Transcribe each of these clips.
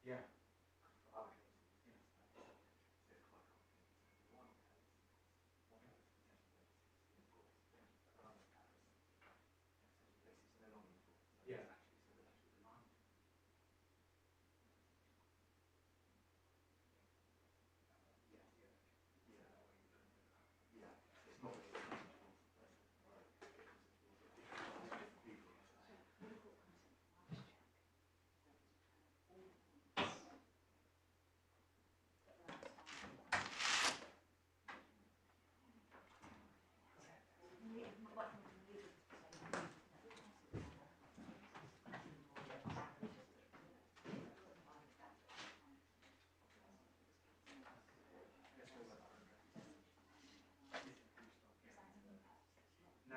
Yeah. Yeah. No,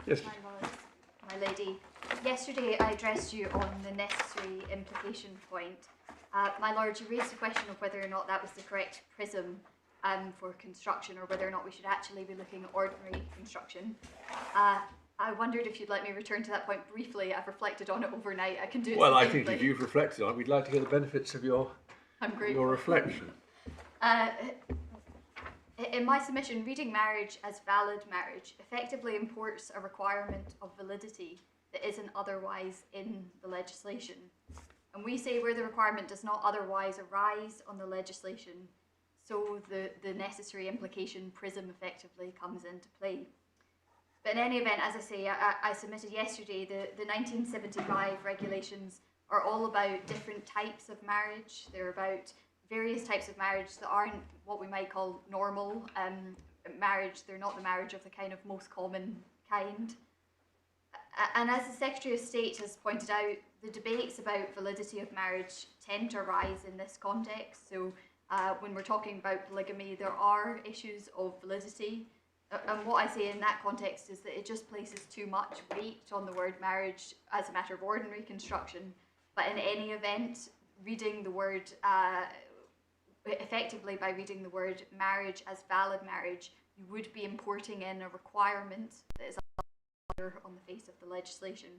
Yes. My lord, my lady, yesterday I addressed you on the necessary implication point. My lord, you raised the question of whether or not that was the correct prism for construction, or whether or not we should actually be looking at ordinary construction. I wondered if you'd let me return to that point briefly. I've reflected on it overnight. I can do it Well, I succinctly. think if you've reflected on it, we'd like to hear the benefits of your reflection. In my submission, reading marriage as valid marriage effectively imports a requirement of validity that isn't otherwise in the legislation. And we say where the requirement does not otherwise arise on the legislation, so the necessary implication prism effectively comes into play. But in any event, as I say, I submitted yesterday, the 1975 regulations are all about different types of marriage. They're about various types of marriage that aren't what we might call normal marriage. They're not the marriage of the kind of most common kind. And as the Secretary of State has pointed out, the debates about validity of marriage tend to arise in this context. So when we're talking about polygamy, there are issues of validity. And what I say in that context is that it just places too much weight on the word marriage as a matter of ordinary construction. But in any event, reading the word effectively, by reading the word marriage as valid marriage, you would be importing in a requirement that is on the face of the legislation.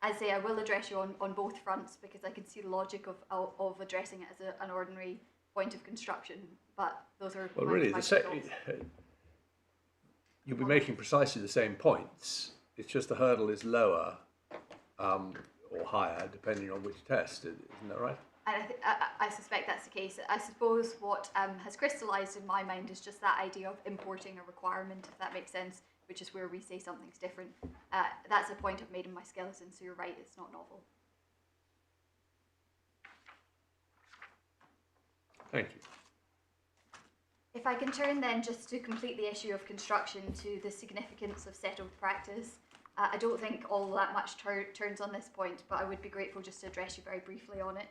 As I say, I will address you on both fronts, because I can see the logic of addressing it as an ordinary point of construction, but those are Well, my really, thoughts. you'll be making precisely the same points. It's just the hurdle is lower or higher, depending on which test. Isn't that right? And I suspect that's the case. I suppose what has crystallised in my mind is just that idea of importing a requirement, if that makes sense, which is where we say something's different. That's a point I've made in my skeleton, so you're right, it's not novel. Thank you. If I can turn then just to complete the issue of construction to the significance of settled practice. I don't think all that much turns on this point, but I would be grateful just to address you very briefly on it.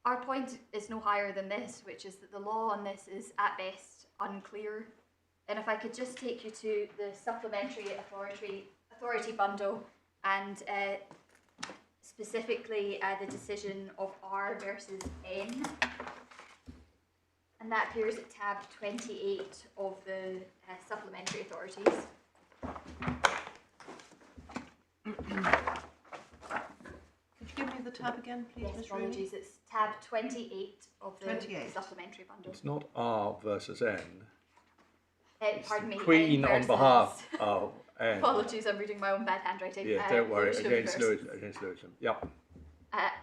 Our point is no higher than this, which is that the law on this is at best unclear. And if I could just take you to the supplementary authority bundle and specifically the decision of R versus N. And that appears at tab 28 of the supplementary authorities. Could you give me the tab again, please, Yes, Ms. Rooney? apologies, it's tab 28 of the 28. supplementary bundle. It's not R versus N. Pardon me. Queen N on versus- behalf of N. Apologies, I'm reading my own bad handwriting. Yeah, don't worry. Lewisham Against versus- Lewisham. Yep.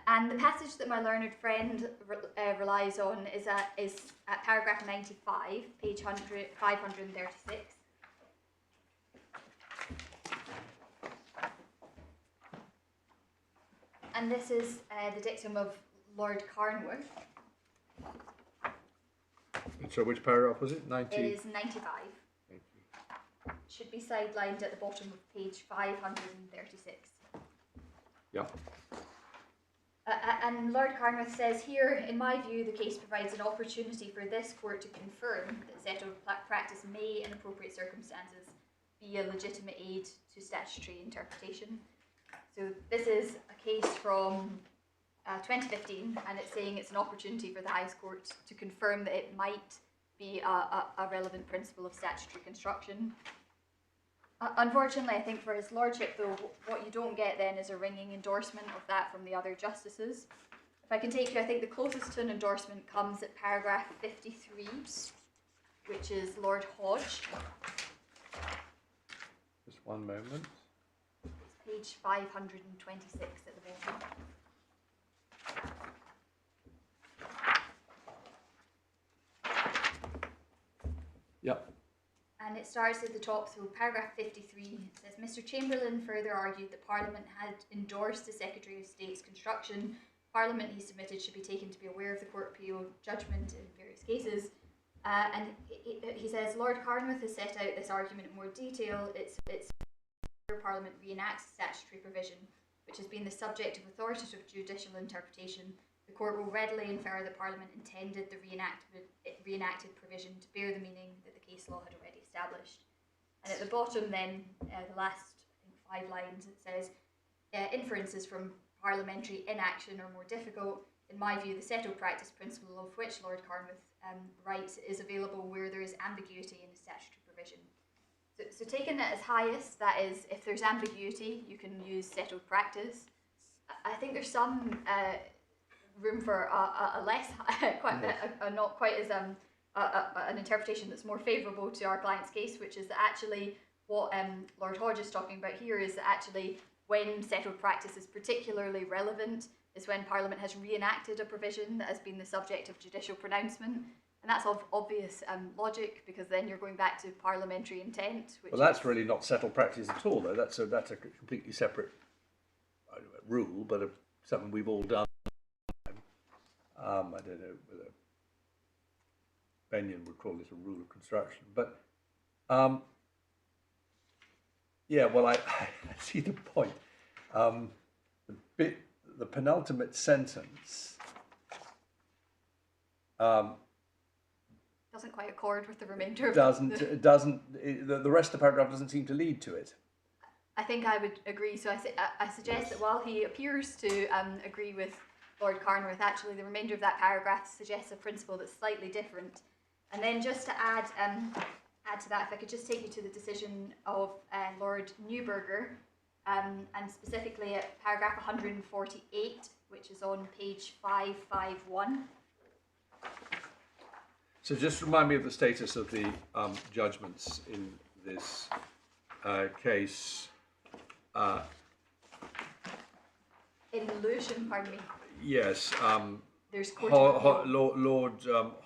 And the passage that my learned friend relies on is at paragraph 95, page 536. And this is the dictum of Lord Carnworth. So which paragraph was it? 90? It is 95. Thank you. Should be sidelined at the bottom of page 536. Yep. And Lord Carnworth says here, in my view, the case provides an opportunity for this court to confirm that settled practice may, in appropriate circumstances, be a legitimate aid to statutory interpretation. So this is a case from 2015, and it's saying it's an opportunity for the highest court to confirm that it might be a relevant principle of statutory construction. Unfortunately, I think for his lordship, though, what you don't get then is a ringing endorsement of that from the other justices. If I can take you, I think the closest to an endorsement comes at paragraph 53, which is Lord Hodge. Just one moment. It's page 526 at the bottom. Yep. And it starts at the top, so paragraph 53 says, Mr. Chamberlain further argued that Parliament had endorsed the Secretary of State's construction. Parliament, he submitted, should be taken to be aware of the Court of Appeal judgment in various cases. And he says, Lord Carnworth has set out this argument in more detail. It's Parliament reenacts statutory provision, which has been the subject of authoritative judicial interpretation. The Court will readily infer that Parliament intended the reenacted provision to bear the meaning that the case law had already established. And at the bottom then, the last, I think, 5 lines, it says, inferences from parliamentary inaction are more difficult. In my view, the settled practice principle of which Lord Carnworth writes is available where there is ambiguity in a statutory provision. So taking it as highest, that is, if there's ambiguity, you can use settled practice. I think there's some room for a less, not quite as an interpretation that's more favourable to our client's case, which is that actually what Lord Hodge is talking about here is that actually when settled practice is particularly relevant is when Parliament has reenacted a provision that has been the subject of judicial pronouncement. And that's of obvious logic, because then you're going back to parliamentary intent. Which Well, that's really not settled practice at all, though. That's a completely separate rule, but something we've all done. I don't know whether Benyon would call this a rule of construction, but yeah. Well, I see the point. The penultimate sentence. doesn't quite accord with the remainder of the rest of the paragraph doesn't seem to lead to it. I think I would agree. So I suggest that while he appears to agree with Lord Carnworth, actually the remainder of that paragraph suggests a principle that's slightly different. And then just to add to that, if I could just take you to the decision of Lord Newburger, and specifically at paragraph 148, which is on page 551. So just remind me of the status of the judgments in this case. In Lewisham, pardon me, Yes, there's Court of Appeal. Lord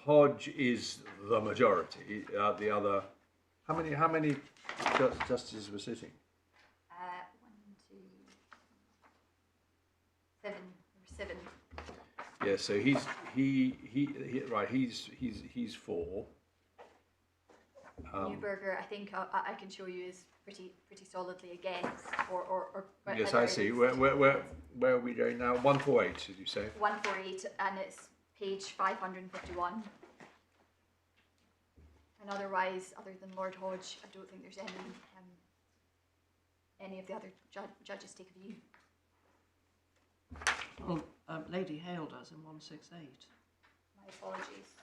Hodge is the majority. The other, how many justices were sitting? 1, 2, 7. There were 7. Yes, so he's for. Neuberger, I think I can show you is pretty solidly against, or Yes, I see. Where are we going now? 148, did you say? 148, and it's page 551. And otherwise, other than Lord Hodge, I don't think there's any of the other judges take a view. Well, Lady Hale does in 168. My apologies.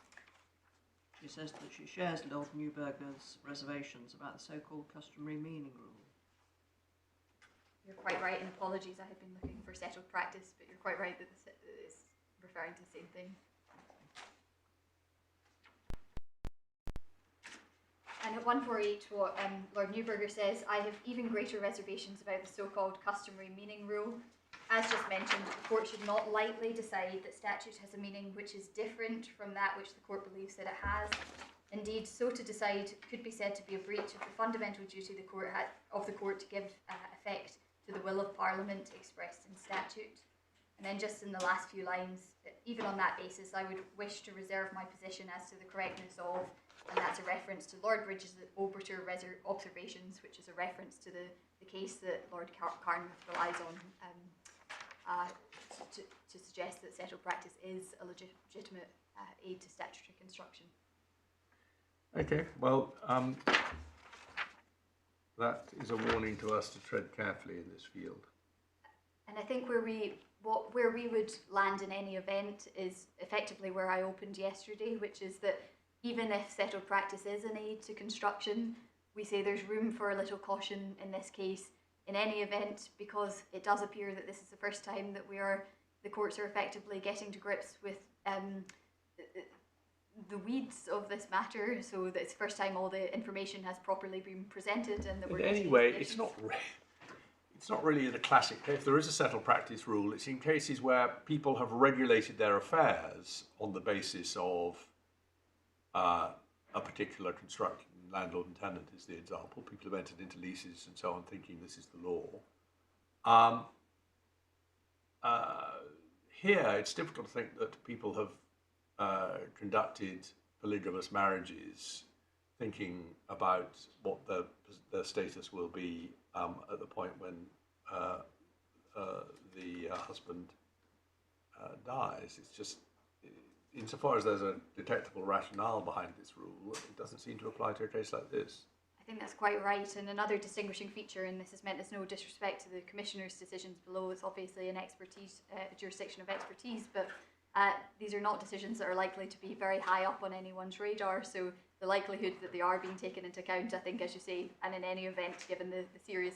She says that she shares Lord Neuberger's reservations about the so-called customary meaning rule. You're quite right, and apologies, I had been looking for settled practice, but you're quite right that it's referring to the same thing. And at 148, what Lord Neuberger says, I have even greater reservations about the so-called customary meaning rule. As just mentioned, the court should not lightly decide that statute has a meaning which is different from that which the court believes that it has. Indeed, so to decide could be said to be a breach of the fundamental duty of the court to give effect to the will of Parliament expressed in statute. And then just in the last few lines, even on that basis, I would wish to reserve my position as to the correctness of, and that's a reference to Lord Bridges' Obiter observations, which is a reference to the case that Lord Carnmouth relies on to suggest that settled practice is a legitimate aid to statutory construction. Okay, well, that is a warning to us to tread carefully in this field. And I think where we would land in any event is effectively where I opened yesterday, which is that even if settled practice is an aid to construction, we say there's room for a little caution in this case. In any event, because it does appear that this is the first time that the courts are effectively getting to grips with the weeds of this matter, so that it's the first time all the information has properly been presented, and that we're anyway, it's not really the classic case. If there is a settled practice rule, it's in cases where people have regulated their affairs on the basis of a particular construction. Landlord and tenant is the example. People have entered into leases and so on thinking this is the law. Here, it's difficult to think that people have conducted polygamous marriages thinking about what their status will be at the point when the husband dies. It's just, insofar as there's a detectable rationale behind this rule, it doesn't seem to apply to a case like this. I think that's quite right, and another distinguishing feature, and this is meant as no disrespect to the Commissioner's decisions below, it's obviously an jurisdiction of expertise, but these are not decisions that are likely to be very high up on anyone's radar, so the likelihood that they are being taken into account, I think, as you say, and in any event, given the serious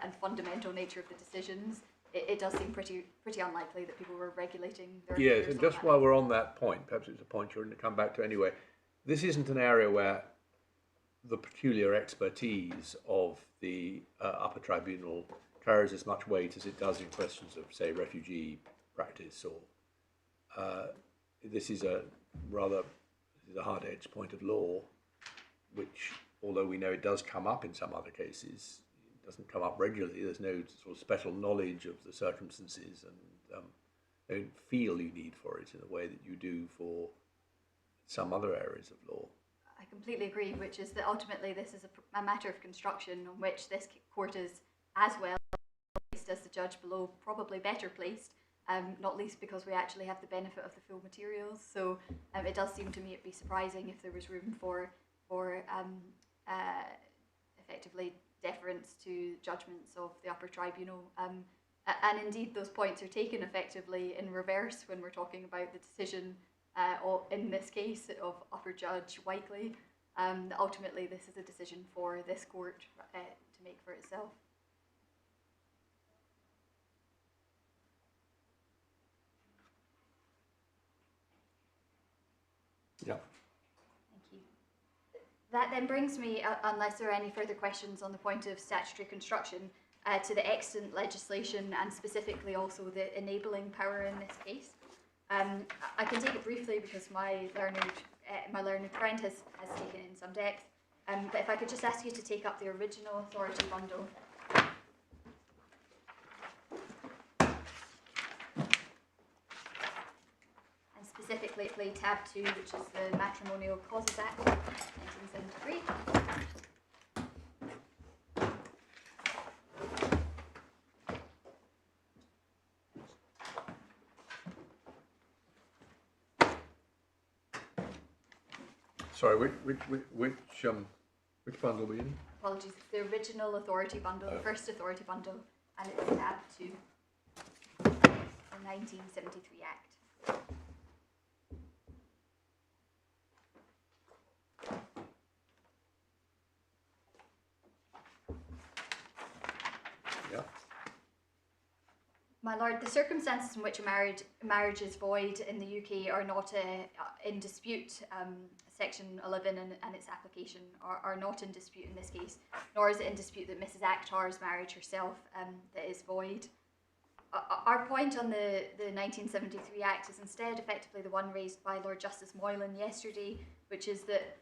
and fundamental nature of the decisions, it does seem pretty unlikely that people were regulating their Yes, affairs and on just that while basis. we're on that point, perhaps it's a point you're going to come back to anyway, this isn't an area where the peculiar expertise of the Upper Tribunal carries as much weight as it does in questions of, say, refugee practice, or this is a hard-edged point of law, which, although we know it does come up in some other cases, doesn't come up regularly. There's no sort of special knowledge of the circumstances, and don't feel you need for it in a way that you do for some other areas of law. I completely agree, which is that ultimately this is a matter of construction on which this court is as well placed as the judge below, probably better placed, not least because we actually have the benefit of the full materials. So it does seem to me it'd be surprising if there was room for effectively deference to judgments of the Upper Tribunal. And indeed, those points are taken effectively in reverse when we're talking about the decision, in this case, of Upper Judge Whiteley. Ultimately, this is a decision for this court to make for itself. Yeah. That then brings me, unless there are any further questions on the point of statutory construction, to the extant legislation and specifically also the enabling power in this case. I can take it briefly because my learned friend has taken it in some depth. But if I could just ask you to take up the original authority bundle. And specifically tab 2, which is the Matrimonial Causes Act, 1973. Sorry, which bundle were you in? Apologies, it's the original authority bundle, the first authority bundle, and it's tab 2, the 1973 Act. Yeah. My lord, the circumstances in which a marriage is void in the UK are not in dispute. Section 11 and its application are not in dispute in this case, nor is it in dispute that Mrs. Akhtar's marriage herself that is void. Our point on the 1973 Act is instead effectively the one raised by Lord Justice Moylan yesterday, which is that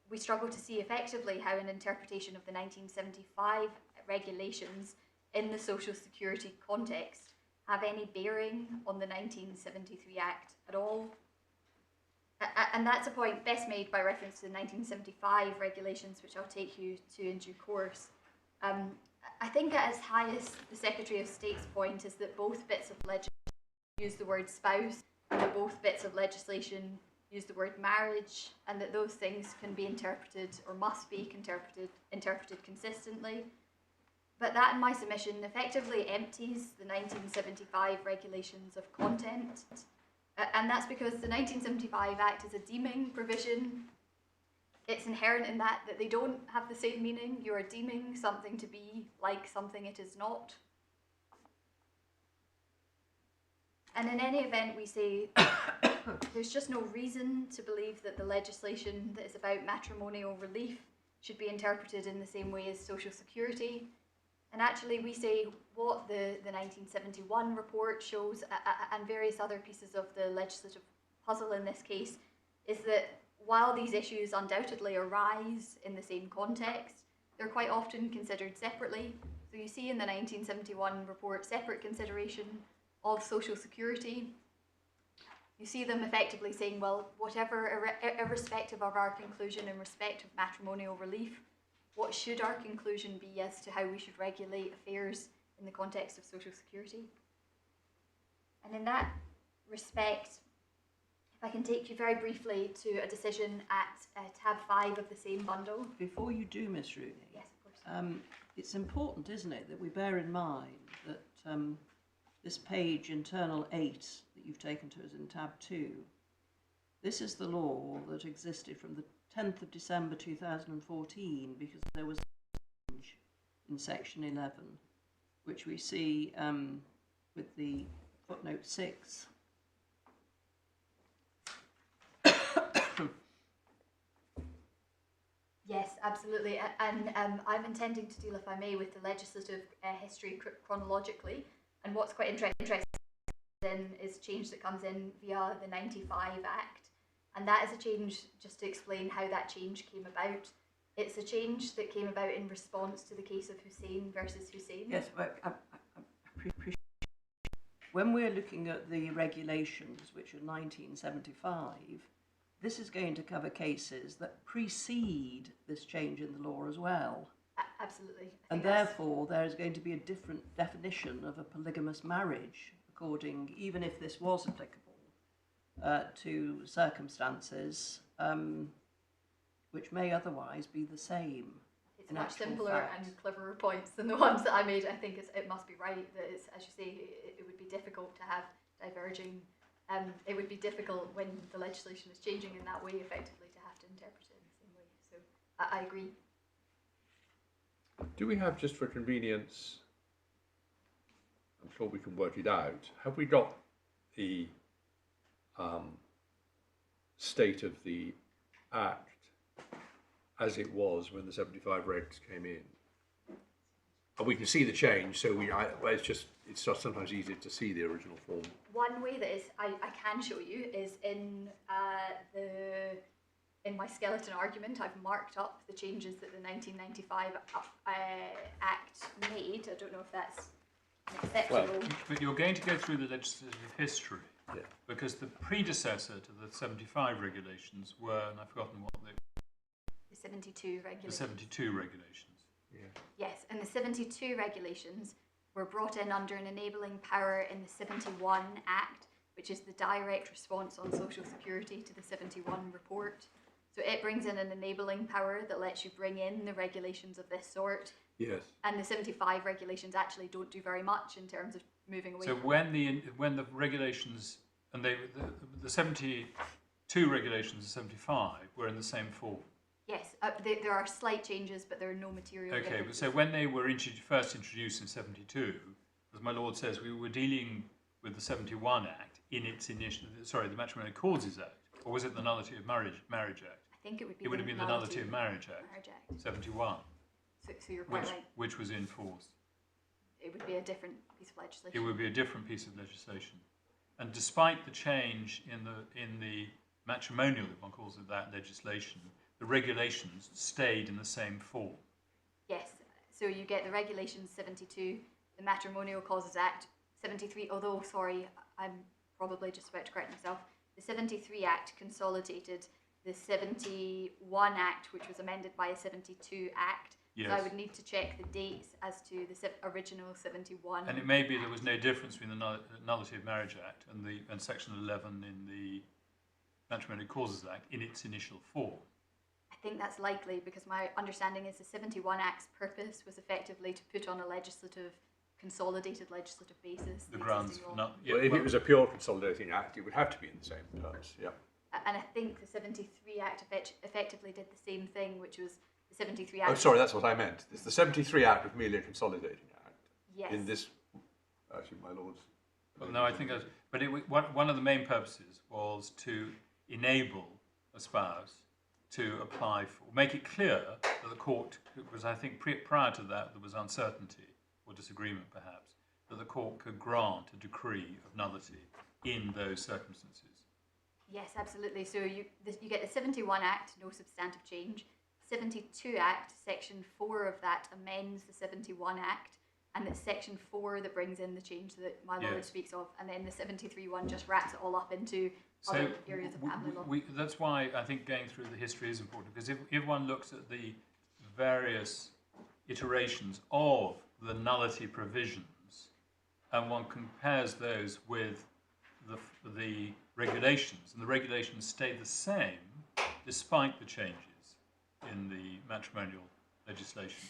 we struggle to see effectively how an interpretation of the 1975 regulations in the social security context have any bearing on the 1973 Act at all. And that's a point best made by reference to the 1975 regulations, which I'll take you to in due course. I think at its highest, the Secretary of State's point is that both bits of legislation use the word spouse, and that both bits of legislation use the word marriage, and that those things can be interpreted, or must be interpreted consistently. But that, in my submission, effectively empties the 1975 regulations of content. And that's because the 1975 Act is a deeming provision. It's inherent in that they don't have the same meaning. You are deeming something to be like something it is not. And in any event, we say there's just no reason to believe that the legislation that is about matrimonial relief should be interpreted in the same way as Social Security. And actually, we say what the 1971 report shows, and various other pieces of the legislative puzzle in this case, is that while these issues undoubtedly arise in the same context, they're quite often considered separately. So you see in the 1971 report separate consideration of Social Security. You see them effectively saying, well, whatever, irrespective of our conclusion in respect of matrimonial relief, what should our conclusion be as to how we should regulate affairs in the context of Social Security? And in that respect, if I can take you very briefly to a decision at tab 5 of the same bundle. Before you do, Miss Rooney, yes, of course. It's important, isn't it, that we bear in mind that this page, internal 8, that you've taken to us in tab 2, this is the law that existed from the 10th of December 2014, because there was a change in section 11, which we see with the footnote 6. Yes, absolutely. And I'm intending to deal, if I may, with the legislative history chronologically. And what's quite interesting is change that comes in via the 95 Act. And that is a change, just to explain how that change came about. It's a change that came about in response to the case of Hussein versus Hussein. Yes, but I appreciate. When we're looking at the regulations, which are 1975, this is going to cover cases that precede this change in the law as well. Absolutely. And therefore, there is going to be a different definition of a polygamous marriage, even if this was applicable. To circumstances which may otherwise be the same. It's much simpler and cleverer points than the ones that I made. I think it must be right that it's, as you say, it would be difficult to have diverging. It would be difficult when the legislation is changing in that way, effectively, to have to interpret it in the same way. So I agree. Do we have, just for convenience, I'm sure we can work it out, have we got the state of the Act as it was when the 75 regs came in. And we can see the change, so but it's just sometimes easier to see the original form. One way that I can show you is in my skeleton argument. I've marked up the changes that the 1995 Act made. I don't know if that's acceptable. But you're going to go through the legislative history, Yeah. because the predecessor to the 75 regulations were, and I've forgotten what they were, The 72 the regulations. 72 regulations. Yeah. Yes, and the 72 regulations were brought in under an enabling power in the 71 Act, which is the direct response on Social Security to the 71 report. So it brings in an enabling power that lets you bring in the regulations of this sort. Yes. And the 75 regulations actually don't do very much in terms of moving away. So from when the regulations and the 72 regulations and 75 were in the same form. Yes, there are slight changes, but there are no material Okay, but differences. so when they were first introduced in 72, as my lord says, we were dealing with the 71 Act in its initial, sorry, the Matrimonial Causes Act, or was it the Nullity of Marriage Act? I think it would be. It would have been the Nullity of Marriage Act, 71, So you're quite right. which was in force. It would be a different piece of legislation. It would be a different piece of legislation, and despite the change in the matrimonial, if one calls it that, legislation, the regulations stayed in the same form. Yes, so you get the regulations 72, the Matrimonial Causes Act 73, although, sorry, I'm probably just about to correct myself, the 73 Act consolidated the 71 Act, which was amended by a 72 Act. Yes. So I would need to check the dates as to the original 71. And it may be there was no difference between the Nullity of Marriage Act and Section 11 in the Matrimonial Causes Act in its initial form. I think that's likely because my understanding is the 71 Act's purpose was effectively to put on a consolidated legislative basis. The grounds existing for law. not. Well, if it was a pure consolidating act, it would have to be in the same terms. Yeah. And I think the 73 Act effectively did the same thing, which was the 73 Act. Oh, sorry, that's what I meant. It's the 73 Act was merely a consolidating act. Yes. In this, actually, my lord's. Well, no, I think that's. But one of the main purposes was to enable a spouse to apply for, make it clear that the court, because I think prior to that there was uncertainty or disagreement perhaps, that the court could grant a decree of nullity in those circumstances. Yes, absolutely. So you get the 71 Act, no substantive change. 72 Act, Section 4 of that amends the 71 Act, and it's Section 4 that brings in the change that my lord speaks of, and then the 73 one just wraps it all up into other areas of family law. That's why I think going through the history is important, because if one looks at the various iterations of the nullity provisions and one compares those with the regulations, and the regulations stay the same despite the changes in the matrimonial legislation.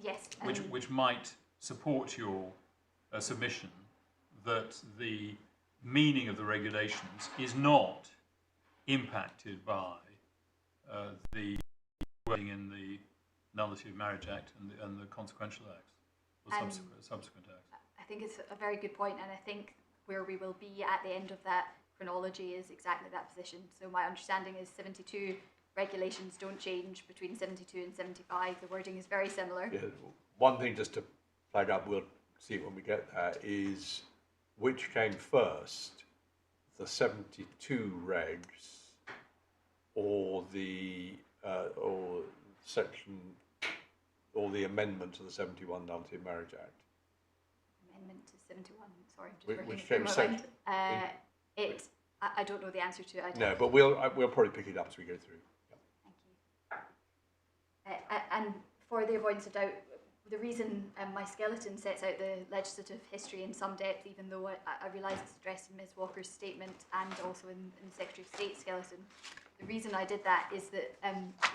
Yes. Which might support your submission that the meaning of the regulations is not impacted by the wording in the Nullity of Marriage Act and the consequential acts, or subsequent acts. I think it's a very good point, and I think where we will be at the end of that chronology is exactly that position. So my understanding is 72 regulations don't change between 72 and 75. The wording is very similar. Yeah, one thing just to flag up, we'll see it when we get there, is which came first, the 72 regs or the section or the amendment to the 71 Nullity of Marriage Act? Amendment to 71. Sorry, I'm just Which working came through my mind. I don't know the answer to it. No, but we'll probably pick it up as we go through. Thank you. And for the avoidance of doubt, the reason my skeleton sets out the legislative history in some depth, even though I realise it's addressed in Ms Walker's statement and also in the Secretary of State's skeleton, the reason I did that is that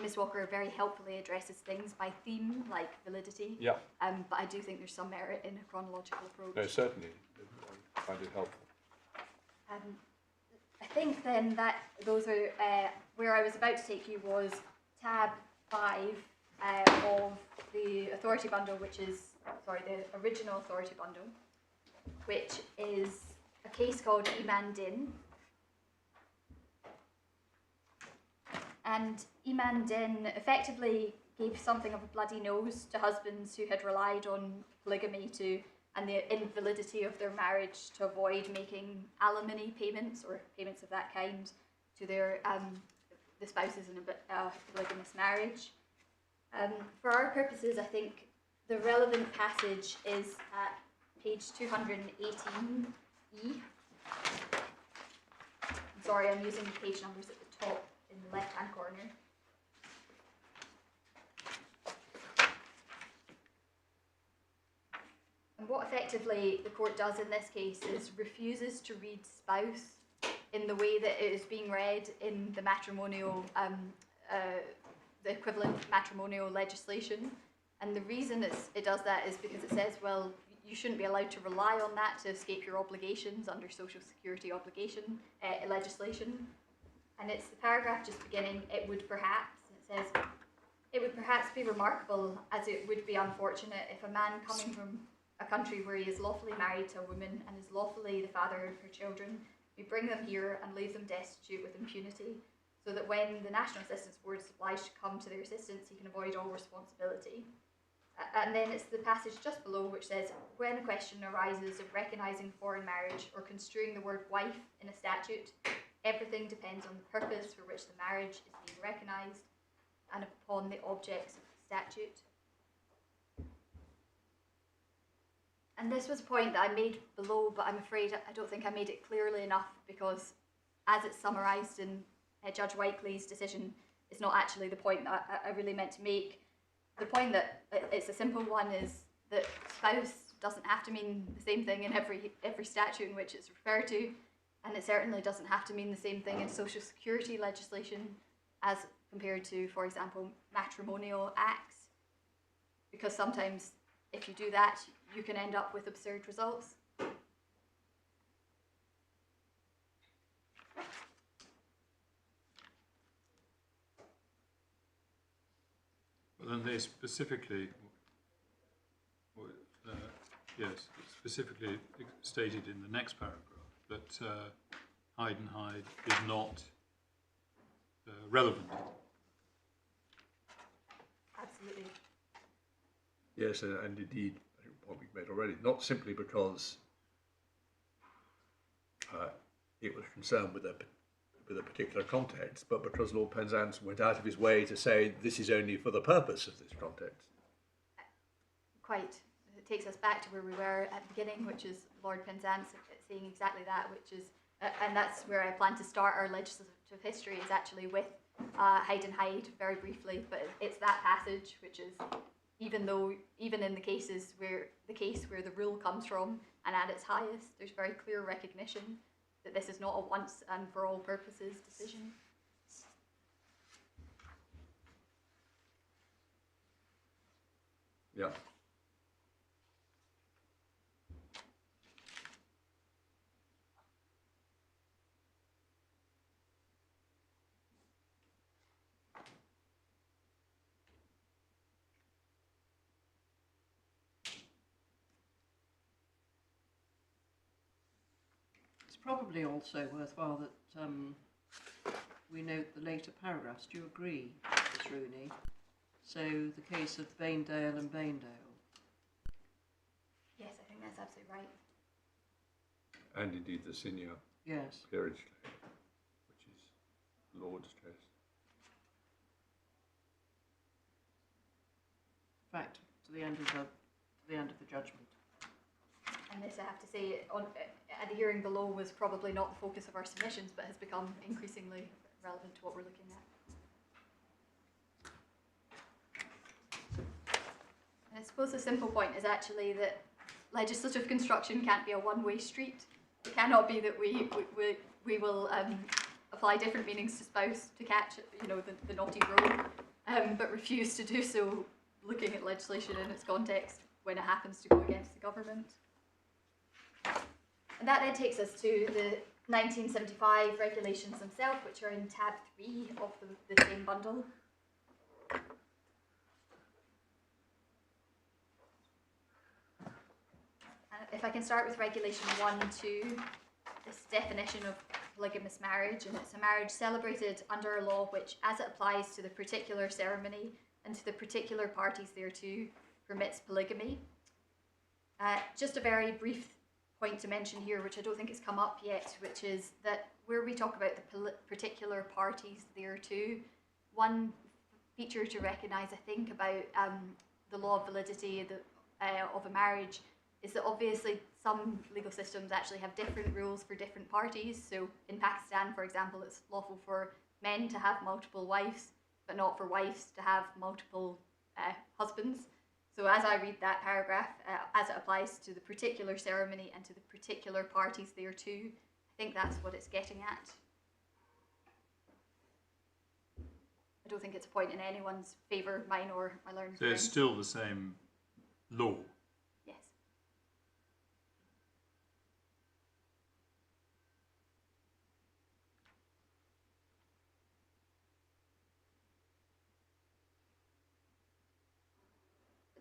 Ms Walker very helpfully addresses things by theme, like validity. Yeah. But I do think there's some merit in a chronological approach. No, certainly. I find it helpful. I think then that those are where I was about to take you was tab 5 of the authority bundle, which is the original authority bundle, which is a case called Iman Din. And Iman Din effectively gave something of a bloody nose to husbands who had relied on polygamy and the invalidity of their marriage to avoid making alimony payments or payments of that kind to their the spouses in a polygamous marriage. For our purposes, I think the relevant passage is at page 218E. Sorry, I'm using the page numbers at the top in the left-hand corner. And what effectively the court does in this case is refuses to read spouse in the way that it is being read in the matrimonial, the equivalent matrimonial legislation. And the reason it does that is because it says, well, you shouldn't be allowed to rely on that to escape your obligations under Social Security obligation legislation. And it's the paragraph just beginning, it would perhaps, and it says, it would perhaps be remarkable, as it would be unfortunate, if a man coming from a country where he is lawfully married to a woman and is lawfully the father of her children, we bring them here and leave them destitute with impunity, so that when the National Assistance Board is obliged to come to their assistance, he can avoid all responsibility. And then it's the passage just below which says, when a question arises of recognising foreign marriage or construing the word wife in a statute, everything depends on the purpose for which the marriage is being recognised and upon the objects of the statute. And this was a point that I made below, but I'm afraid I don't think I made it clearly enough, because as it's summarised in Judge Whiteley's decision, it's not actually the point that I really meant to make. The point that it's a simple one is that spouse doesn't have to mean the same thing in every statute in which it's referred to, and it certainly doesn't have to mean the same thing in Social Security legislation as compared to, for example, matrimonial acts, because sometimes if you do that, you can end up with absurd results. Well, and they specifically, specifically stated in the next paragraph that hide and hide is not relevant. Absolutely. Yes, and indeed, I think the point we've made already, not simply because it was concerned with a particular context, but because Lord Penzance went out of his way to say this is only for the purpose of this context. Quite. It takes us back to where we were at the beginning, which is Lord Penzance saying exactly that, which is, and that's where I plan to start our legislative history, is actually with hide and hide, very briefly, but it's that passage which is, even in the case where the rule comes from and at its highest, there's very clear recognition that this is not a once and for all purposes decision. Yeah. It's probably also worthwhile that we note the later paragraphs. Do you agree, Ms. Rooney? So the case of Baindale and Baindale. Yes, I think that's absolutely right. And indeed the senior Yes. peerage claim, which is Lord's case. In fact, to the end of the judgment. And this, I have to say, at the hearing below was probably not the focus of our submissions, but has become increasingly relevant to what we're looking at. And I suppose the simple point is actually that legislative construction can't be a one-way street. It cannot be that we will apply different meanings to spouse to catch, the naughty road, but refuse to do so looking at legislation in its context when it happens to go against the government. And that then takes us to the 1975 regulations themselves, which are in tab 3 of the same bundle. And if I can start with regulation 1.2, this definition of polygamous marriage, and it's a marriage celebrated under a law which, as it applies to the particular ceremony and to the particular parties thereto, permits polygamy. Just a very brief point to mention here, which I don't think has come up yet, which is that where we talk about the particular parties thereto, one feature to recognise, I think, about the law of validity of a marriage is that obviously some legal systems actually have different rules for different parties. So in Pakistan, for example, it's lawful for men to have multiple wives, but not for wives to have multiple husbands. So as I read that paragraph, as it applies to the particular ceremony and to the particular parties thereto, I think that's what it's getting at. I don't think it's a point in anyone's favour, mine or my learned So it's friends. still the same law. Yes.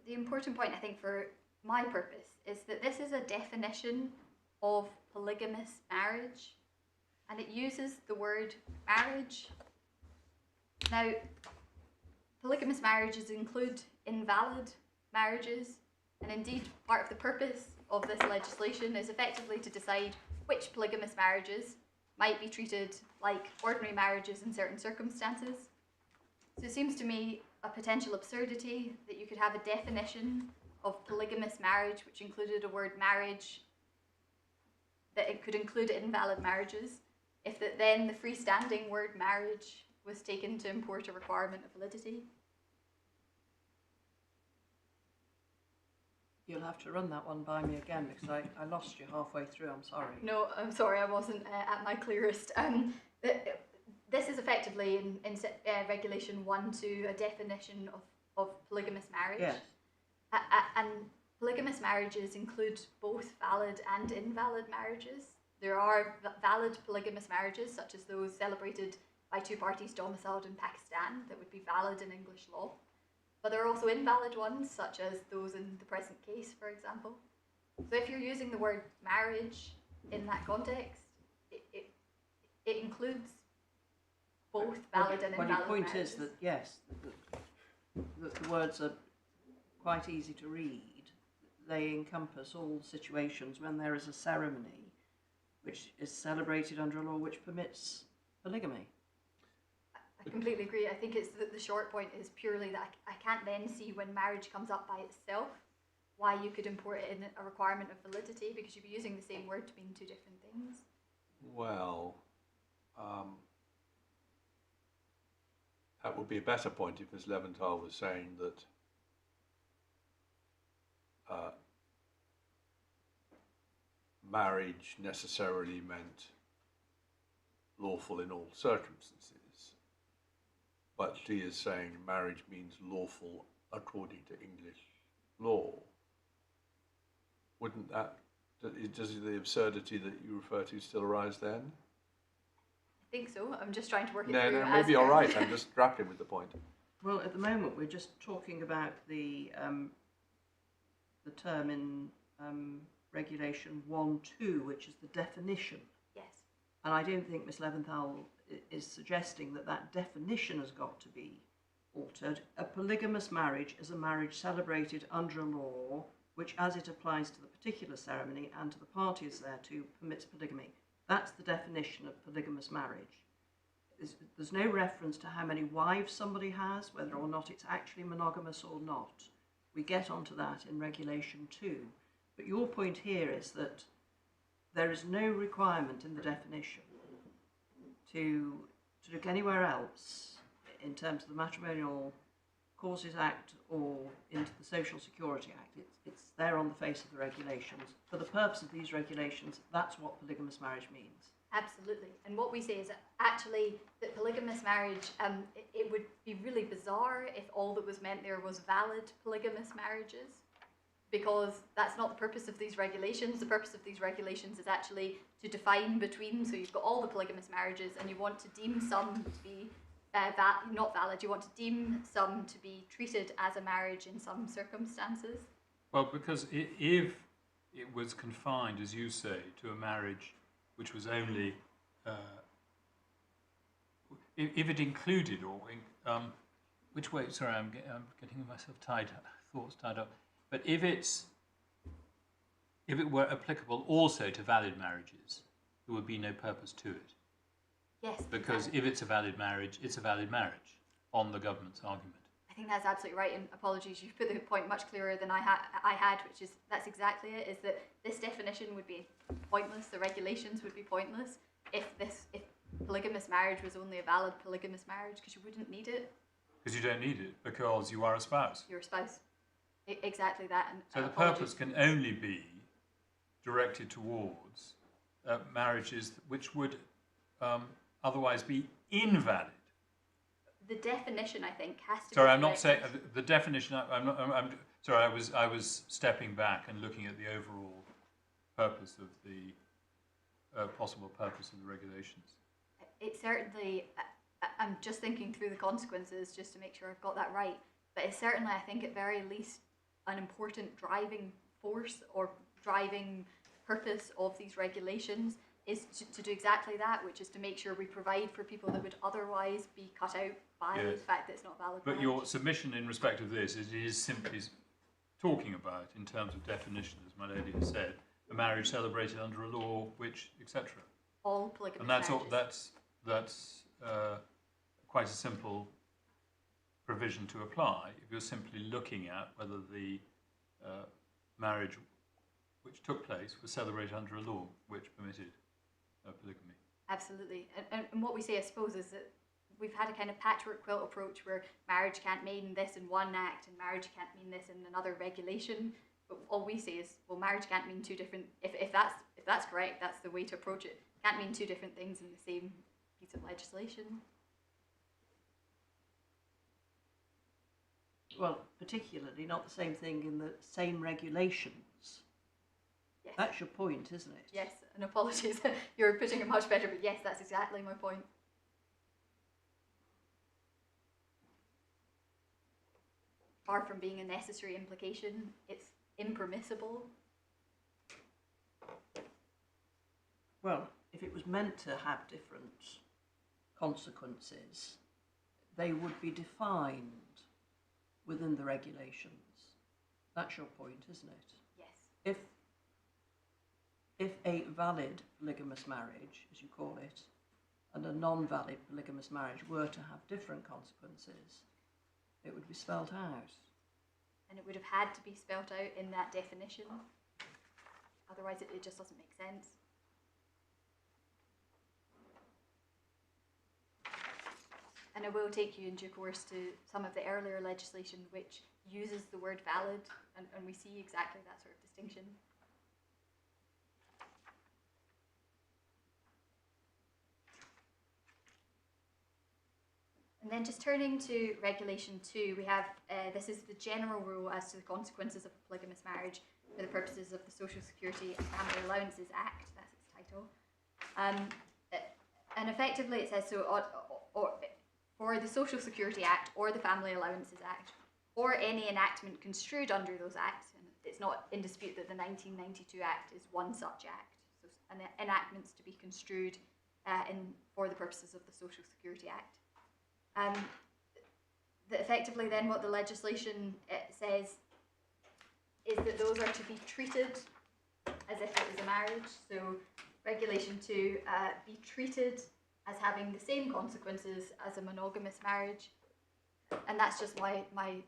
The important point, I think, for my purpose is that this is a definition of polygamous marriage, and it uses the word marriage. Now, polygamous marriages include invalid marriages, and indeed part of the purpose of this legislation is effectively to decide which polygamous marriages might be treated like ordinary marriages in certain circumstances. So it seems to me a potential absurdity that you could have a definition of polygamous marriage which included a word marriage, that it could include invalid marriages, if then the freestanding word marriage was taken to import a requirement of validity. You'll have to run that one by me again because I lost you halfway through, I'm sorry. No, I'm sorry, I wasn't at my clearest. This is effectively in Regulation 1.2 a definition of polygamous marriage. Yes. And polygamous marriages include both valid and invalid marriages. There are valid polygamous marriages, such as those celebrated by two parties domiciled in Pakistan, that would be valid in English law. But there are also invalid ones, such as those in the present case, for example. So if you're using the word marriage in that context, it includes both valid and invalid Well, your point marriages. is that, yes, that the words are quite easy to read. They encompass all situations when there is a ceremony which is celebrated under a law which permits polygamy. I completely agree. I think it's the short point is purely that I can't then see when marriage comes up by itself why you could import it in a requirement of validity, because you'd be using the same word to mean two different things. Well, that would be a better point if Ms. Leventhal was saying that marriage necessarily meant lawful in all circumstances. But she is saying marriage means lawful according to English law. Wouldn't that, does the absurdity that you refer to still arise then? I think so. I'm just trying to work it No, through. no, maybe you're right. I'm just grappling with the point. Well, at the moment we're just talking about the term in Regulation 1.2, which is the definition. Yes. And I don't think Ms. Leventhal is suggesting that that definition has got to be altered. A polygamous marriage is a marriage celebrated under a law which, as it applies to the particular ceremony and to the parties thereto, permits polygamy. That's the definition of polygamous marriage. There's no reference to how many wives somebody has, whether or not it's actually monogamous or not. We get onto that in Regulation 2. But your point here is that there is no requirement in the definition to look anywhere else in terms of the Matrimonial Causes Act or into the Social Security Act. It's there on the face of the regulations. For the purpose of these regulations, that's what polygamous marriage means. Absolutely. And what we say is that actually that polygamous marriage, it would be really bizarre if all that was meant there was valid polygamous marriages, because that's not the purpose of these regulations. The purpose of these regulations is actually to define between, so you've got all the polygamous marriages and you want to deem some to be not valid. You want to deem some to be treated as a marriage in some circumstances. Well, because if it was confined, as you say, to a marriage which was only if it included or which way? Sorry, I'm getting myself thoughts tied up. But if it were applicable also to valid marriages, there would be no purpose to it. Yes. Because exactly. if it's a valid marriage, it's a valid marriage on the government's argument. I think that's absolutely right, and apologies, you've put the point much clearer than I had, which is that's exactly it. Is that this definition would be pointless? The regulations would be pointless if polygamous marriage was only a valid polygamous marriage, because you wouldn't need it. Because you don't need it, because you are a spouse. You're a spouse. Exactly that. And So the purpose can only be directed towards marriages which would otherwise be invalid. The definition, I think, has to. Sorry, be I'm not saying directed- the definition. I'm sorry. I was stepping back and looking at the overall purpose of the possible purpose of the regulations. It certainly. I'm just thinking through the consequences just to make sure I've got that right. But it's certainly, I think, at very least, an important driving force or driving purpose of these regulations is to do exactly that, which is to make sure we provide for people that would otherwise be cut out by the Yes. fact that it's not valid. But marriage. your submission in respect of this is simply talking about, in terms of definition, as my lady has said, a marriage celebrated under a law which, etc. all polygamous And that's all. marriages. That's quite a simple provision to apply if you're simply looking at whether the marriage which took place was celebrated under a law which permitted polygamy. Absolutely. And what we say, I suppose, is that we've had a kind of patchwork quilt approach where marriage can't mean this in one act and marriage can't mean this in another regulation. But all we say is, well, marriage can't mean two different. If that's correct, that's the way to approach it. Can't mean two different things in the same piece of legislation. Well, particularly not the same thing in the same regulations. Yes. That's your point, isn't it? Yes, and apologies, you're putting it much better, but yes, that's exactly my point. Far from being a necessary implication, it's impermissible. Well, if it was meant to have different consequences, they would be defined within the regulations. That's your point, isn't it? Yes. If a valid polygamous marriage, as you call it, and a non-valid polygamous marriage were to have different consequences, it would be spelt out. And it would have had to be spelt out in that definition. Otherwise, it just doesn't make sense. And I will take you in due course to some of the earlier legislation which uses the word valid, and we see exactly that sort of distinction. And then just turning to Regulation 2, we have, this is the general rule as to the consequences of a polygamous marriage for the purposes of the Social Security and Family Allowances Act, that's its title. And effectively it says, so for the Social Security Act or the Family Allowances Act, or any enactment construed under those acts, and it's not in dispute that the 1992 Act is one such act, so an enactments to be construed for the purposes of the Social Security Act. That effectively then what the legislation says is that those are to be treated as if it was a marriage. So Regulation 2, be treated as having the same consequences as a monogamous marriage. And that's just my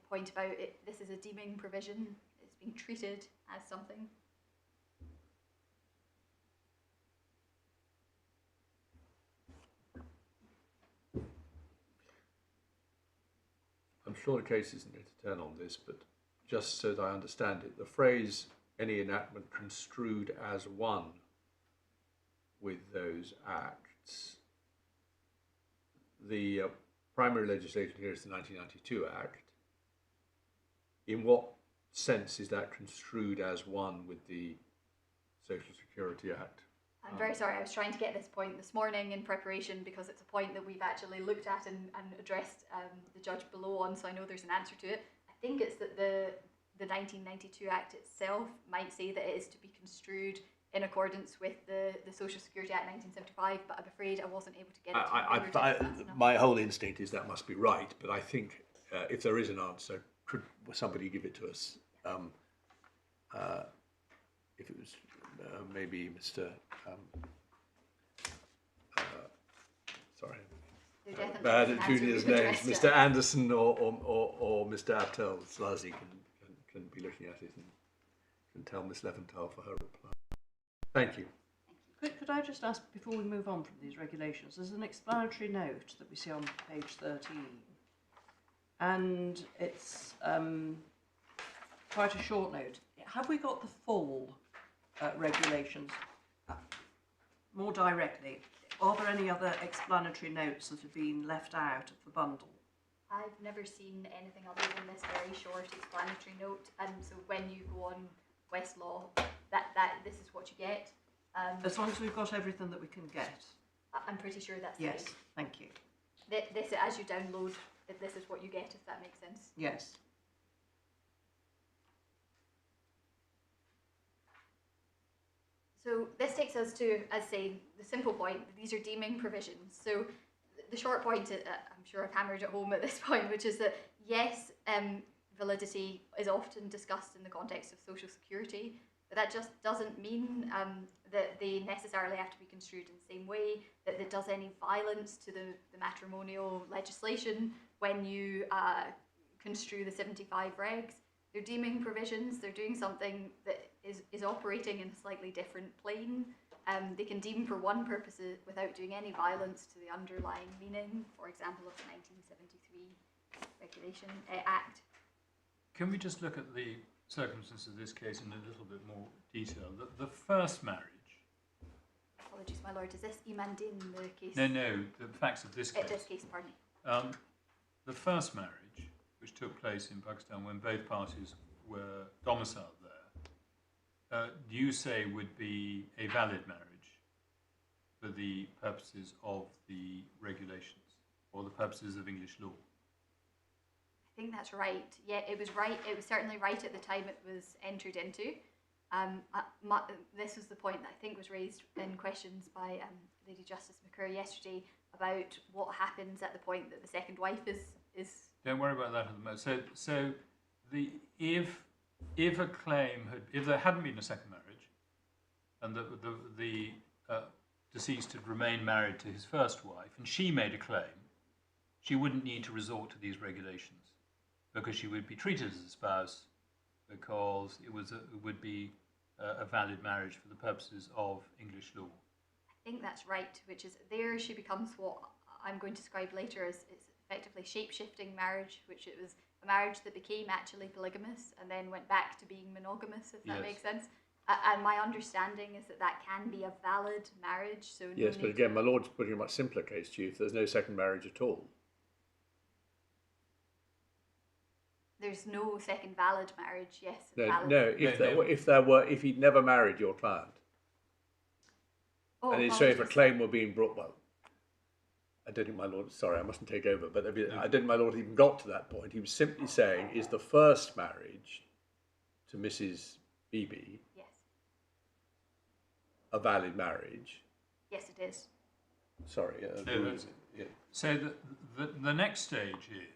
point about it. This is a deeming provision. It's being treated as something. I'm sure the case isn't going to turn on this, but just so that I understand it, the phrase any enactment construed as one with those acts, the primary legislation here is the 1992 Act. In what sense is that construed as one with the Social Security Act? I'm very sorry, I was trying to get this point this morning in preparation because it's a point that we've actually looked at and addressed the judge below on, so I know there's an answer to it. I think it's that the 1992 Act itself might say that it is to be construed in accordance with the Social Security Act 1975, but I'm afraid I wasn't able to get it to my fingertips fast enough. My whole instinct is that must be right, but I think if there is an answer, could somebody give it to us? If it was maybe Mr. Sorry, There definitely bad is an at answer Julia's we can names. address Mr. to that. Anderson or Mr. Abtel Slazi can be looking at it and can tell Miss Leventhal for her reply. Thank you. Could I just ask, before we move on from these regulations, there's an explanatory note that we see on page 13, and it's quite a short note. Have we got the full regulations? More directly, are there any other explanatory notes that have been left out of the bundle? I've never seen anything other than this very short explanatory note, and so when you go on Westlaw, this is what you get. As long as we've got everything that we can get. I'm pretty sure that's Yes, right. thank you. This, as you download, this is what you get, if that makes sense. Yes. So this takes us to, as say, the simple point. These are deeming provisions. So the short point, I'm sure I've hammered it home at this point, which is that yes, validity is often discussed in the context of Social Security, but that just doesn't mean that they necessarily have to be construed in the same way, that it does any violence to the matrimonial legislation when you construe the 75 regs. They're deeming provisions, they're doing something that is operating in a slightly different plane. They can deem for one purpose without doing any violence to the underlying meaning, for example, of the 1973 Regulation Act. Can we just look at the circumstances of this case in a little bit more detail? The first marriage. Apologies, my lord. Is this Imandin, the case? No, the facts of this case. This case, pardon me. The first marriage, which took place in Pakistan when both parties were domiciled there, you say would be a valid marriage for the purposes of the regulations or the purposes of English law? I think that's right. Yeah, it was right. It was certainly right at the time it was entered into. This was the point that I think was raised in questions by Lady Justice Macur yesterday about what happens at the point that the second wife is. Don't worry about that at the moment. So if a claim if there hadn't been a second marriage, and the deceased had remained married to his first wife, and she made a claim, she wouldn't need to resort to these regulations because she would be treated as a spouse because it would be a valid marriage for the purposes of English law. I think that's right, which is there she becomes what I'm going to describe later as it's effectively shape-shifting marriage, which it was a marriage that became actually polygamous and then went back to being monogamous, if that Yes. makes sense. And my understanding is that can be a valid marriage. So no Yes, but need again, my lord's putting a much simpler case to you. If there's no second marriage at all, there's no second valid marriage. Yes, no, valid. no. If he'd never married your client, Oh, and so if a apologies. claim were being brought, well, I don't think my lord. Sorry, I mustn't take over. But I don't think my lord even got to that point. He was simply saying, is the first marriage to Mrs. Beebe Yes, a valid marriage? yes, it is. Sorry. No, who that's- is it? Yeah. So the next stage is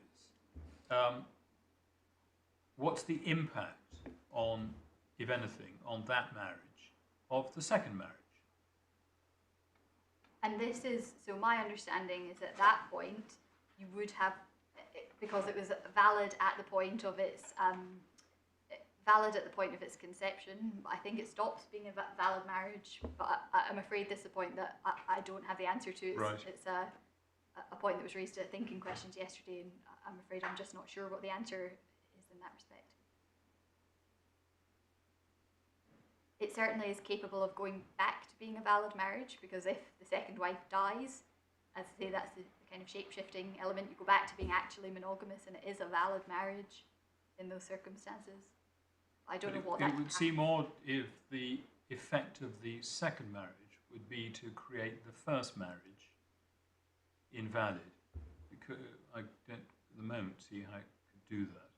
what's the impact on, if anything, on that marriage of the second marriage? And this is, so my understanding is at that point, you would have, because it was valid at the point of its, conception, I think it stops being a valid marriage, but I'm afraid this is a point that I don't have the answer to. Right. It's a point that was raised at thinking questions yesterday, and I'm afraid I'm just not sure what the answer is in that respect. It certainly is capable of going back to being a valid marriage, because if the second wife dies, as I say, that's the kind of shape-shifting element, you go back to being actually monogamous, and it is a valid marriage in those circumstances. I don't know what that It would seem odd if the effect of the second marriage would be to create the first marriage invalid, because I don't at the moment see how it could do that.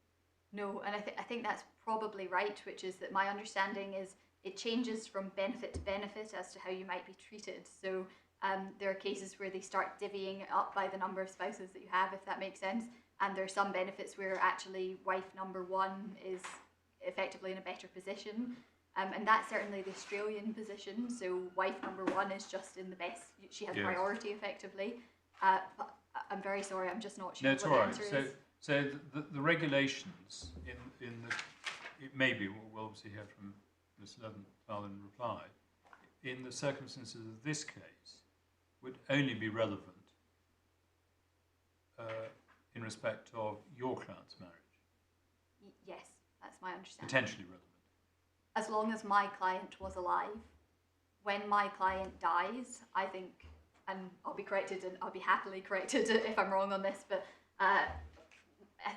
No, and I think that's probably right, which is that my understanding is it changes from benefit to benefit as to how you might be treated. So there are cases where they start divvying it up by the number of spouses that you have, if that makes sense. And there are some benefits where actually wife number one is effectively in a better position. And that's certainly the Australian position. So wife number one is just in the best, she has priority effectively. But I'm very sorry, I'm just not sure No, it's what all the right. answer is. So the regulations in the, it may be, we'll obviously hear from Ms. Leventhal in reply, in the circumstances of this case, would only be relevant in respect of your client's marriage. Yes, that's my understanding. Potentially relevant. As long as my client was alive. When my client dies, I think, and I'll be corrected and I'll be happily corrected if I'm wrong on this, but I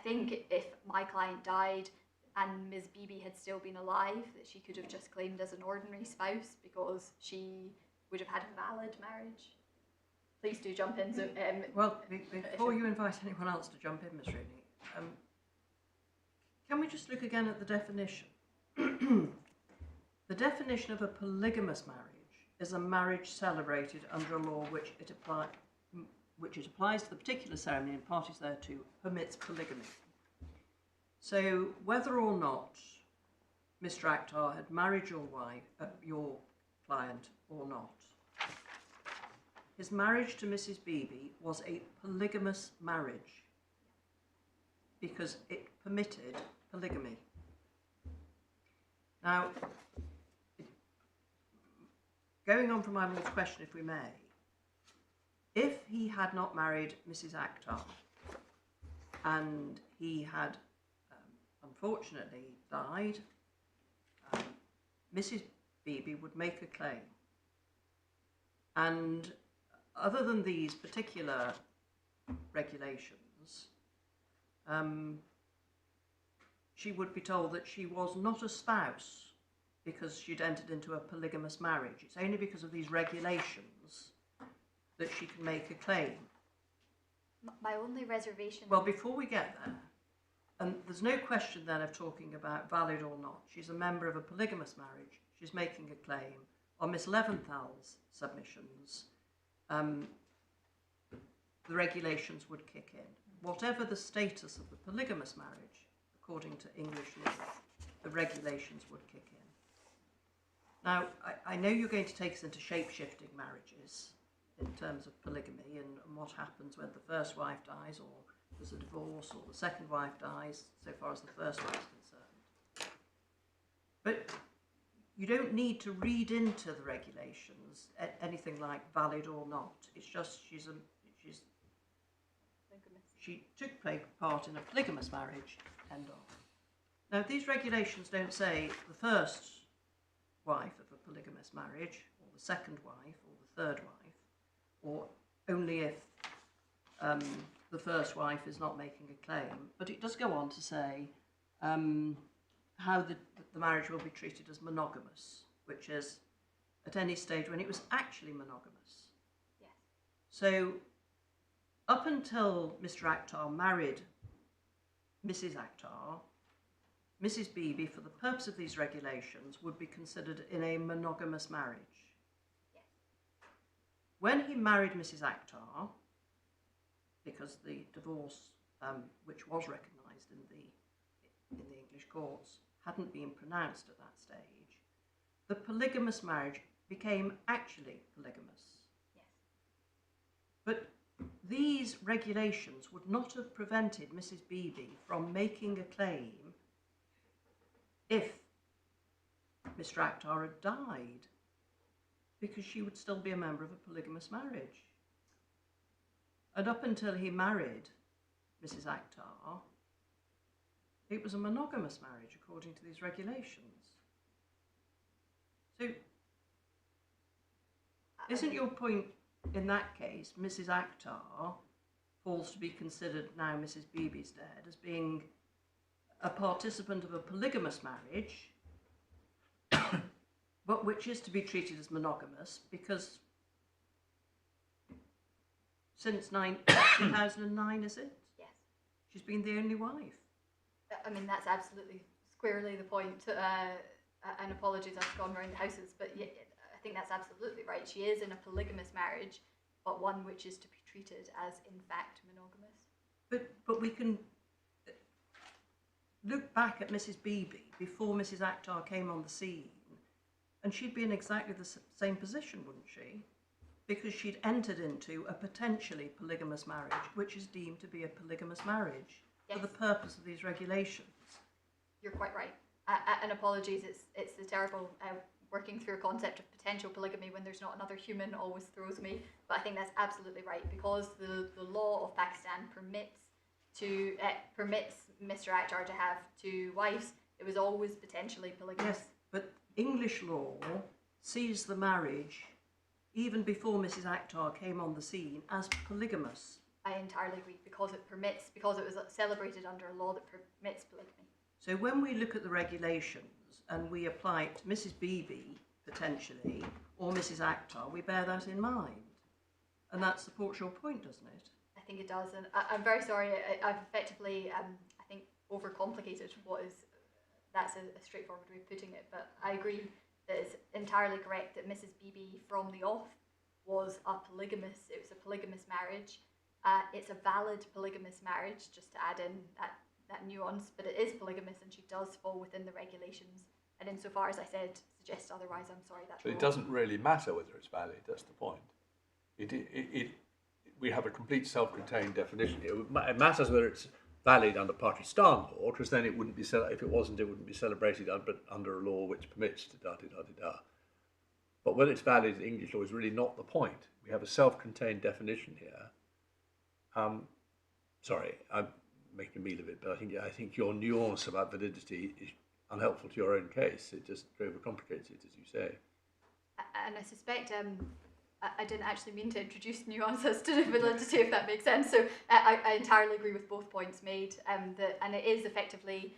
think if my client died and Ms. Beebe had still been alive, that she could have just claimed as an ordinary spouse because she would have had a valid marriage. Please do jump in. So, Well, before you invite anyone else to jump in, Ms. Rooney, can we just look again at the definition? The definition of a polygamous marriage is a marriage celebrated under a law which it applies to the particular ceremony and parties thereto permits polygamy. So whether or not Mr. Akhtar had married your wife, your client or not, his marriage to Mrs. Beebe was a polygamous marriage because it permitted polygamy. Now, going on from my lord's question, if we may, if he had not married Mrs. Akhtar and he had unfortunately died, Mrs. Beebe would make a claim. And other than these particular regulations, she would be told that she was not a spouse because she'd entered into a polygamous marriage. It's only because of these regulations that she can make a claim. my only reservation... Well, before we get there, and there's no question then of talking about valid or not. She's a member of a polygamous marriage. She's making a claim. On Miss Leventhal's submissions, the regulations would kick in. Whatever the status of the polygamous marriage, according to English law, the regulations would kick in. Now, I know you're going to take us into shape-shifting marriages in terms of polygamy and what happens when the first wife dies, or there's a divorce, or the second wife dies, so far as the first wife is concerned. But you don't need to read into the regulations anything like valid or not. It's just she took part in a polygamous marriage, end of. Now, these regulations don't say the first wife of a polygamous marriage, or the second wife, or the third wife, or only if the first wife is not making a claim. But it does go on to say how the marriage will be treated as monogamous, which is at any stage when it was actually monogamous. Yes. So up until Mr. Akhtar married Mrs. Akhtar, Mrs. Beebe, for the purpose of these regulations, would be considered in a monogamous marriage. Yes. When he married Mrs. Akhtar, because the divorce, which was recognised in the English courts, hadn't been pronounced at that stage, the polygamous marriage became actually polygamous. Yes. But these regulations would not have prevented Mrs. Beebe from making a claim if Mr. Akhtar had died, because she would still be a member of a polygamous marriage. And up until he married Mrs. Akhtar, it was a monogamous marriage according to these regulations. So, isn't your point in that case, Mrs. Akhtar falls to be considered, now Mrs. Beebe's dead, as being a participant of a polygamous marriage, but which is to be treated as monogamous because since 2009, is it? Yes. She's been the only wife. I mean, that's absolutely squarely the point. and apologies, I've gone round the houses, but yeah, I think that's absolutely right. She is in a polygamous marriage, but one which is to be treated as in fact monogamous. But we can look back at Mrs. Beebe before Mrs. Akhtar came on the scene, and she'd be in exactly the same position, wouldn't she? Because she'd entered into a potentially polygamous marriage, which is deemed to be a polygamous marriage for the purpose of these regulations. You're quite right. And apologies, it's the terrible working through a concept of potential polygamy when there's not another human always throws me. But I think that's absolutely right, because the law of Pakistan permits Mr. Akhtar to have 2 wives. It was always potentially polygamous. Yes, but English law sees the marriage, even before Mrs. Akhtar came on the scene, as polygamous. I entirely agree, because it was celebrated under a law that permits polygamy. So when we look at the regulations and we apply it to Mrs. Beebe, potentially, or Mrs. Akhtar, we bear that in mind. And that supports your point, doesn't it? I think it does, and I'm very sorry. I've effectively, I think, overcomplicated what is. That's a straightforward way of putting it, but I agree that it's entirely correct that Mrs. Beebe from the off was a polygamous. It was a polygamous marriage. It's a valid polygamous marriage, just to add in that nuance, but it is polygamous and she does fall within the regulations. And insofar as I said, suggest otherwise, I'm sorry. That's But wrong. it doesn't really matter whether it's valid, that's the point. We have a complete self-contained definition here. It matters whether it's valid under Pakistan law, because then it wouldn't be, if it wasn't, it wouldn't be celebrated under a law which permits da-da-da-da-da. But whether it's valid in English law is really not the point. We have a self-contained definition here. Sorry, I'm making a meal of it, but I think your nuance about validity is unhelpful to your own case. It just overcomplicates it, as you say. And I suspect I didn't actually mean to introduce nuances to the validity, if that makes sense. So I entirely agree with both points made. And it is effectively,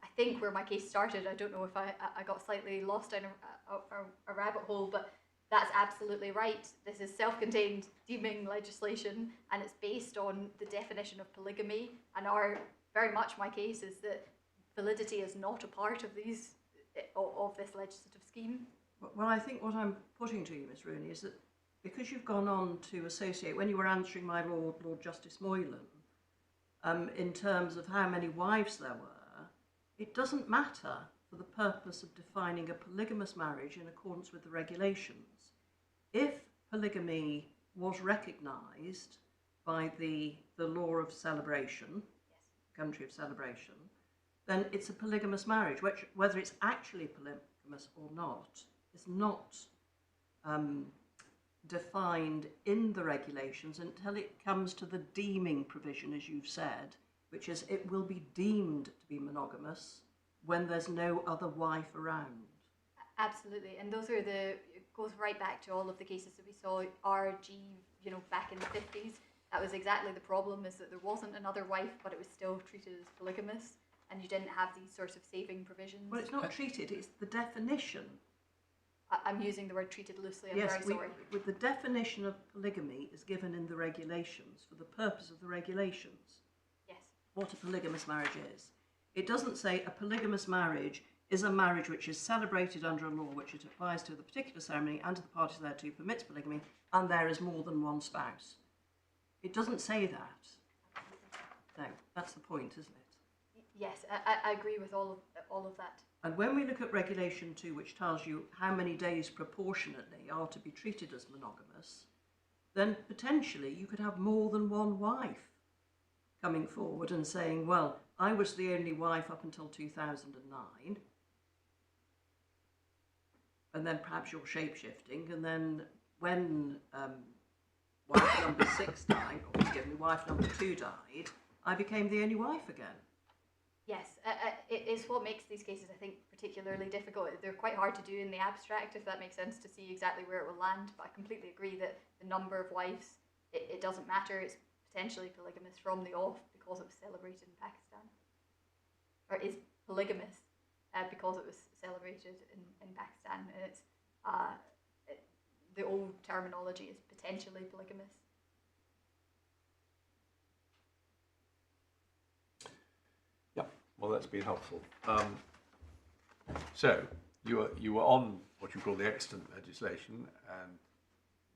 I think, where my case started. I don't know if I got slightly lost down a rabbit hole, but that's absolutely right. This is self-contained deeming legislation, and it's based on the definition of polygamy. And very much my case is that validity is not a part of this legislative scheme. Well, I think what I'm putting to you, Ms. Rooney, is that because you've gone on to associate, when you were answering my Lord Justice Moylan, in terms of how many wives there were, it doesn't matter for the purpose of defining a polygamous marriage in accordance with the regulations. If polygamy was recognised by the law of celebration, country of celebration, then it's a polygamous marriage, which, whether it's actually polygamous or not, is not defined in the regulations until it comes to the deeming provision, as you've said, which is it will be deemed to be monogamous when there's no other wife around. Absolutely, and those are it goes right back to all of the cases that we saw RG, back in the 50s. That was exactly the problem, is that there wasn't another wife, but it was still treated as polygamous, and you didn't have these sorts of saving provisions. Well, it's not treated, it's the definition. I'm using the word treated loosely, I'm Yes, very sorry. with the definition of polygamy is given in the regulations for the purpose of the regulations. Yes. What a polygamous marriage is. It doesn't say a polygamous marriage is a marriage which is celebrated under a law which it applies to the particular ceremony and to the parties thereto permits polygamy, and there is more than one spouse. It doesn't say that. No, that's the point, isn't it? Yes, I agree with all of that. And when we look at Regulation 2, which tells you how many days proportionately are to be treated as monogamous, then potentially you could have more than one wife coming forward and saying, well, I was the only wife up until 2009, and then perhaps you're shape-shifting, and then when wife number 6 died, or excuse me, wife number 2 died, I became the only wife again. Yes, it is what makes these cases, I think, particularly difficult. They're quite hard to do in the abstract, if that makes sense, to see exactly where it will land. But I completely agree that the number of wives, it doesn't matter. It's potentially polygamous from the off because it was celebrated in Pakistan. Or is polygamous because it was celebrated in Pakistan. And it's the old terminology is potentially polygamous. Well, that's been helpful. So you were on what you call the extant legislation, and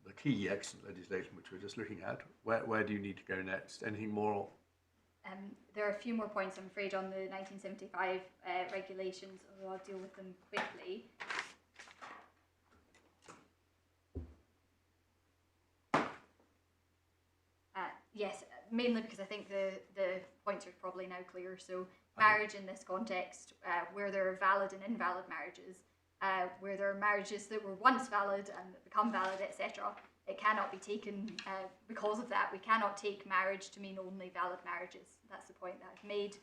the key extant legislation, which we're just looking at. Where do you need to go next? Anything more? There are a few more points, I'm afraid, on the 1975 regulations, although I'll deal with them quickly. Yes, mainly because I think the points are probably now clear. So marriage in this context, where there are valid and invalid marriages, where there are marriages that were once valid and that become valid, etc., it cannot be taken, because of that, we cannot take marriage to mean only valid marriages. That's the point that I've made.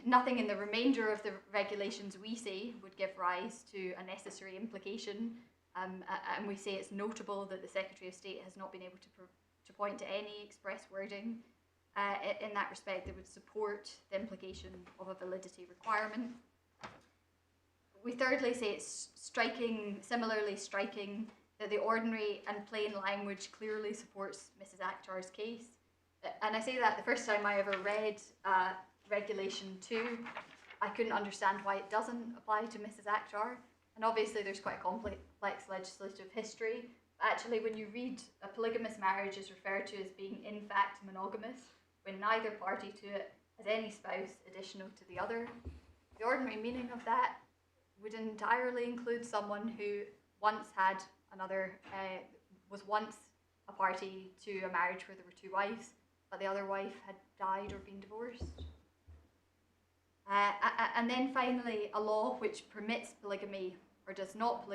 Nothing in the remainder of the regulations we say would give rise to a necessary implication, and we say it's notable that the Secretary of State has not been able to point to any express wording in that respect that would support the implication of a validity requirement. We thirdly say it's similarly striking that the ordinary and plain language clearly supports Mrs. Akhtar's case. And I say that the first time I ever read Regulation 2, I couldn't understand why it doesn't apply to Mrs. Akhtar. And obviously there's quite a complex legislative history. Actually, when you read a polygamous marriage is referred to as being in fact monogamous, when neither party to it has any spouse additional to the other. The ordinary meaning of that would entirely include someone who once had another, was once a party to a marriage where there were two wives, but the other wife had died or been divorced. And then finally, a law which permits polygamy or does not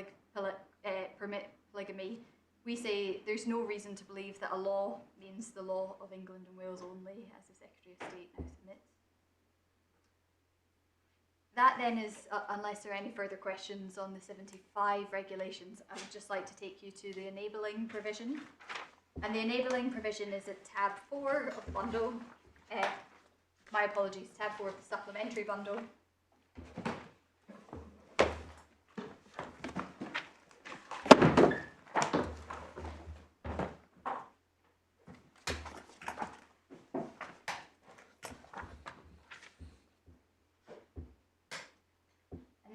permit polygamy, we say there's no reason to believe that a law means the law of England and Wales only, as the Secretary of State now submits. That then is, unless there are any further questions on the 75 regulations, I would just like to take you to the enabling provision. And the enabling provision is at tab 4 of the bundle. My apologies, tab 4 of the supplementary bundle.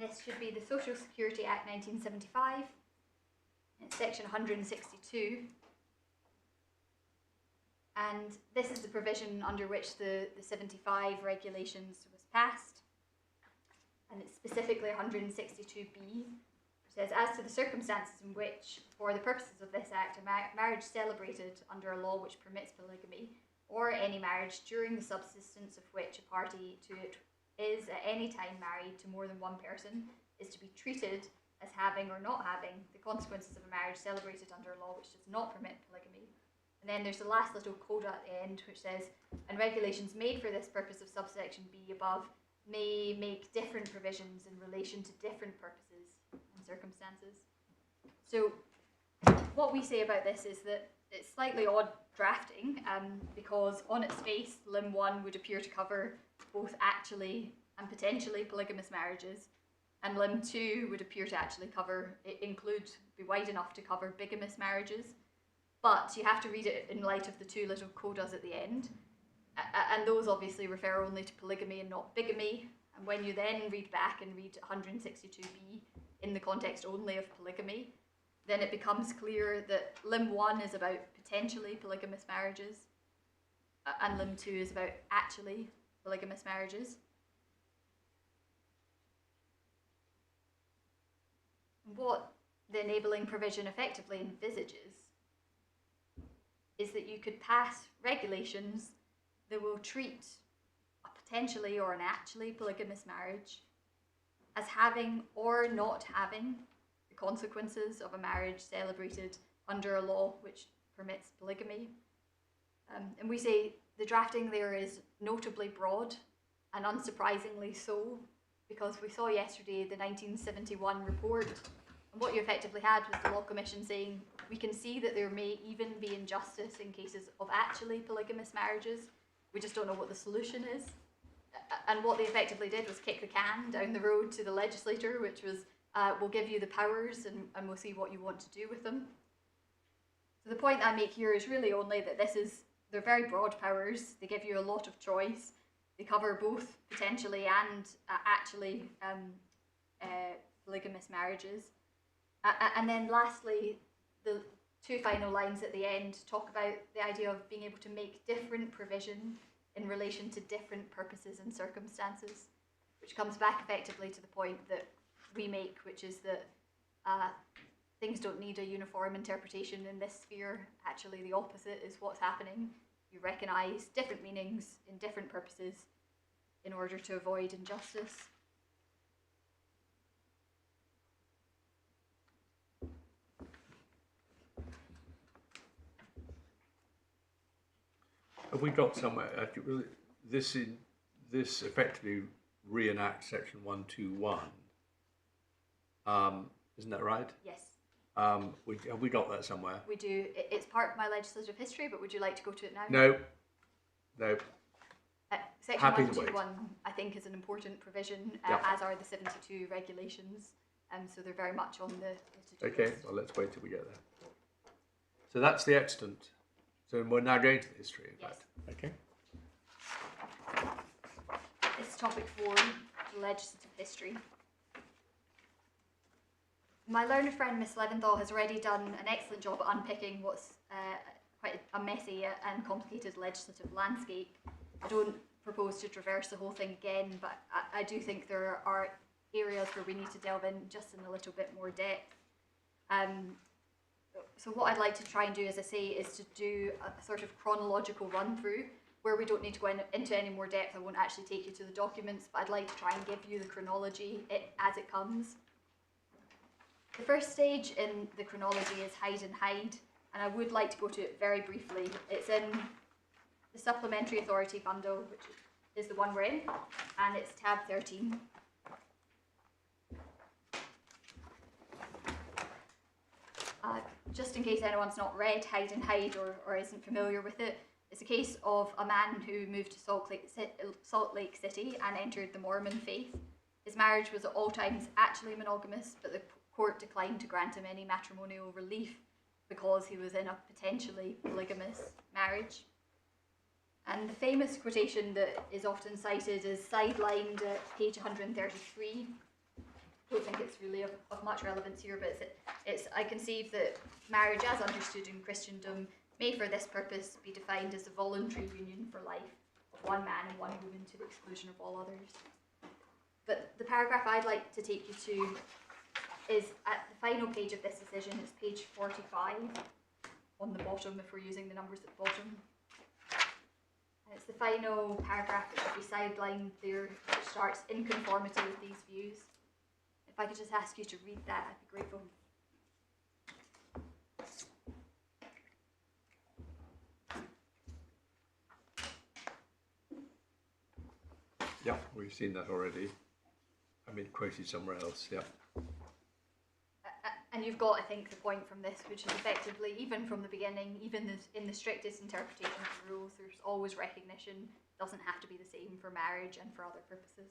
This should be the Social Security Act 1975, it's section 162, and this is the provision under which the 75 regulations was passed, and it's specifically 162b, which says, as to the circumstances in which, for the purposes of this act, a marriage celebrated under a law which permits polygamy, or any marriage during the subsistence of which a party to it is at any time married to more than one person, is to be treated as having or not having the consequences of a marriage celebrated under a law which does not permit polygamy. And then there's the last little coda at the end which says, and regulations made for this purpose of subsection B above may make different provisions in relation to different purposes and circumstances. So what we say about this is that it's slightly odd drafting, because on its face, Lim 1 would appear to cover both actually and potentially polygamous marriages, and Lim 2 would appear to actually be wide enough to cover bigamous marriages, but you have to read it in light of the two little codas at the end, and those obviously refer only to polygamy and not bigamy, and when you then read back and read 162b in the context only of polygamy, then it becomes clear that Lim 1 is about potentially polygamous marriages, and Lim 2 is about actually polygamous marriages. What the enabling provision effectively envisages is that you could pass regulations that will treat a potentially or an actually polygamous marriage as having or not having the consequences of a marriage celebrated under a law which permits polygamy. And we say the drafting there is notably broad, and unsurprisingly so, because we saw yesterday the 1971 report, and what you effectively had was the Law Commission saying we can see that there may even be injustice in cases of actually polygamous marriages, we just don't know what the solution is. And what they effectively did was kick the can down the road to the legislator, which was, we'll give you the powers and we'll see what you want to do with them. So the point I make here is really only that they're very broad powers, they give you a lot of choice, they cover both potentially and actually polygamous marriages. And then lastly, the two final lines at the end talk about the idea of being able to make different provision in relation to different purposes and circumstances, which comes back effectively to the point that we make, which is that things don't need a uniform interpretation in this sphere. Actually, the opposite is what's happening. You recognise different meanings in different purposes in order to avoid injustice. Have we got somewhere? This effectively reenacts section 121. Isn't that right? Yes, Have we got that somewhere? we do. It's part of my legislative history, but would you like to go to it now? No. Section Happy to 121, I think, is an important provision, Yep. as are the 72 regulations. So they're very much on the to-do Okay, list. well, let's wait till we get there. So that's the extant. So we're now going to the history, in Yes. fact. Okay. This is topic 4, legislative history. My learned friend Miss Leventhal has already done an excellent job at unpicking what's quite a messy and complicated legislative landscape. I don't propose to traverse the whole thing again, but I do think there are areas where we need to delve in just in a little bit more depth. So what I'd like to try and do, as I say, is to do a sort of chronological run through where we don't need to go into any more depth. I won't actually take you to the documents, but I'd like to try and give you the chronology as it comes. The first stage in the chronology is hide and hide, and I would like to go to it very briefly. It's in the Supplementary Authority bundle, which is the one we're in, and it's tab 13. Just in case anyone's not read Hide and Hide or isn't familiar with it, it's a case of a man who moved to Salt Lake City and entered the Mormon faith. His marriage was at all times actually monogamous, but the court declined to grant him any matrimonial relief because he was in a potentially polygamous marriage. And the famous quotation that is often cited is sidelined at page 133. I don't think it's really of much relevance here, but I conceive that marriage as understood in Christendom may for this purpose be defined as a voluntary union for life of one man and one woman to the exclusion of all others. But the paragraph I'd like to take you to is at the final page of this decision. It's page 45 on the bottom if we're using the numbers at the bottom. And it's the final paragraph that should be sidelined there, which starts in conformity with these views. If I could just ask you to read that, I'd be grateful. Yeah, we've seen that already. I mean, quoted somewhere else, yeah. And you've got, I think, the point from this, which is effectively, even from the beginning, even in the strictest interpretation of the rules, there's always recognition. It doesn't have to be the same for marriage and for other purposes.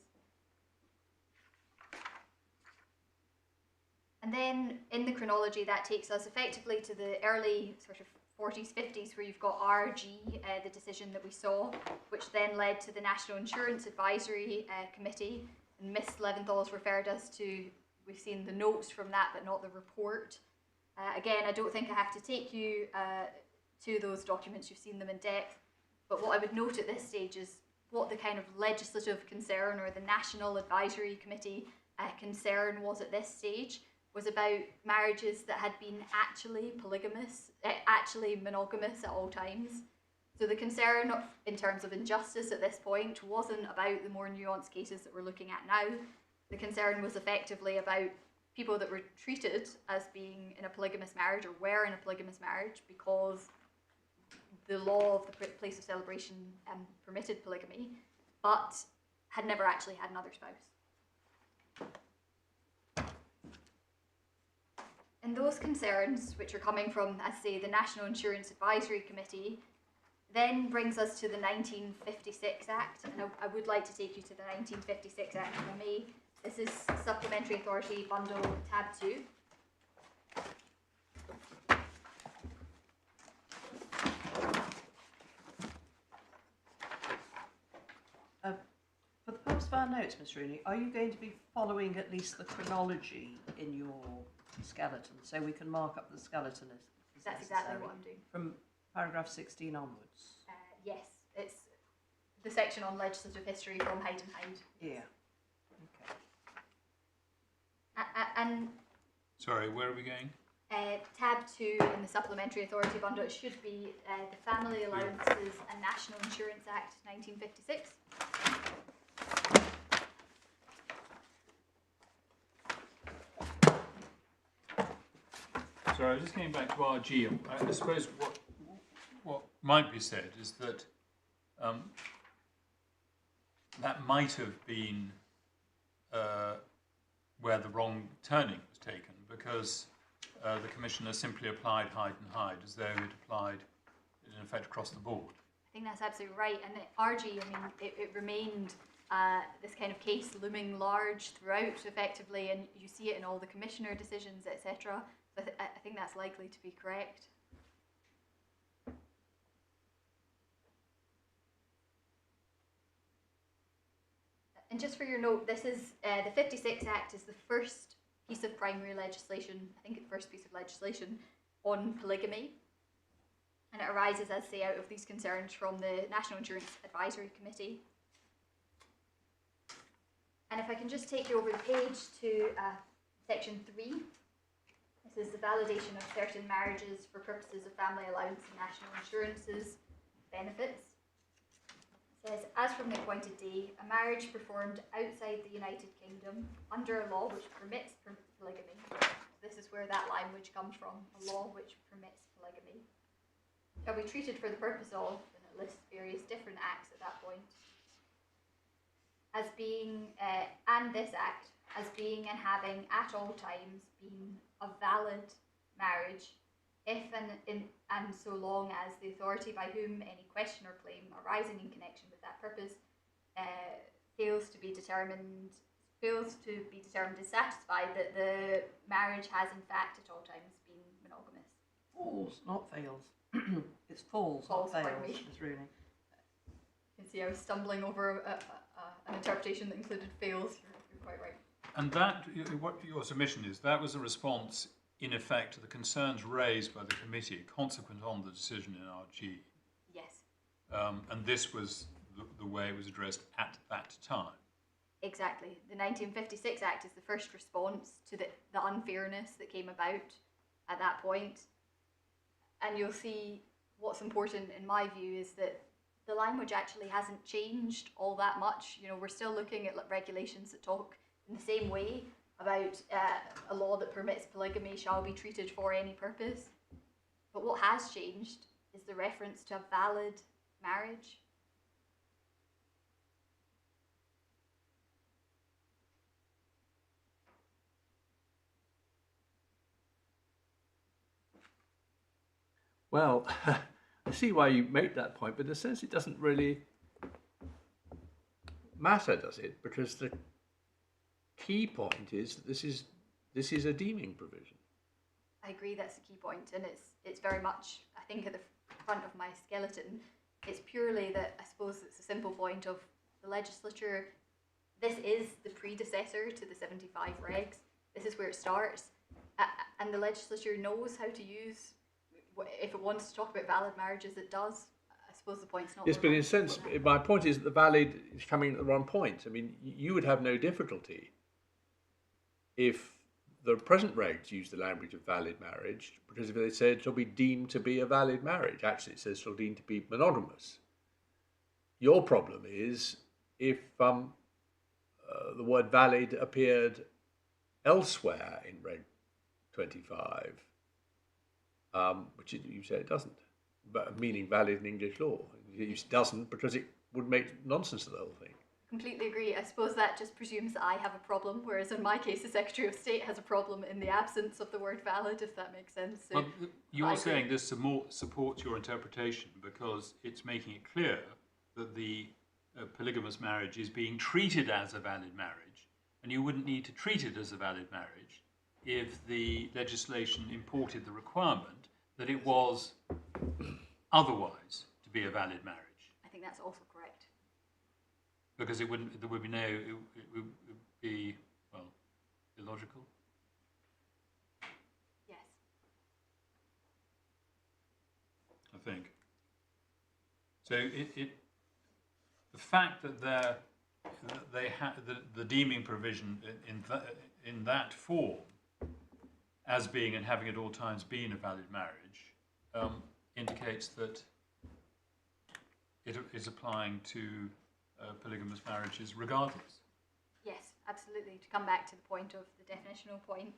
And then in the chronology, that takes us effectively to the early sort of 40s, 50s, where you've got RG, the decision that we saw, which then led to the National Insurance Advisory Committee. And Miss Leventhal's referred us to, we've seen the notes from that, but not the report. Again, I don't think I have to take you to those documents, you've seen them in depth. But what I would note at this stage is what the kind of legislative concern or the National Advisory Committee concern was at this stage. Was about marriages that had been actually polygamous, actually monogamous at all times. So the concern in terms of injustice at this point wasn't about the more nuanced cases that we're looking at now. The concern was effectively about people that were treated as being in a polygamous marriage or were in a polygamous marriage because the law of the place of celebration permitted polygamy, but had never actually had another spouse. And those concerns, which are coming from, as I say, the National Insurance Advisory Committee, then brings us to the 1956 Act. And I would like to take you to the 1956 Act, if I may. This is Supplementary Authority Bundle Tab 2. For the purpose of our notes, Ms. Rooney, are you going to be following at least the chronology in your skeleton so we can mark up the skeleton as That's necessary exactly what I'm doing. from paragraph 16 onwards? Yes, it's the section on legislative history from Hyde and Hyde. Yeah. Okay. And Sorry, where are we going? tab 2 in the Supplementary Authority Bundle, it should be the Family Allowances and National Insurance Act 1956. Sorry, I was just getting back to RG. I suppose what might be said is that that might have been where the wrong turning was taken, because the Commissioner simply applied Hyde and Hyde as though it applied, in effect, across the board. I think that's absolutely right. And RG, I mean, it remained this kind of case looming large throughout, effectively, and you see it in all the Commissioner decisions, etc. So I think that's likely to be correct. And just for your note, this is the 56 Act is the first piece of primary legislation, I think the first piece of legislation on polygamy. And it arises, as say, out of these concerns from the National Insurance Advisory Committee. And if I can just take you over the page to section 3. This is the validation of certain marriages for purposes of family allowance and national insurances benefits. It says, as from the appointed day, a marriage performed outside the United Kingdom under a law which permits polygamy. This is where that language comes from, a law which permits polygamy. Shall be treated for the purpose of, and it lists various different acts at that point, as being, and this act, as being and having at all times been a valid marriage, if and so long as the authority by whom any question or claim arising in connection with that purpose fails to be determined is satisfied that the marriage has in fact at all times been monogamous. Falls, not fails. It's falls, Falls, not pardon fails, me. Ms. Rooney. You can see I was stumbling over an interpretation that included fails. You're quite right. And that, what your submission is, that was a response, in effect, to the concerns raised by the committee consequent on the decision in RG. Yes. And this was the way it was addressed at that time. Exactly. The 1956 Act is the first response to the unfairness that came about at that point. And you'll see what's important in my view is that the language actually hasn't changed all that much. You know, we're still looking at regulations that talk in the same way about a law that permits polygamy shall be treated for any purpose. But what has changed is the reference to a valid marriage. Well, I see why you make that point, but in a sense it doesn't really matter, does it? Because the key point is that this is a deeming provision. I agree, that's the key point, and it's very much, I think, at the front of my skeleton. It's purely that, I suppose it's a simple point of the legislature, this is the predecessor to the 75 regs. This is where it starts, and the legislature knows how to use, if it wants to talk about valid marriages, it does. I suppose the point's not... Yes, but in a sense, my point is that the valid is coming at the wrong point. I mean, you would have no difficulty if the present regs use the language of valid marriage, because if they said shall be deemed to be a valid marriage, actually it says shall deemed to be monogamous. Your problem is if the word valid appeared elsewhere in Reg 25, which you say it doesn't, but meaning valid in English law. It doesn't because it would make nonsense of the whole thing. Completely agree. I suppose that just presumes that I have a problem, whereas in my case the Secretary of State has a problem in the absence of the word valid, if that makes sense. So Well, you're saying this supports your interpretation because it's making it clear that the polygamous marriage is being treated as a valid marriage, and you wouldn't need to treat it as a valid marriage if the legislation imported the requirement that it was otherwise to be a valid marriage. I think that's also correct. because there would be no, it would be, well, illogical. Yes. I think. So the fact that they have the deeming provision in that form as being and having at all times been a valid marriage indicates that it is applying to polygamous marriages regardless. Yes, absolutely. To come back to the point of the definitional point,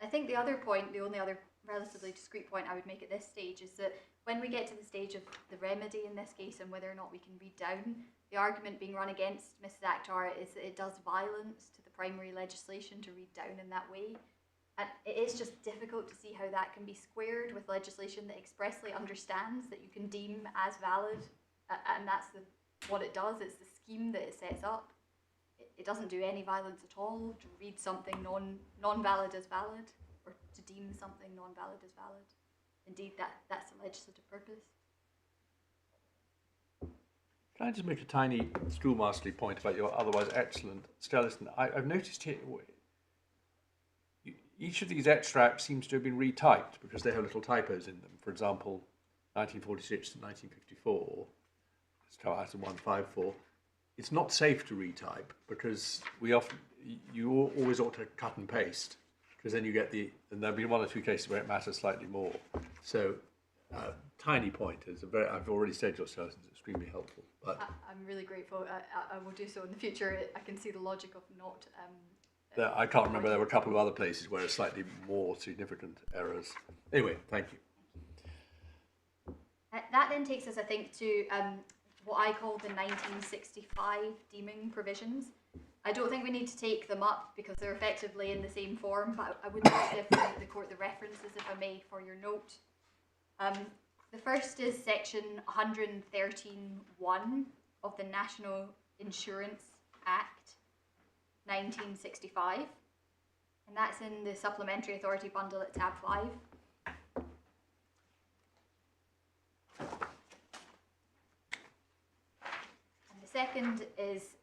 I think the other point, the only other relatively discrete point I would make at this stage is that when we get to the stage of the remedy in this case and whether or not we can read down, the argument being run against Mrs. Akhtar is that it does violence to the primary legislation to read down in that way. And it is just difficult to see how that can be squared with legislation that expressly understands that you can deem as valid, and that's what it does. It's the scheme that it sets up. It doesn't do any violence at all to read something non-valid as valid, or to deem something non-valid as valid. Indeed, that's the legislative purpose. Can I just make a tiny schoolmasterly point about your otherwise excellent skeleton? I've noticed here, each of these extracts seems to have been retyped because they have little typos in them. For example, 1946 to 1954, let's try item 154. It's not safe to retype because you always ought to cut and paste, because then you get and there've been one or two cases where it matters slightly more. So, tiny point I've already said your skeleton is extremely helpful. But I'm really grateful. I will do so in the future. I can see the logic of not. I can't remember. There were a couple of other places where it's slightly more significant errors. Anyway, thank you. That then takes us, I think, to what I call the 1965 deeming provisions. I don't think we need to take them up because they're effectively in the same form, but I would like to give the court the references, if I may, for your note. The first is section 113(1) of the National Insurance Act 1965, and that's in the Supplementary Authority Bundle at tab 5. Second is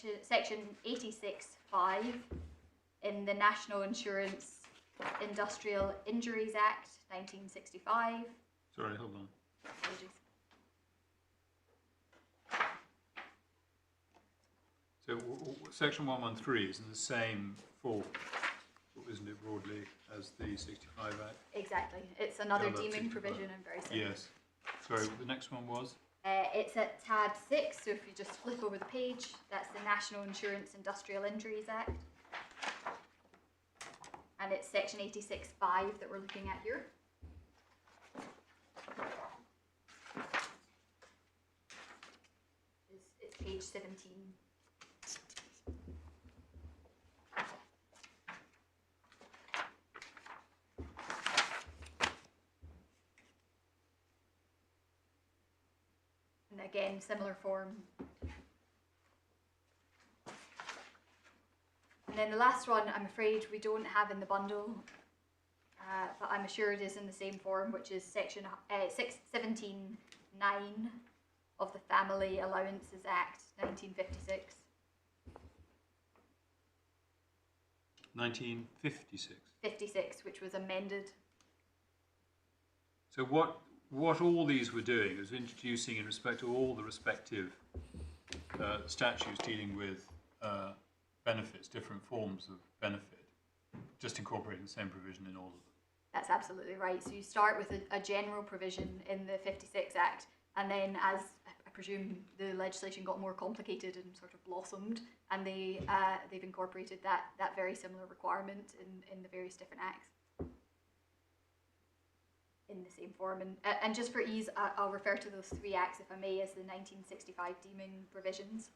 the section 86(5) in the National Insurance Industrial Injuries Act 1965. Sorry, hold on. Apologies. So section 113 is in the same form, isn't it, broadly, as the 65 Act? Exactly. It's another Yeah, that's deeming 65. provision and very similar. Yes. Sorry, the next one was? It's at tab 6, so if you just flip over the page, that's the National Insurance Industrial Injuries Act. And it's section 86(5) that we're looking at here. It's page 17. And again, similar form. And then the last one, I'm afraid we don't have in the bundle, but I'm assured is in the same form, which is section 17(9) of the Family Allowances Act 1956. 1956. 56, which was amended. So what all these were doing was introducing, in respect to all the respective statutes dealing with benefits, different forms of benefit, just incorporating the same provision in all of them. That's absolutely right. So you start with a general provision in the 56 Act, and then as I presume the legislation got more complicated and sort of blossomed, and they've incorporated that very similar requirement in the various different acts in the same form. And just for ease, I'll refer to those three acts, if I may, as the 1965 deeming provisions.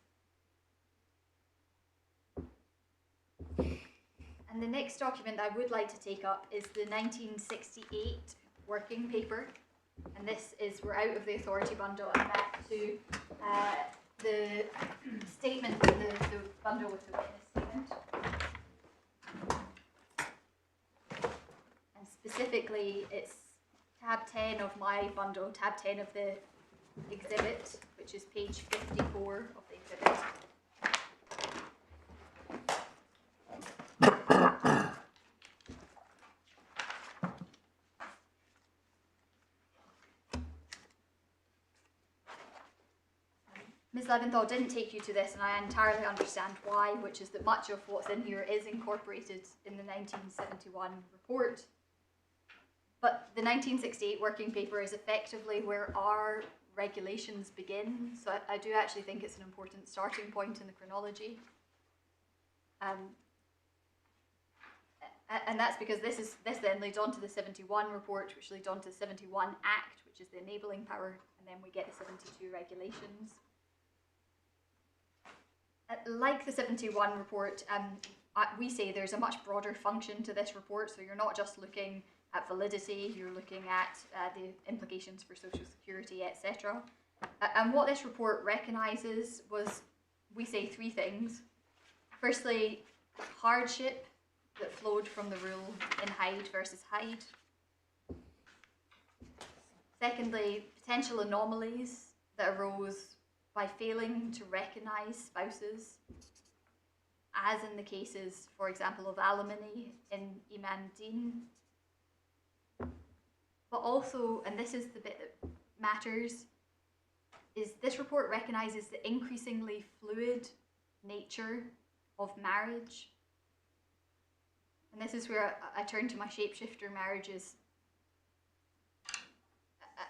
And the next document I would like to take up is the 1968 working paper. And this is, we're out of the authority bundle and back to the statement, the bundle with the witness statement. And specifically, it's tab 10 of my bundle, tab 10 of the exhibit, which is page 54 of the exhibit. Ms. Leventhal didn't take you to this, and I entirely understand why, which is that much of what's in here is incorporated in the 1971 report. But the 1968 working paper is effectively where our regulations begin, so I do actually think it's an important starting point in the chronology. And that's because this then leads on to the 71 report, which leads on to the 71 Act, which is the enabling power, and then we get the 72 regulations. Like the 71 report, we say there's a much broader function to this report, so you're not just looking at validity, you're looking at the implications for social security, etc. And what this report recognises was, we say, three things. Firstly, hardship that flowed from the rule in Hyde versus Hyde. Secondly, potential anomalies that arose by failing to recognise spouses, as in the cases, for example, of alimony in Iman Din. But also, and this is the bit that matters, is this report recognises the increasingly fluid nature of marriage. And this is where I turn to my shapeshifter marriages.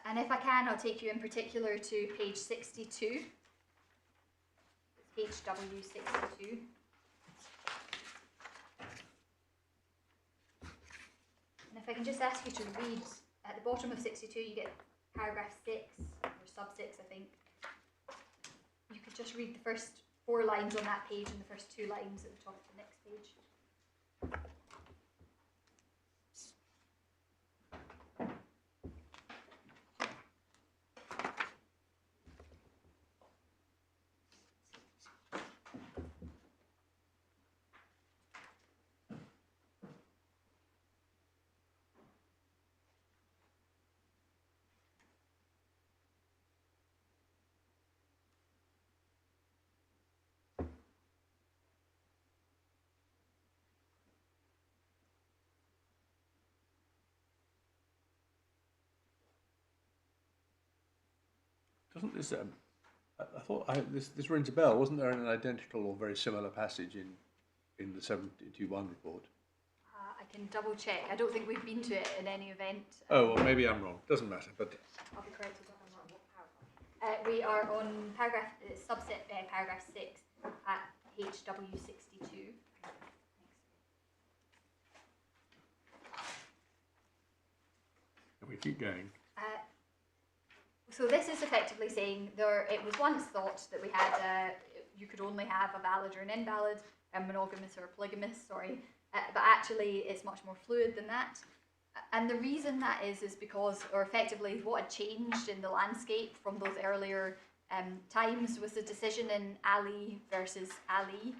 And if I can, I'll take you in particular to page 62. It's HW 62. And if I can just ask you to read, at the bottom of 62 you get paragraph 6, or sub 6 I think. You could just read the first 4 lines on that page and the first 2 lines at the top of the next page. Doesn't this? I thought this rings a bell. Wasn't there an identical or very similar passage in the 71 report? I can double check. I don't think we've been to it in any event. Oh, well, maybe I'm wrong. Doesn't matter. But I'll be corrected on what paragraph. We are on paragraph subset paragraph 6 at HW 62. we keep going. So this is effectively saying it was once thought that we had you could only have a valid or an invalid, a monogamous or a polygamous, but actually it's much more fluid than that. And the reason that is because, or effectively what had changed in the landscape from those earlier times was the decision in Ali versus Ali.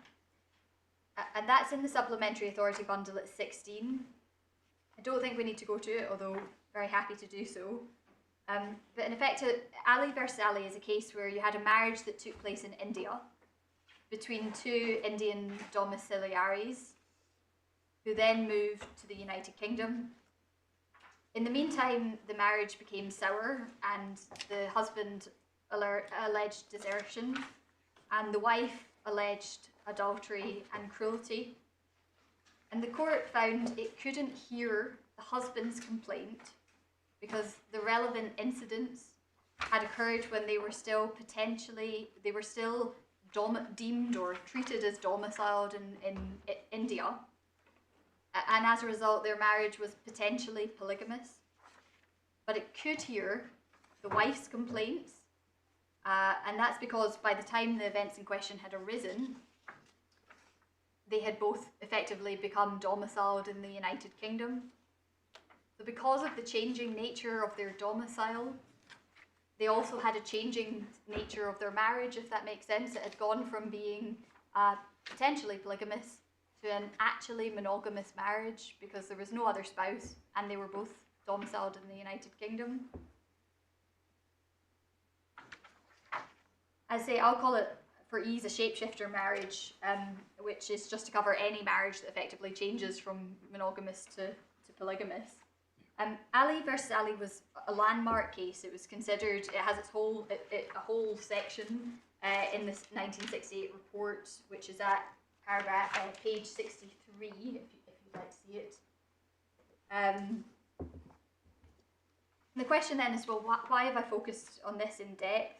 And that's in the Supplementary Authority Bundle at 16. I don't think we need to go to it, although very happy to do so. But in effect, Ali versus Ali is a case where you had a marriage that took place in India between 2 Indian domiciliaries who then moved to the United Kingdom. In the meantime, the marriage became sour and the husband alleged desertion and the wife alleged adultery and cruelty. And the court found it couldn't hear the husband's complaint because the relevant incidents had occurred when they were still deemed or treated as domiciled in India. And as a result, their marriage was potentially polygamous. But it could hear the wife's complaints, and that's because by the time the events in question had arisen, they had both effectively become domiciled in the United Kingdom. So because of the changing nature of their domicile, they also had a changing nature of their marriage, if that makes sense. It had gone from being potentially polygamous to an actually monogamous marriage because there was no other spouse and they were both domiciled in the United Kingdom. I say I'll call it, for ease, a shapeshifter marriage, which is just to cover any marriage that effectively changes from monogamous to polygamous. Ali versus Ali was a landmark case. It was considered, it has its whole, a whole section in this 1968 report, which is at paragraph, page 63, if you'd like to see it. The question then is, well, why have I focused on this in depth?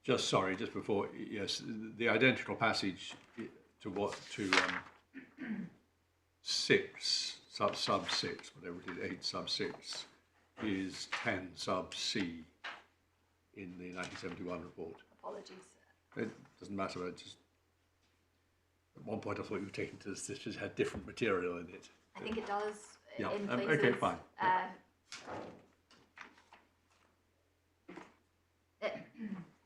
Just before, yes, the identical passage to 6, sub 6, whatever it is, 8 sub 6, is 10 sub C in the 1971 report. Apologies. It doesn't matter, I just, at one point I thought you were taking to this had different material in it. I think it does Yeah, in places. okay, fine.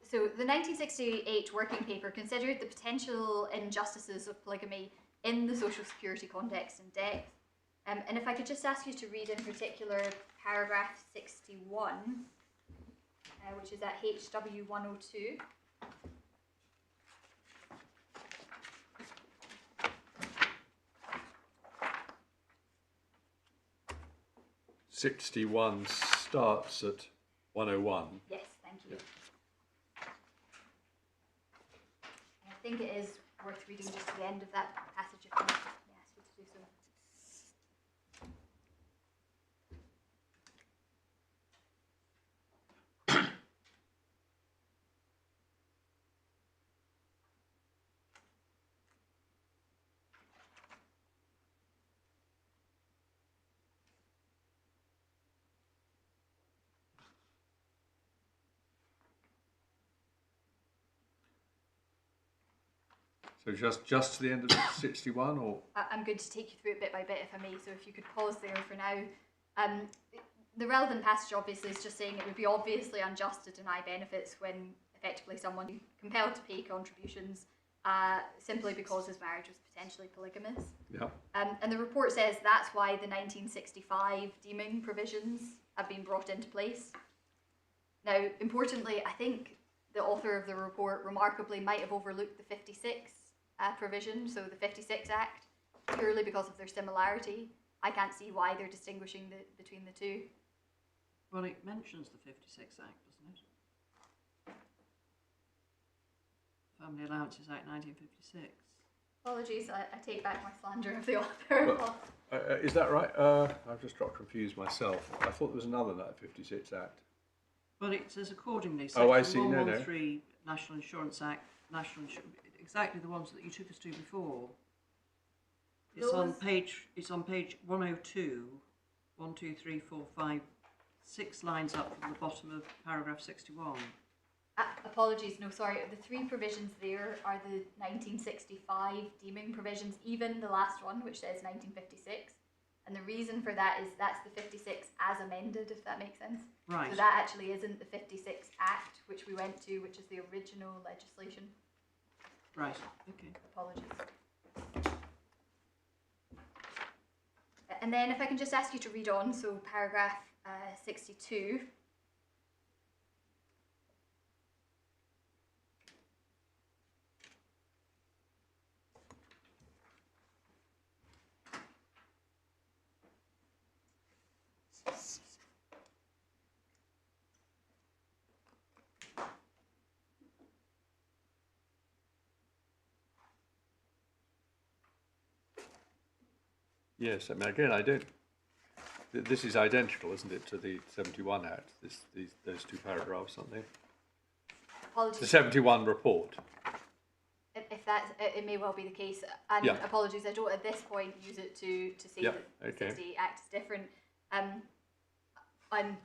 So the 1968 working paper considered the potential injustices of polygamy in the social security context in depth. And if I could just ask you to read in particular paragraph 61, which is at HW 102. '61 starts at 101. Yes, thank you. Yeah. I think it is worth reading just to the end of that passage if I may ask you to do so. So just to the end of 61, or? I'm going to take you through it bit by bit if I may, so if you could pause there for now. The relevant passage obviously is just saying it would be obviously unjust to deny benefits when effectively someone is compelled to pay contributions simply because his marriage was potentially polygamous. Yeah. And the report says that's why the 1965 deeming provisions have been brought into place. Now, importantly, I think the author of the report remarkably might have overlooked the 56 provision, so the 56 Act, purely because of their similarity. I can't see why they're distinguishing between the two. Well, it mentions the 56 Act, doesn't it? Family Allowances Act 1956. Apologies, I take back my slander of the author. Well, is that right? I've just got confused myself. I thought there was another that 56 Act. Well, it says accordingly. Oh, I Section see. No, no. 113 National Insurance Act, exactly the ones that you took us to before. It's on page 102, 1, 2, 3, 4, 5, 6 lines up from the bottom of paragraph 61. Apologies, no, sorry. The three provisions there are the 1965 deeming provisions, even the last one, which says 1956. And the reason for that is that's the 56 as amended, if that makes sense. Right. So that actually isn't the 56 Act, which we went to, which is the original legislation. Right, okay. Apologies. And then if I can just ask you to read on, so paragraph 62. Yes, I mean, again, I don't. This is identical, isn't it, to the 71 Act? Those two paragraphs, aren't they? Apologies. The 71 report. If that, it may well be the case. And Yeah. apologies, I don't at this point use it to say Yeah, that the okay. 68 Act is different. I'm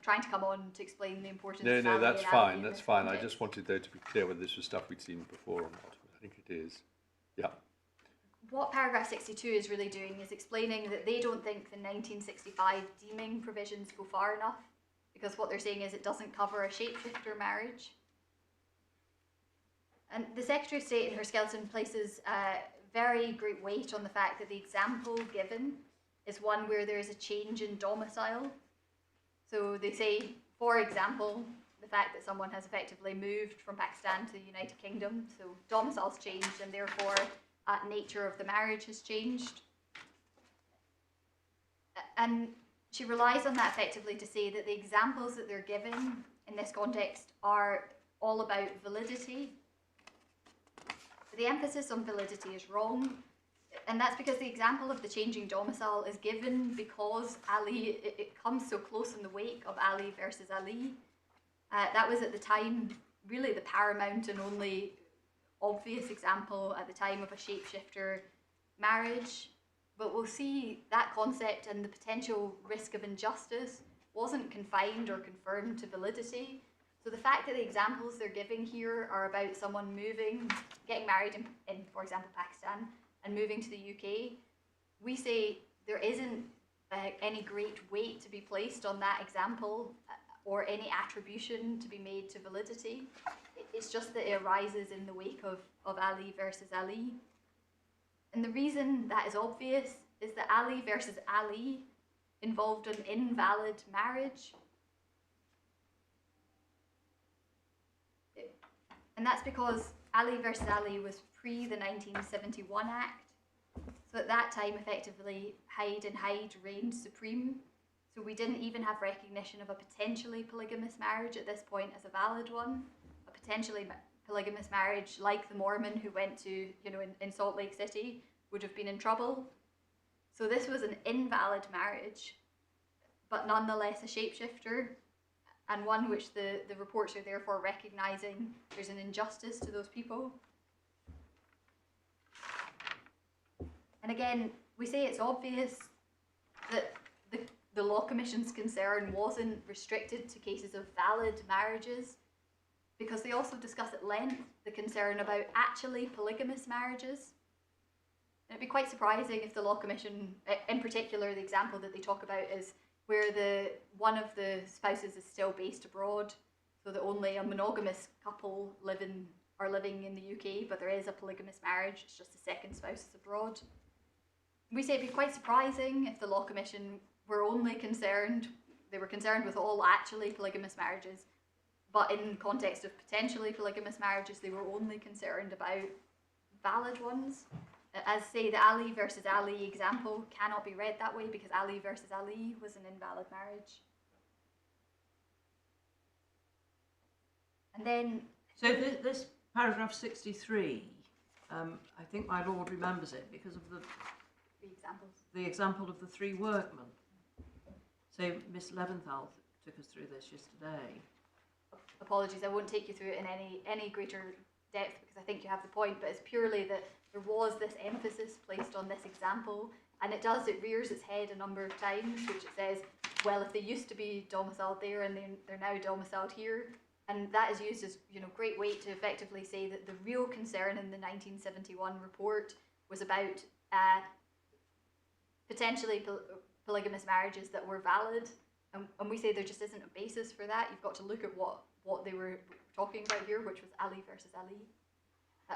trying to come on to explain the importance No, of no, family that's and fine. ality in That's this fine. I context. just wanted though to be clear whether this was stuff we'd seen before or not. I think it is. Yeah. What paragraph 62 is really doing is explaining that they don't think the 1965 deeming provisions go far enough, because what they're saying is it doesn't cover a shapeshifter marriage. And the Secretary of State in her skeleton places very great weight on the fact that the example given is one where there is a change in domicile. So they say, for example, the the fact that someone has effectively moved from Pakistan to the United Kingdom, so domicile's changed and therefore nature of the marriage has changed. And she relies on that effectively to say that the examples that they're giving in this context are all about validity. The emphasis on validity is wrong, and that's because the example of the changing domicile is given because Ali, it comes so close in the wake of Ali versus Ali. That was at the time really the paramount and only obvious example at the time of a shapeshifter marriage. But we'll see that concept and the potential risk of injustice wasn't confined or confirmed to validity. So the fact that the examples they're giving here are about someone moving, getting married in for example, Pakistan, and moving to the UK, we say there isn't any great weight to be placed on that example or any attribution to be made to validity. It's just that it arises in the wake of Ali versus Ali. And the reason that is obvious is that Ali versus Ali involved an invalid marriage. And that's because Ali versus Ali was pre the 1971 Act. So at that time, effectively, Hyde and Hyde reigned supreme. So we didn't even have recognition of a potentially polygamous marriage at this point as a valid one. A potentially polygamous marriage, like the Mormon who went to, in Salt Lake City, would have been in trouble. So this was an invalid marriage, but nonetheless a shapeshifter, and one which the reports are therefore recognising there's an injustice to those people. And again, we say it's obvious that the Law Commission's concern wasn't restricted to cases of valid marriages, because they also discuss at length the concern about actually polygamous marriages. And it'd be quite surprising if the Law Commission, in particular the example that they talk about is where one of the spouses is still based abroad, so that only a monogamous couple are living in the UK, but there is a polygamous marriage, it's just the second spouse is abroad. We say it'd be quite surprising if the Law Commission were concerned with all actually polygamous marriages, but in context of potentially polygamous marriages, they were only concerned about valid ones. As say, the Ali versus Ali example cannot be read that way because Ali versus Ali was an invalid marriage. And then... So this paragraph 63, I think my Lord remembers it because of the example of the three workmen. So Miss Leventhal took us through this yesterday. Apologies, I won't take you through it in any greater depth because I think you have the point, but it's purely that there was this emphasis placed on this example, and it rears its head a number of times, which it says, well, if they used to be domiciled there and they're now domiciled here, and that is used as great weight to effectively say that the real concern in the 1971 report was about potentially polygamous marriages that were valid, and we say there just isn't a basis for that. You've got to look at what they were talking about here, which was Ali versus Ali.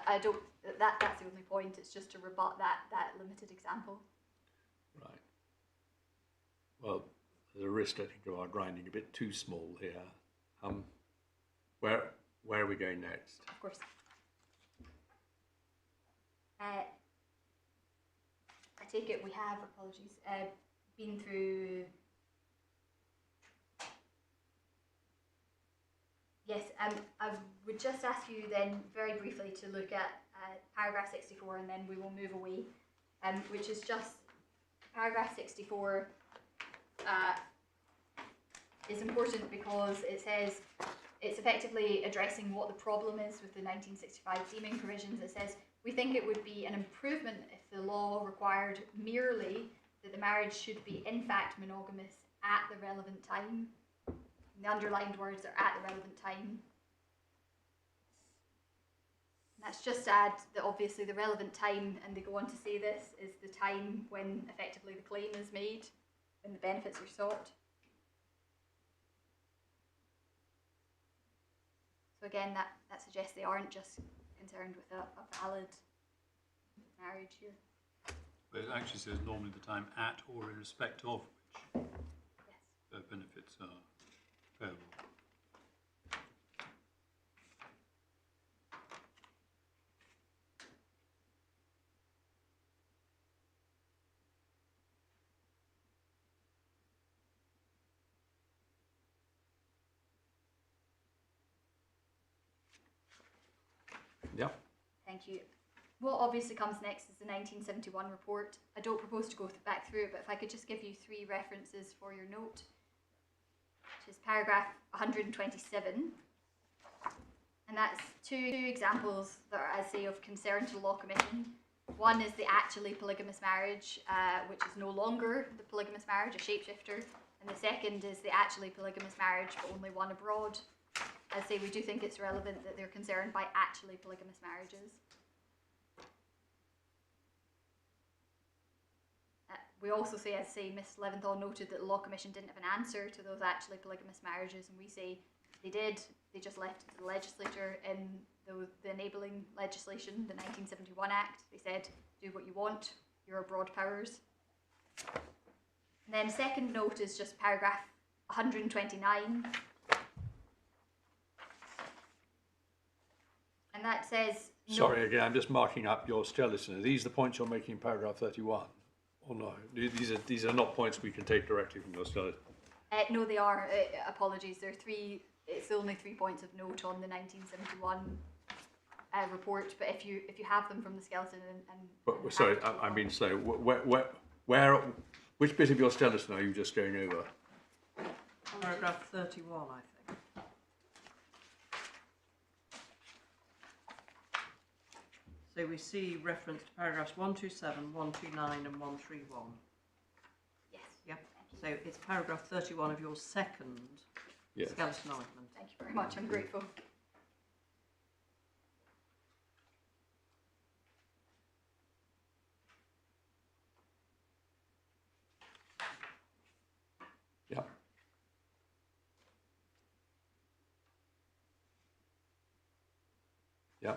That's the only point. It's just to rebut that limited example. Right. Well, there's a risk, I think, of our grinding a bit too small here. Where are we going next? Of course. I take it we have, apologies, been through... Yes, I would just ask you then very briefly to look at paragraph 64, and then we will move away, which is just paragraph 64 is important because it says it's effectively addressing what the problem is with the 1965 deeming provisions. It says, we think it would be an improvement if the law required merely that the marriage should be in fact monogamous at the relevant time. The underlined words are at the relevant time. And that's just to add that obviously the relevant time, and they go on to say this, is the time when effectively the claim is made, when the benefits are sought. So again, that suggests they aren't just concerned with a valid marriage here. But it actually says normally the time at or in respect of which Yes. the benefits are payable. Thank you. What obviously comes next is the 1971 report. I don't propose to go back through it, but if I could just give you 3 references for your note, which is paragraph 127. And that's 2 examples that are, I say, of concern to the Law Commission. One is the actually polygamous marriage, which is no longer the polygamous marriage, a shapeshifter. And the second is the actually polygamous marriage, but only one abroad. I say we do think it's relevant that they're concerned by actually polygamous marriages. We also say, as say, Ms. Leventhal noted that the Law Commission didn't have an answer to those actually polygamous marriages, and we say they did. They just left it to the legislature in the enabling legislation, the 1971 Act. They said, do what you want, your broad powers. And then second note is just paragraph 129. And that says... Sorry, again, I'm just marking up your still listener. Are these the points you're making in paragraph 31? Or no? These are not points we can take directly from your still listener. No, they are. Apologies. There are 3... It's only 3 points of note on the 1971 report, but if you have them from the skeleton and sorry, I'm being slow. Which bit of your still listener are you just going over? Paragraph 31, I think. So we see reference to paragraphs 127, 129 and 131. yes. Yep. So it's paragraph 31 of your second skeleton argument. Thank you very much. I'm grateful. Yeah. Yeah.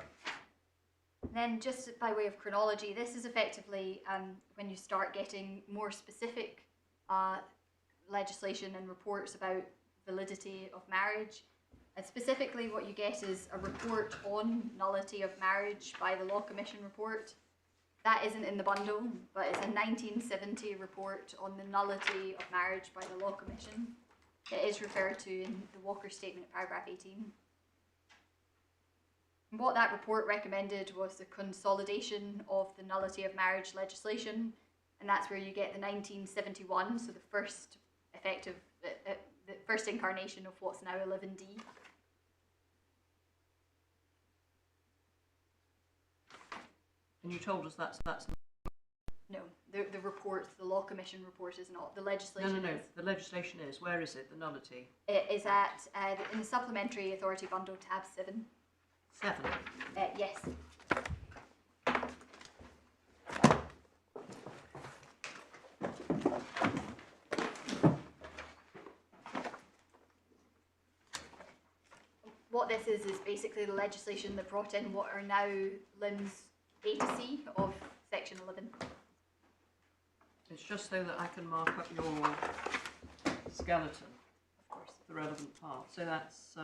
Then just by way of chronology, this is effectively when you start getting more specific legislation and reports about validity of marriage. And specifically what you get is a report on nullity of marriage by the Law Commission report. That isn't in the bundle, but it's a 1970 report on the nullity of marriage by the Law Commission. It is referred to in the Walker Statement, paragraph 18. And what that report recommended was the consolidation of the nullity of marriage legislation, and that's where you get the 1971, so the first effective, the first incarnation of what's now 11D. And you told us that's No, the report, the Law Commission report is not. The legislation no. is. The legislation is. Where is it? The nullity. It is at in the Supplementary Authority Bundle, tab 7. 7. Yes. What this is basically the legislation that brought in what are now limbs A to C of Section 11. It's just so that I can mark up your skeleton, Of course. the relevant part. So that's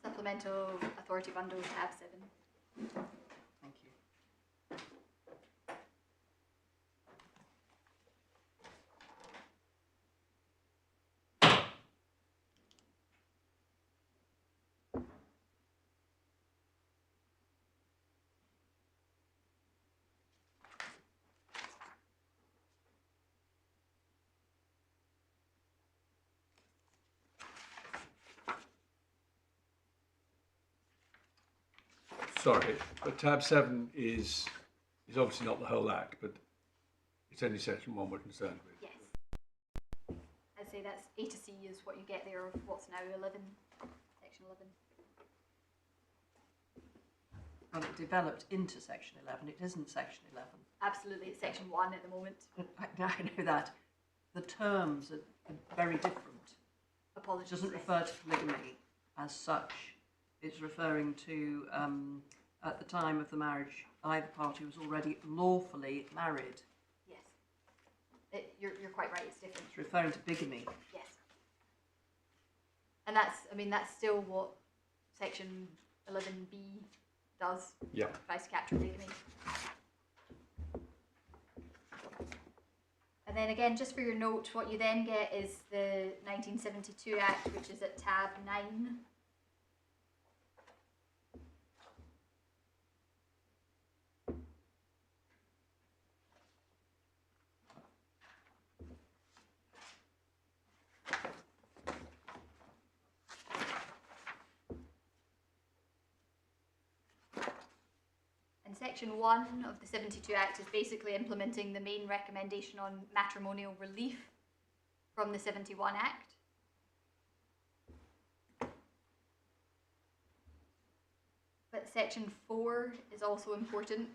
Supplemental Authority Bundle, tab 7. thank you. Sorry, but tab 7 is obviously not the whole act, but it's only section 1 we're concerned with. Yes. I'd say that's A to C is what you get there of what's now 11, Section 11. Well, it developed into Section 11. It isn't Section 11. Absolutely, it's Section 1 at the moment. I know that. The terms are very different. Apologies. It doesn't yes. refer to polygamy as such. It's referring to, at the time of the marriage, either party was already lawfully married. Yes. You're quite right, it's different. It's referring to bigamy. Yes. And that's still what Section 11B does. Yeah. Tries to capture bigamy. And then again, just for your note, what you then get is the 1972 Act, which is at tab 9. Section 1 of the 72 Act is basically implementing the main recommendation on matrimonial relief from the 71 Act. But Section 4 is also important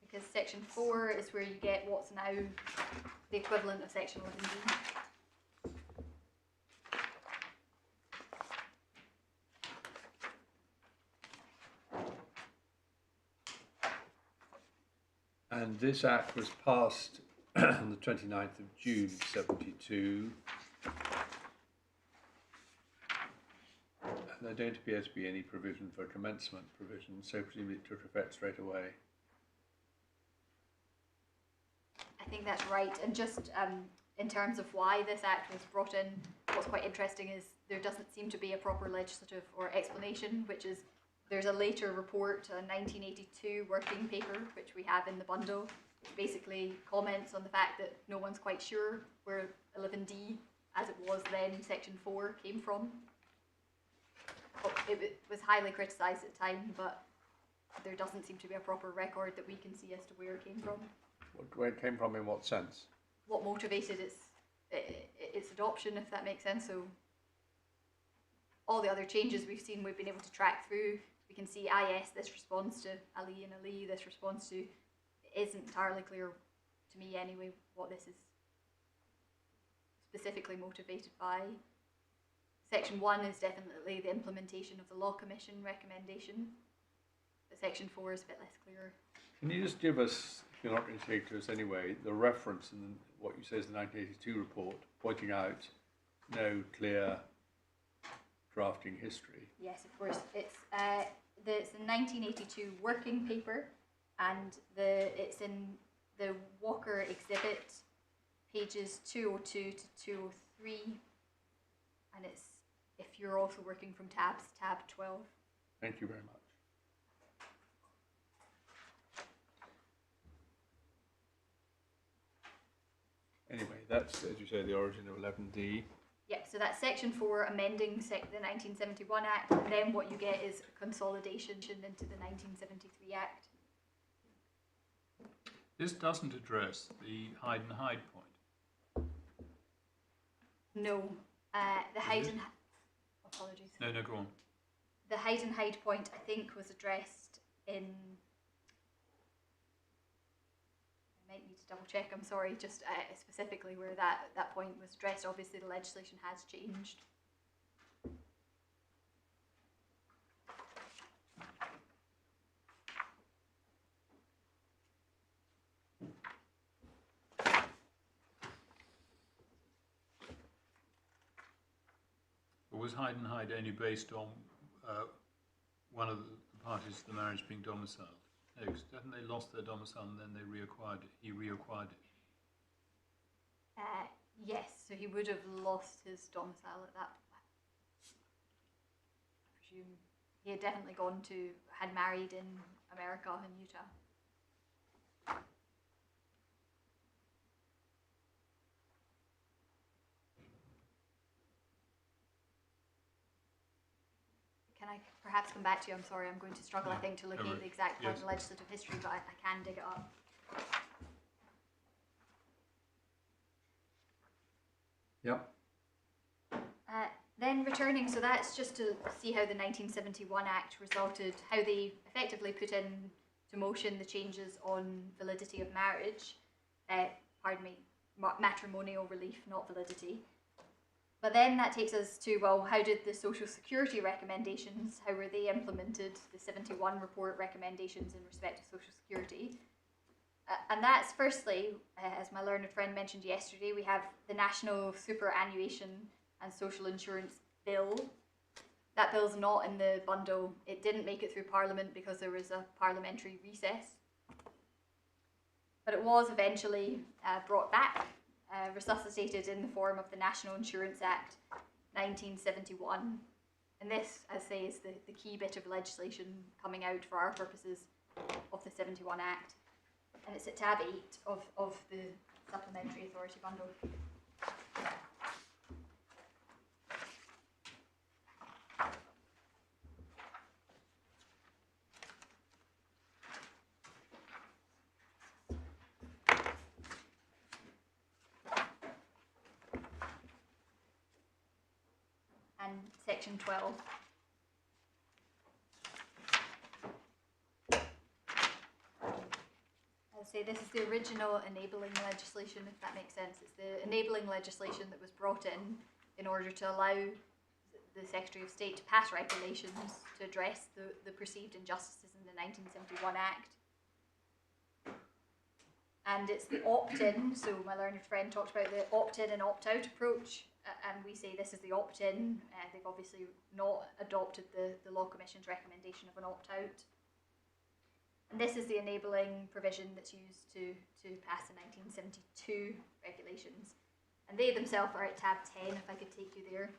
because Section 4 is where you get what's now the equivalent of Section 11D. And this act was passed on the 29th of June 72. And there don't appear to be any provision for commencement provision, so presumably it took effect straight away. I think that's right. And just in terms of why this act was brought in, what's quite interesting is there doesn't seem to be a proper legislative or explanation, which is there's a later report, a 1982 working paper, which we have in the bundle, which basically comments on the fact that no one's quite sure where 11D, as it was then, Section 4, came from. It was highly criticised at the time, but there doesn't seem to be a proper record that we can see as to where it came from. Where it came from in what sense? What motivated its adoption, if that makes sense. So all the other changes we've seen, we've been able to track through. We can see, yes, this responds to Ali and Ali, this responds to... It isn't entirely clear, to me anyway, what this is specifically motivated by. Section 1 is definitely the implementation of the Law Commission recommendation, but Section 4 is a bit less clear. Can you just give us, if you're not going to take to us anyway, the reference in what you say is the 1982 report, pointing out no clear drafting history? Yes, of course. It's the 1982 working paper, and it's in the Walker exhibit, pages 202 to 203, and it's, if you're also working from tab 12. Thank you very much. Anyway, that's, as you say, the origin of 11D. Yep, so that's Section 4 amending the 1971 Act, and then what you get is consolidation into the 1973 Act. This doesn't address the hide and hide point. No, the hide and... Apologies. No, go on. The hide and hide point, I think, was addressed in... I might need to double check, I'm sorry, just specifically where that point was addressed. Obviously the legislation has changed. But was hide and hide only based on one of the parties to the marriage being domiciled? No, because hadn't they lost their domicile and then they reacquired it? He reacquired it. Yes, so he would have lost his domicile at that point. I presume he had definitely had married in America, in Utah. Can I perhaps come back to you? I'm sorry, I'm going to struggle, I think, to locate the exact point in legislative history, but I can dig it up. Yep. Then returning, so that's just to see how the 1971 Act resulted, how they effectively put into motion the changes on validity of marriage, matrimonial relief, not validity. But then that takes us to, well, how did the Social Security recommendations, how were they implemented, the 71 report recommendations in respect to Social Security? And that's firstly, as my learned friend mentioned yesterday, we have the National Superannuation and Social Insurance Bill. That bill's not in the bundle. It didn't make it through Parliament because there was a parliamentary recess. But it was eventually brought back, resuscitated in the form of the National Insurance Act 1971. And this, as I say, is the key bit of legislation coming out for our purposes of the 71 Act. And it's at tab 8 of the Supplementary Authority Bundle. section 12. I'll say this is the original enabling legislation, if that makes sense. It's the enabling legislation that was brought in order to allow the Secretary of State to pass regulations to address the perceived injustices in the 1971 Act. And it's the opt-in, so my learned friend talked about the opt-in and opt-out approach, and we say this is the opt-in. They've obviously not adopted the Law Commission's recommendation of an opt-out. And this is the enabling provision that's used to pass the 1972 regulations. And they themselves are at tab 10, if I could take you there.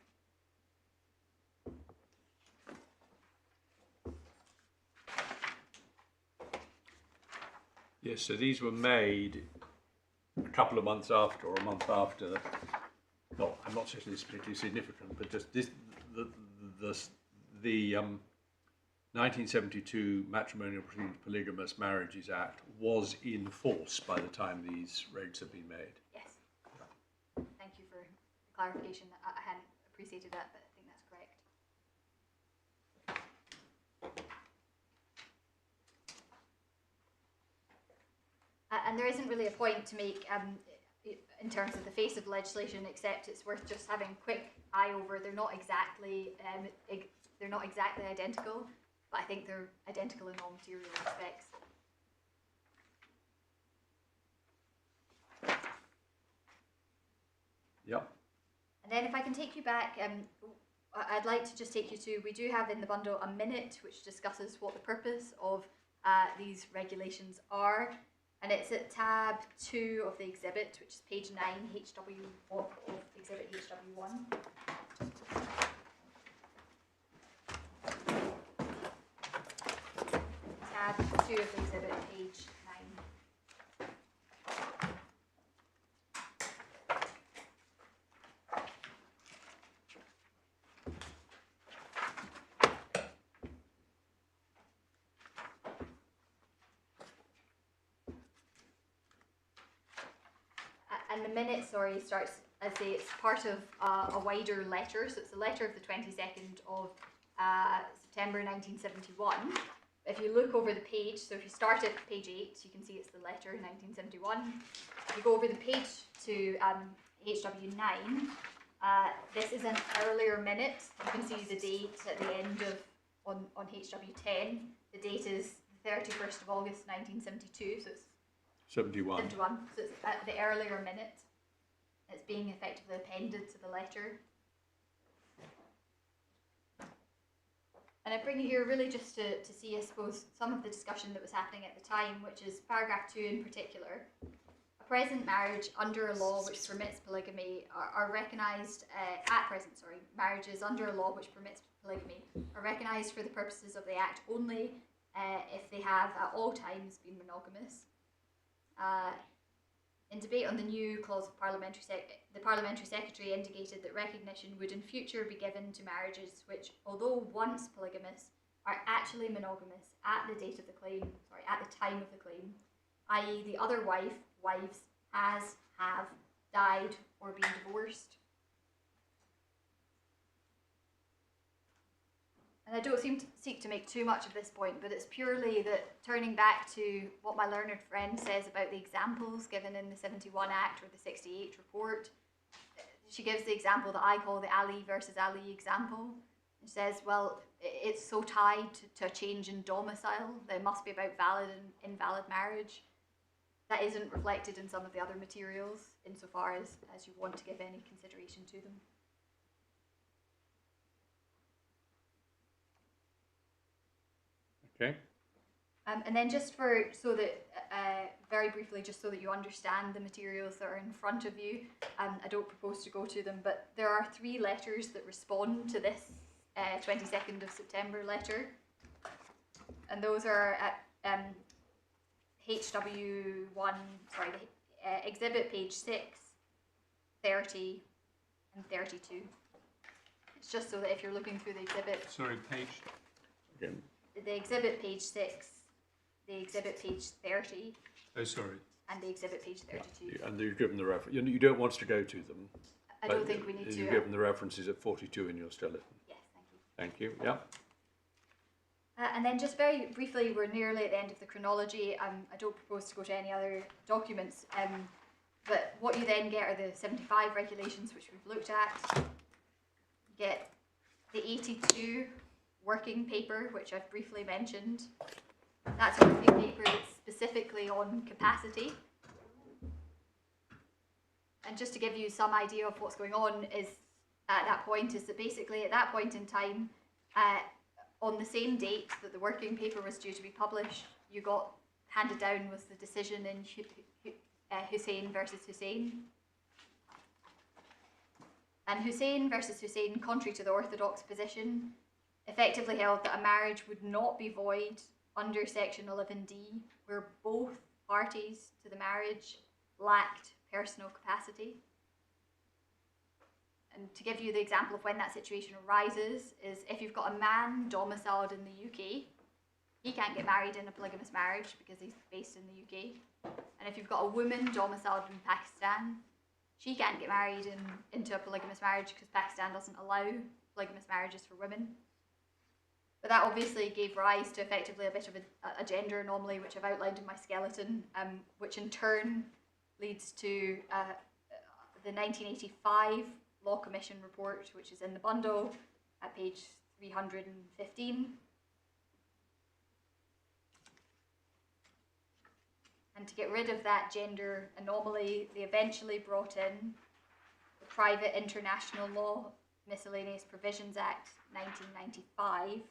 Yes, so these were made a couple of months after, or a month after. Well, I'm not saying this is particularly significant, but just this, the 1972 Matrimonial Polygamous Marriages Act was in force by the time these regs have been made. Yes. Thank you for the clarification. I hadn't appreciated that, but I think that's correct. And there isn't really a point to make in terms of the face of legislation, except it's worth just having a quick eye over. They're not exactly identical, but I think they're identical in all material respects. Yep. And then if I can take you back, I'd like to just take you to, we do have in the bundle a minute which discusses what the purpose of these regulations are. And it's at tab 2 of the exhibit, which is page 9, HW1 of exhibit HW1. Tab 2 of the exhibit, page 9. And the minute, starts, I say, it's part of a wider letter. So it's a letter of the 22nd of September 1971. If you look over the page, so if you start at page 8, you can see it's the letter 1971. If you go over the page to HW9, this is an earlier minute. You can see the date at the end of, on HW10. The date is the 31st of August 1972, so it's 71. 71, so it's at the earlier minute. It's being effectively appended to the letter. And I bring you here really just to see, I suppose, some of the discussion that was happening at the time, which is paragraph 2 in particular. A present marriage under a law which permits polygamy are recognised, marriages under a law which permits polygamy are recognised for the purposes of the Act only if they have at all times been monogamous. In debate on the new clause of the Parliamentary Secretary indicated that recognition would in future be given to marriages which, although once polygamous, are actually monogamous at the date of the claim, at the time of the claim, i.e. the other wives have died or been divorced. And I don't seek to make too much of this point, but it's purely that turning back to what my learned friend says about the examples given in the 71 Act or the 68 report. She gives the example that I call the Ali versus Ali example. She says, well, it's so tied to a change in domicile that it must be about valid and invalid marriage. That isn't reflected in some of the other materials insofar as you want to give any consideration to them. Okay. And then just very briefly, just so that you understand the materials that are in front of you, I don't propose to go to them, but there are 3 letters that respond to this 22nd of September letter. And those are at HW1, exhibit page 6, 30, and 32. It's just so that if you're looking through the exhibit... Sorry, page? Again. The exhibit page 6, the exhibit page 30. Oh, sorry. And the exhibit page 32. Yeah, and you've given the reference. You don't want us to go to them. I don't think we need to. You've given the references at 42 in your skeleton. Yes, thank you. Thank you. Yeah. And then just very briefly, we're nearly at the end of the chronology. I don't propose to go to any other documents, but what you then get are the 75 regulations, which we've looked at. You get the 82 working paper, which I've briefly mentioned. That's a working paper that's specifically on capacity. And just to give you some idea of what's going on is at that point, is that basically at that point in time, on the same date that the working paper was due to be published, you got handed down was the decision in Hussein versus Hussein. And Hussein versus Hussein, contrary to the orthodox position, effectively held that a marriage would not be void under section 11D, where both parties to the marriage lacked personal capacity. And to give you the example of when that situation arises is if you've got a man domiciled in the UK, he can't get married in a polygamous marriage because he's based in the UK. And if you've got a woman domiciled in Pakistan, she can't get married into a polygamous marriage because Pakistan doesn't allow polygamous marriages for women. But that obviously gave rise to effectively a bit of a gender anomaly, which I've outlined in my skeleton, which in turn leads to the 1985 Law Commission report, which is in the bundle at page 315. And to get rid of that gender anomaly, they eventually brought in the Private International Law Miscellaneous Provisions Act 1995,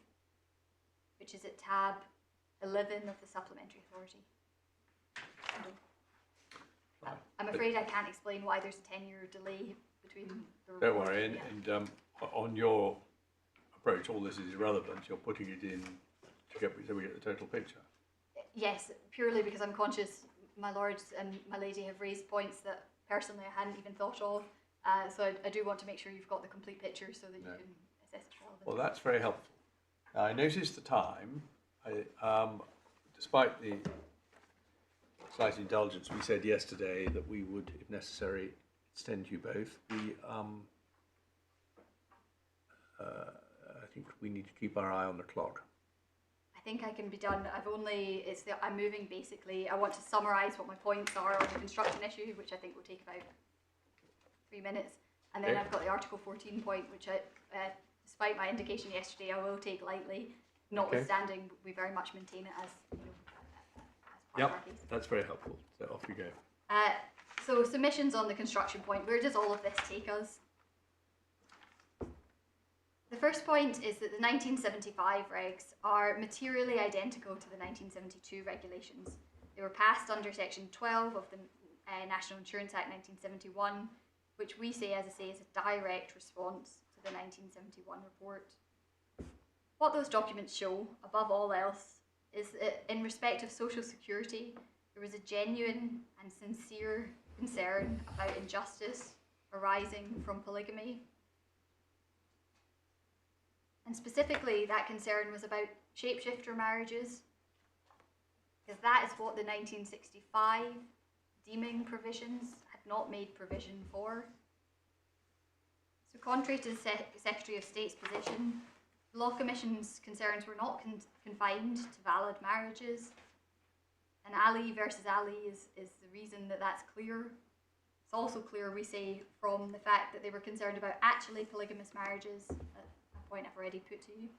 which is at tab 11 of the Supplementary Authority. I'm afraid I can't explain why there's a 10-year delay between the report. Don't worry, and on your approach, all this is irrelevant. You're putting it in to get so we get the total picture. Yes, purely because I'm conscious my lords and my lady have raised points that personally I hadn't even thought of. So I do want to make sure you've got the complete picture so that you can assess its relevance. Well, that's very helpful. Now, I noticed the time. Despite the slight indulgence, we said yesterday that we would, if necessary, extend you both. I think we need to keep our eye on the clock. I think I can be done. I'm moving basically. I want to summarise what my points are on the construction issue, which I think will take about 3 minutes. And then I've got the Article 14 point, which despite my indication yesterday, I will take lightly, notwithstanding we very much maintain it as, as part of our case. That's very helpful. So off you go. So submissions on the construction point, where does all of this take us? The first point is that the 1975 regs are materially identical to the 1972 regulations. They were passed under section 12 of the National Insurance Act 1971, which we say, as I say, is a direct response to the 1971 report. What those documents show, above all else, is that in respect of social security, there was a genuine and sincere concern about injustice arising from polygamy. And specifically, that concern was about shapeshifter marriages, because that is what the 1965 deeming provisions had not made provision for. So contrary to the Secretary of State's position, the Law Commission's concerns were not confined to valid marriages. And Ali versus Ali is the reason that that's clear. It's also clear, we say, from the fact that they were concerned about actually polygamous marriages, a point I've already put to you.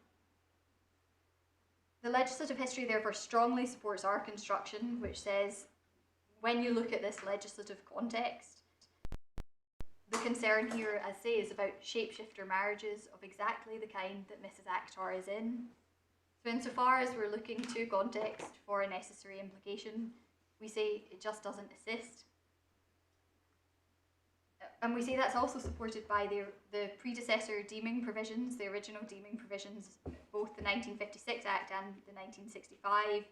The legislative history therefore strongly supports our construction, which says, when you look at this legislative context, the concern here, as I say, is about shapeshifter marriages of exactly the kind that Mrs. Akhtar is in. So insofar as we're looking to context for a necessary implication, we say it just doesn't assist. And we say that's also supported by the predecessor deeming provisions, the original deeming provisions, both the 1956 Act and the 1965.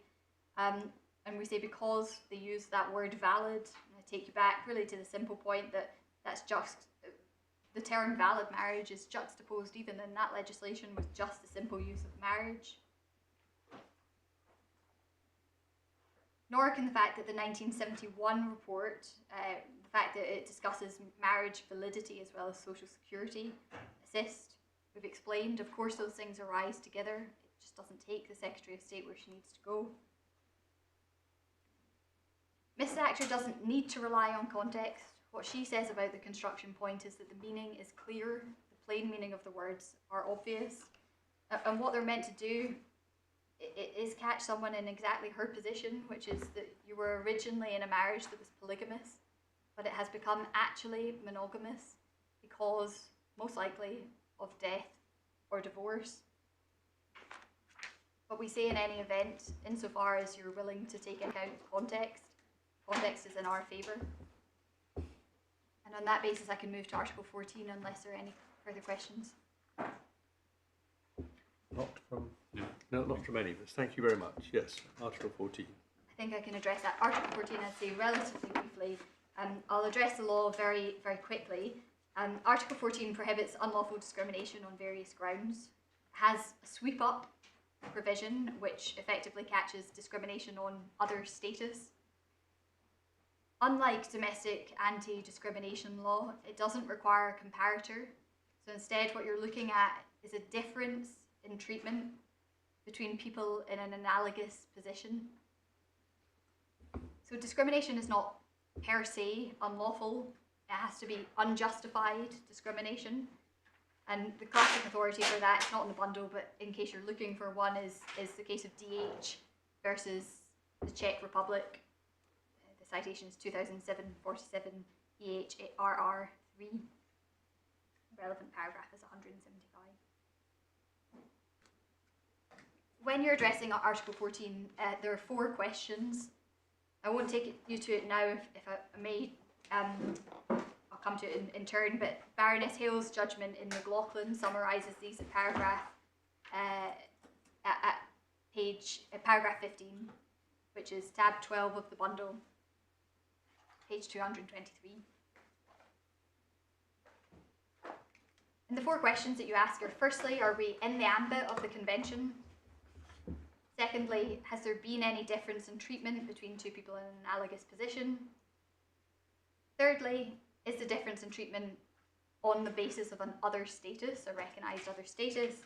And we say because they use that word valid, and I take you back really to the simple point that that's just, the term valid marriage is juxtaposed even in that legislation with just the simple use of marriage. Nor can the fact that the 1971 report, the fact that it discusses marriage validity as well as social security, assist. We've explained, of course, those things arise together. It just doesn't take the Secretary of State where she needs to go. Mrs. Akhtar doesn't need to rely on context. What she says about the construction point is that the meaning is clear, the plain meaning of the words are obvious, and what they're meant to do is catch someone in exactly her position, which is that you were originally in a marriage that was polygamous, but it has become actually monogamous because, most likely, of death or divorce. But we say in any event, insofar as you're willing to take account context, context is in our favour. And on that basis, I can move to Article 14 unless there are any further questions. Not from, no, not from any of us. Thank you very much. Yes, Article 14. I think I can address that. Article 14, I'd say relatively briefly. I'll address the law very, very quickly. Article 14 prohibits unlawful discrimination on various grounds. It has a sweep-up provision which effectively catches discrimination on other status. Unlike domestic anti-discrimination law, it doesn't require a comparator. So instead, what you're looking at is a difference in treatment between people in an analogous position. So discrimination is not per se unlawful. It has to be unjustified discrimination. And the classic authority for that, it's not in the bundle, but in case you're looking for one, is the case of DH versus the Czech Republic. The citation is 2007-47 EHRR 3. The relevant paragraph is 175. When you're addressing Article 14, there are 4 questions. I won't take you to it now, if I may. I'll come to it in turn, but Baroness Hale's judgment in McLaughlin summarises these at paragraph paragraph 15, which is tab 12 of the bundle, page 223. And the 4 questions that you ask are: firstly, are we in the ambit of the convention? Secondly, has there been any difference in treatment between 2 people in an analogous position? Thirdly, is the difference in treatment on the basis of an other status, a recognised other status?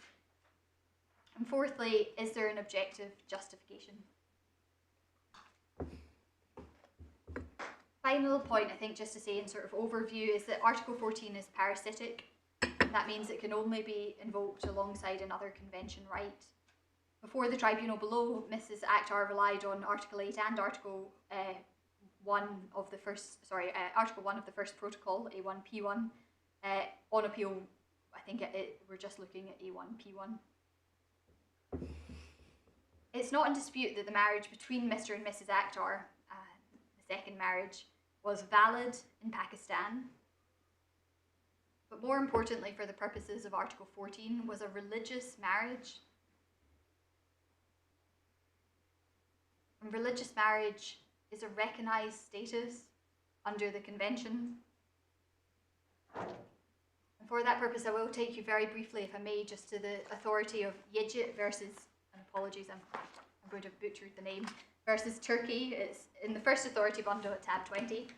And fourthly, is there an objective justification? Final point, I think, just to say in sort of overview, is that Article 14 is parasitic. That means it can only be invoked alongside another convention right. Before the tribunal below, Mrs. Akhtar relied on Article 8 and Article 1 of the first, Article 1 of the first protocol, A1P1. On appeal, I think we're just looking at A1P1. It's not in dispute that the marriage between Mr. and Mrs. Akhtar, the second marriage, was valid in Pakistan. But more importantly, for the purposes of Article 14, was a religious marriage. And religious marriage is a recognised status under the convention. And for that purpose, I will take you very briefly, if I may, just to the authority of Yigit versus, and apologies, I'm going to butcher the name, versus Turkey. It's in the first authority bundle at tab 20.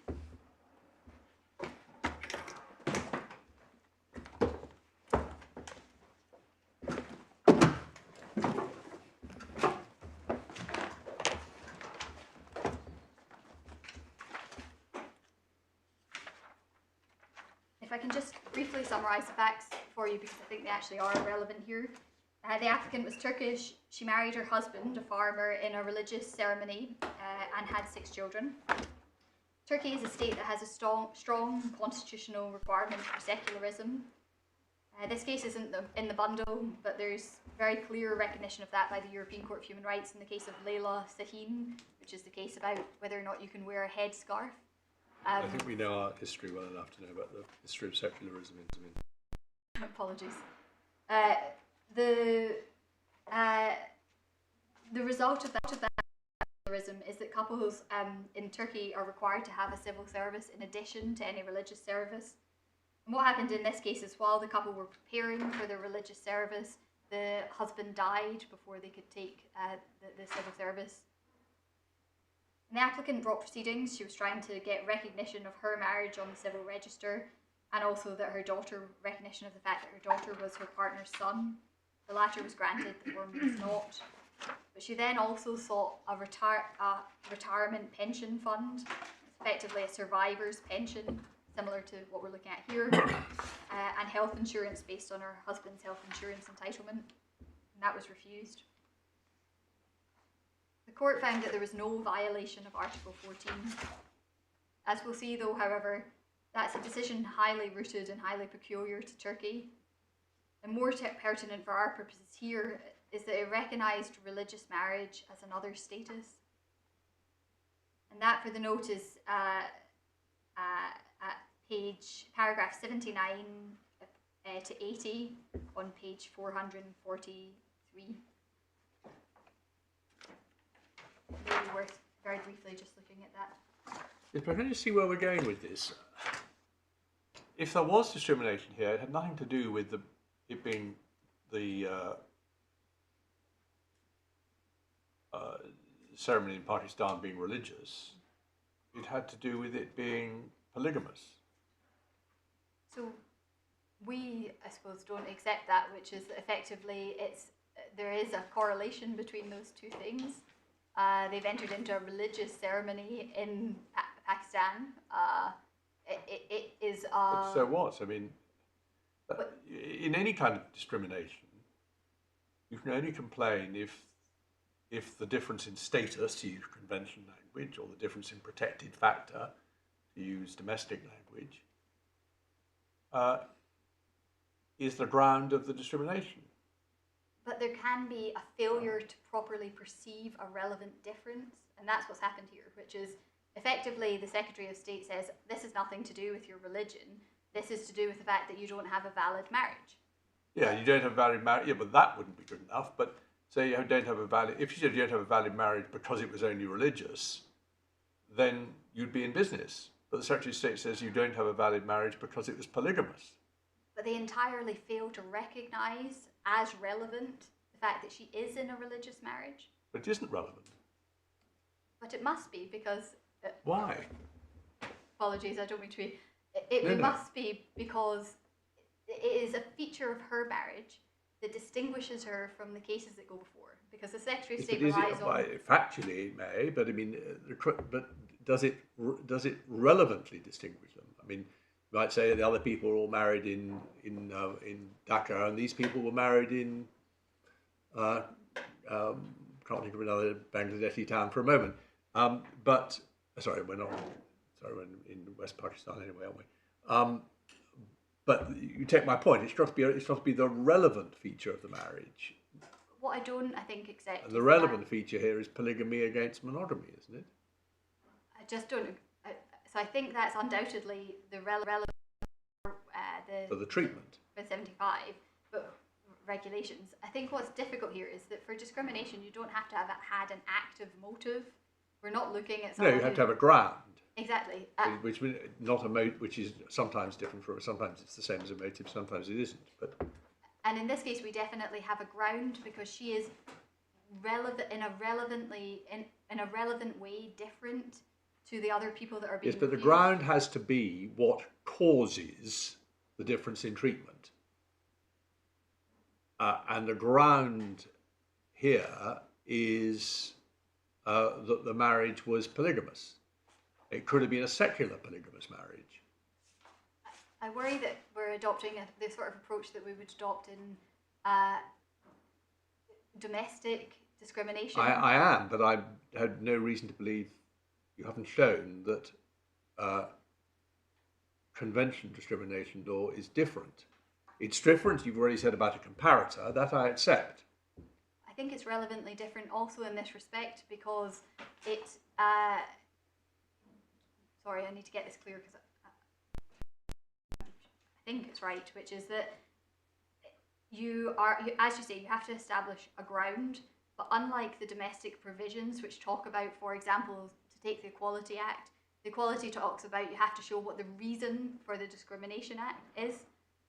If I can just briefly summarise the facts for you, because I think they actually are relevant here. The applicant was Turkish. She married her husband, a farmer, in a religious ceremony and had 6 children. Turkey is a state that has a strong constitutional requirement for secularism. This case isn't in the bundle, but there's very clear recognition of that by the European Court of Human Rights in the case of Leyla Sahin, which is the case about whether or not you can wear a headscarf. I think we know our history well enough to know about the history of secularism in Tamil. Apologies. The result of that secularism is that couples in Turkey are required to have a civil service in addition to any religious service. And what happened in this case is, while the couple were preparing for the religious service, the husband died before they could take the civil service. And the applicant brought proceedings. She was trying to get recognition of her marriage on the civil register, and also that her daughter, recognition of the fact that her daughter was her partner's son. The latter was granted, the former was not. But she then also sought a retirement pension fund, effectively a survivor's pension, similar to what we're looking at here, and health insurance based on her husband's health insurance entitlement, and that was refused. The court found that there was no violation of Article 14. As we'll see though, however, that's a decision highly rooted and highly peculiar to Turkey. And more pertinent for our purposes here is that it recognised religious marriage as another status. And that, for the note, is at paragraph 79 to 80 on page 443. Maybe worth very briefly just looking at that. If I can just see where we're going with this. If there was discrimination here, it had nothing to do with it being the ceremony in Pakistan being religious. It had to do with it being polygamous. So we, I suppose, don't accept that, which is effectively there is a correlation between those two things. They've entered into a religious ceremony in Pakistan. It is. But so what? I mean, in any kind of discrimination, you can only complain if the difference in status, to use convention language, or the difference in protected factor, to use domestic language, is the ground of the discrimination. But there can be a failure to properly perceive a relevant difference, and that's what's happened here, which is effectively the Secretary of State says, this has nothing to do with your religion, this is to do with the fact that you don't have a valid marriage. Yeah, you don't have a valid marriage, yeah, but that wouldn't be good enough. But say you don't have a valid, if you said you don't have a valid marriage because it was only religious, then you'd be in business. But the Secretary of State says you don't have a valid marriage because it was polygamous. But they entirely fail to recognise as relevant the fact that she is in a religious marriage. But it isn't relevant. But it must be, because... Why? Apologies, I don't mean to be... It must be because it is a feature of her marriage that distinguishes her from the cases that go before. Because the Secretary of State relies on... Factually it may, but I mean, but does it relevantly distinguish them? I mean, you might say the other people were all married in Dhaka, and these people were married in can't think of another Bangladeshi town for a moment. But sorry, we're not. Sorry, we're in West Pakistan anyway, aren't we? But you take my point. It's supposed to be the relevant feature of the marriage. What I don't, I think, accept. And the relevant feature here is polygamy against monogamy, isn't it? I just don't. So I think that's undoubtedly the relevant For the treatment. For 75, but regulations. I think what's difficult here is that for discrimination, you don't have to have had an active motive. We're not looking at. No, you have to have a ground. Exactly. Which is sometimes different from. Sometimes it's the same as a motive. Sometimes it isn't. But. And in this case, we definitely have a ground because she is relevant in a relevant way different to the other people that are being. Yes, but the ground has to be what causes the difference in treatment. And the ground here is that the marriage was polygamous. It could have been a secular polygamous marriage. I worry that we're adopting the sort of approach that we would adopt in domestic discrimination. I am, but I had no reason to believe you haven't shown that convention discrimination law is different. It's different, you've already said about a comparator, that I accept. I think it's relevantly different also in this respect because it, sorry, I need to get this clear because I think it's right, which is that as you say, you have to establish a ground, but unlike the domestic provisions which talk about, for example, to take the Equality Act, the Equality talks about you have to show what the reason for the Discrimination Act is,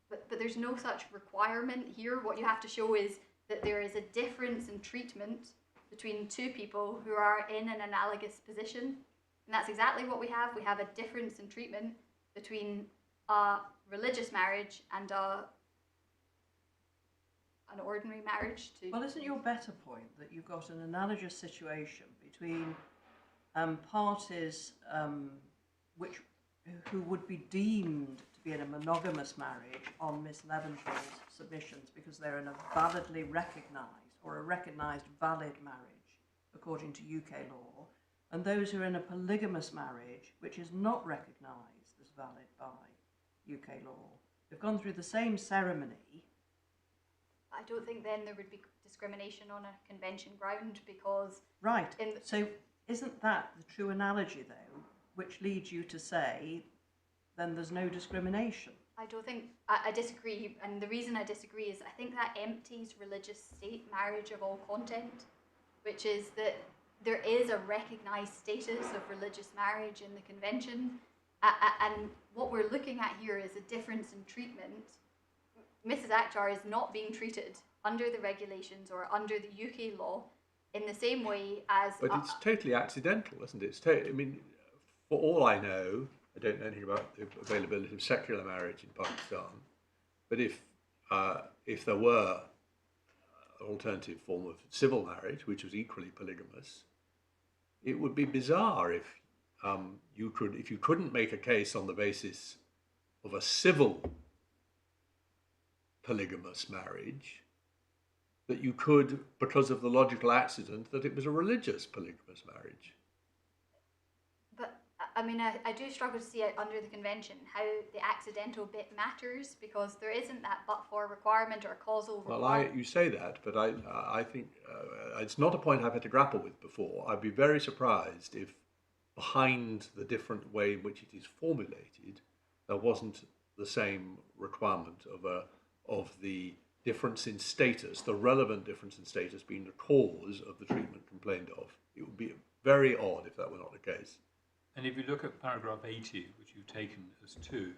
but there's no such requirement here. What you have to show is that there is a difference in treatment between two people who are in an analogous position. And that's exactly what we have. We have a difference in treatment between a religious marriage and an ordinary marriage. Well, isn't your better point that you've got an analogous situation between parties who would be deemed to be in a monogamous marriage on Miss Leventhal's submissions because they're in a validly recognised or a recognised valid marriage according to UK law, and those who are in a polygamous marriage which is not recognised as valid by UK law. They've gone through the same ceremony. I don't think then there would be discrimination on a convention ground because... Right. So isn't that the true analogy, though, which leads you to say then there's no discrimination? I don't think... I disagree, and the reason I disagree is I think that empties religious state marriage of all content, which is that there is a recognised status of religious marriage in the convention, and what we're looking at here is a difference in treatment. Mrs. Akhtar is not being treated under the regulations or under the UK law in the same way as... But it's totally accidental, isn't it? I mean, for all I know, I don't know anything about the availability of secular marriage in Pakistan, but if there were an alternative form of civil marriage, which was equally polygamous, it would be bizarre if you couldn't make a case on the basis of a civil polygamous marriage, that you could, because of the logical accident that it was a religious polygamous marriage. But I mean, I do struggle to see it under the convention how the accidental bit matters, because there isn't that but-for requirement or causal requirement. Well, you say that, but I think it's not a point I've had to grapple with before. I'd be very surprised if behind the different way in which it is formulated, there wasn't the same requirement of the difference in status, the relevant difference in status being the cause of the treatment complained of. It would be very odd if that were not the case. And if you look at paragraph 80, which you've taken as 2,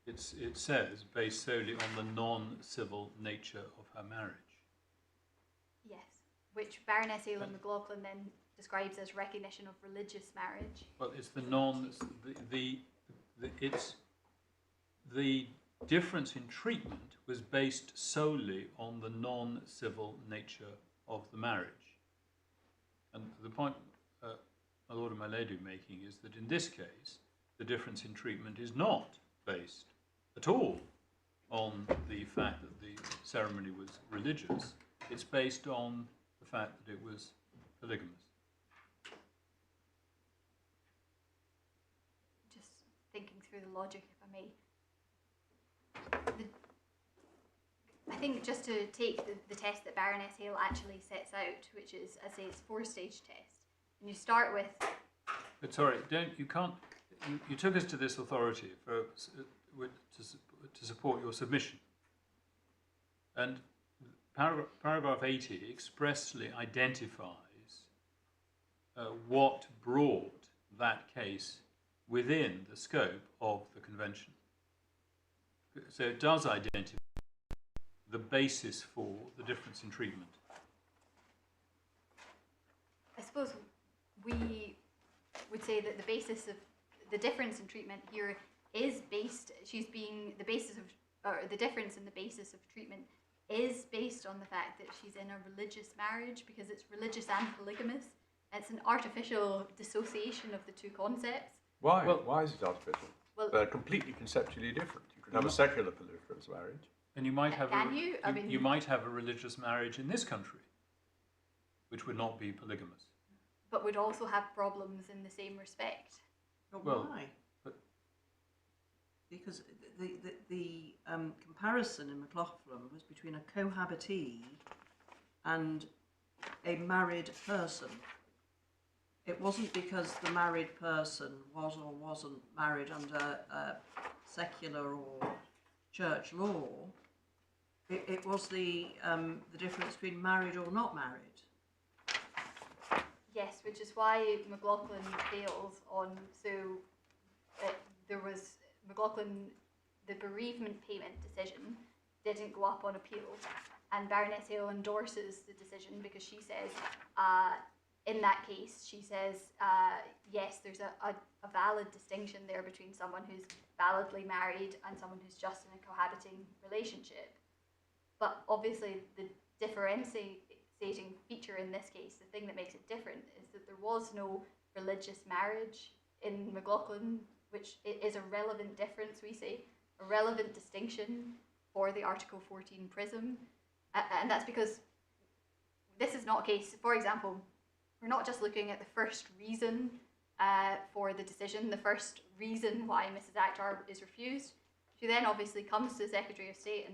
it says, based solely on the non-civil nature of her marriage. Yes, which Baroness Aileen McLaughlin then describes as recognition of religious marriage. Well, it's the difference in treatment was based solely on the non-civil nature of the marriage. And the point my Lord and my Lady are making is that in this case, the difference in treatment is not based at all on the fact that the ceremony was religious. It's based on the fact that it was polygamous. Just thinking through the logic, if I may. I think just to take the test that Baroness Hale actually sets out, which is, I say, it's 4-stage test, and you start with... But sorry, you took us to this authority to support your submission. And paragraph 80 expressly identifies what brought that case within the scope of the convention. So it does identify the basis for the difference in treatment. I suppose we would say that the basis of the difference in treatment here is based, the difference in the basis of treatment is based on the fact that she's in a religious marriage, because it's religious and polygamous. It's an artificial dissociation of the two concepts. Why? Well, why is it artificial? Well, they're completely conceptually different. You could have a secular polygamous marriage. And you might have you might have a religious marriage in this country, which would not be polygamous. But would also have problems in the same respect. But Well, why? but- Because the comparison in McLaughlin was between a cohabitee and a married person. It wasn't because the married person was or wasn't married under secular or church law. It was the difference between married or not married. Yes, which is why McLaughlin fails on, there was, McLaughlin, the bereavement payment decision didn't go up on appeal, and Baroness Hale endorses the decision because she says, in that case, she says, yes, there's a valid distinction there between someone who's validly married and someone who's just in a cohabiting relationship. But obviously the differentiating feature in this case, the thing that makes it different, is that there was no religious marriage in McLaughlin, which is a relevant difference, we say, a relevant distinction for the Article 14 prism. And that's because this is not a case, for example, we're not just looking at the first reason for the decision, the first reason why Mrs. Akhtar is refused. She then obviously comes to the Secretary of State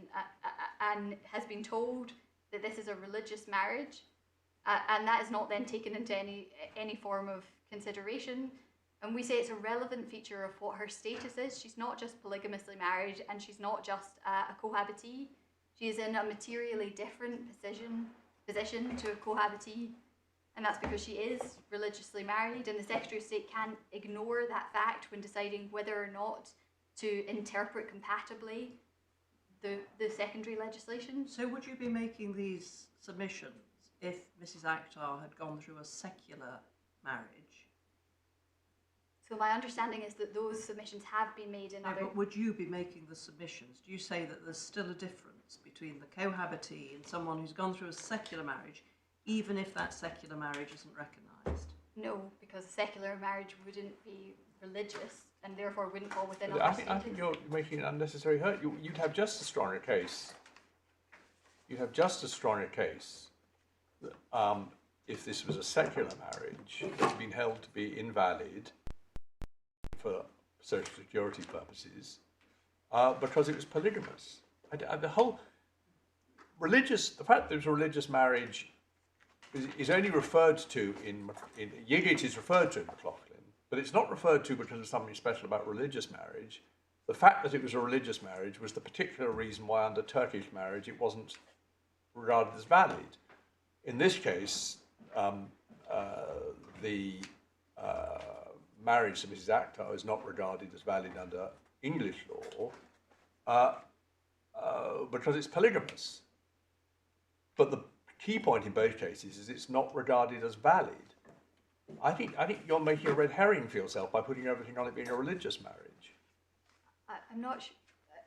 and has been told that this is a religious marriage, and that is not then taken into any form of consideration. And we say it's a relevant feature of what her status is. She's not just polygamously married, and she's not just a cohabitee. She is in a materially different position to a cohabitee, and that's because she is religiously married, and the Secretary of State can't ignore that fact when deciding whether or not to interpret compatibly the secondary legislation. So would you be making these submissions if Mrs. Akhtar had gone through a secular marriage? So my understanding is that those submissions have been made in No, other... but would you be making the submissions? Do you say that there's still a difference between the cohabitee and someone who's gone through a secular marriage, even if that secular marriage isn't recognised? No, because a secular marriage wouldn't be religious and therefore wouldn't fall within I other think status. you're making an unnecessary hurt. You'd have just as strong a case. You'd have just as strong a case if this was a secular marriage that's been held to be invalid for social security purposes because it was polygamous. The whole the fact that it was a religious marriage is only referred to in Yigit is referred to in McLaughlin, but it's not referred to because of something special about religious marriage. The fact that it was a religious marriage was the particular reason why under Turkish marriage it wasn't regarded as valid. In this case, the marriage to Mrs. Akhtar is not regarded as valid under English law because it's polygamous. But the key point in both cases is it's not regarded as valid. I think you're making a red herring for yourself by putting everything on it being a religious marriage. I'm not sure.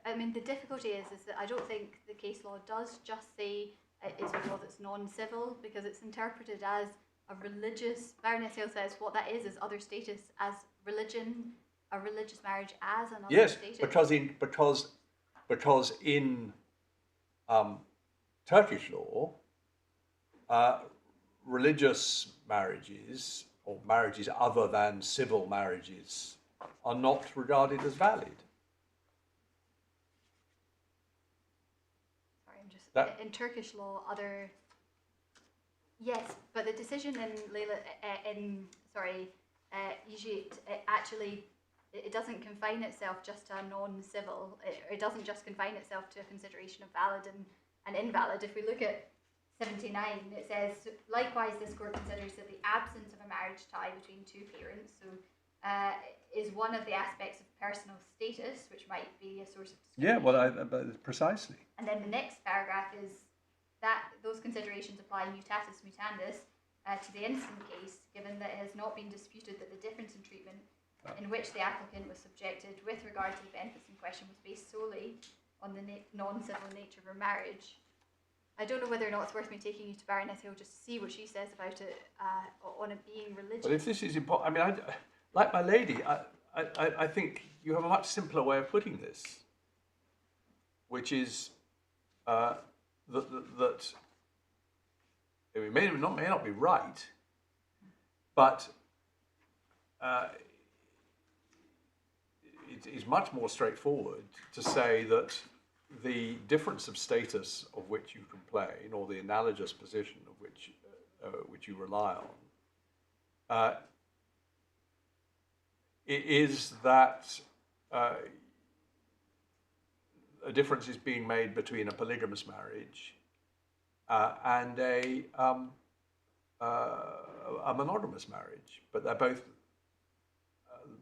I mean, the difficulty is that I don't think the case law does just say it's because it's non-civil, because it's interpreted as a religious. Baroness Hale says what that is other status as religion, a religious marriage as another status. Yes, because in Turkish law, religious marriages or marriages other than civil marriages are not regarded as valid. Sorry, I'm just in Turkish law. Yes, but the decision in Egypt actually it doesn't confine itself just to a non-civil. It doesn't just confine itself to a consideration of valid and invalid. If we look at 79, it says, likewise, this court considers that the absence of a marriage tie between two parents is one of the aspects of personal status, which might be a source of discrimination. Precisely. And then the next paragraph is that those considerations apply mutatis mutandis to the instant case, given that it has not been disputed that the difference in treatment in which the applicant was subjected with regard to the benefits in question was based solely on the non-civil nature of her marriage. I don't know whether or not it's worth me taking you to Baroness Hill just to see what she says about it on it being religious. But if this is important, I mean, like my lady, I think you have a much simpler way of putting this, which is that it may not be right, but it is much more straightforward to say that the difference of status of which you complain, or the analogous position of which you rely on, is that a difference is being made between a polygamous marriage and a monogamous marriage, but they're both,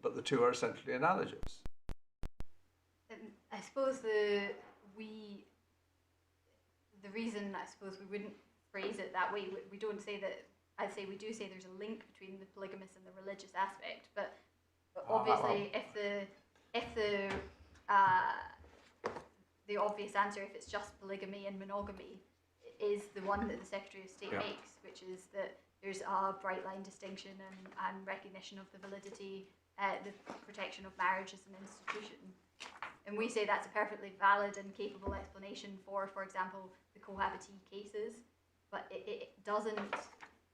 but the two are essentially analogous. I suppose the reason I suppose we wouldn't phrase it that way, we don't say that. I'd say we do say there's a link between the polygamous and the religious aspect, but obviously if the obvious answer, if it's just polygamy and monogamy, is the one that the Secretary of State makes, which is that there's a bright line distinction and recognition of the validity, the protection of marriage as an institution. And we say that's a perfectly valid and capable explanation for example, the cohabitee cases, but it doesn't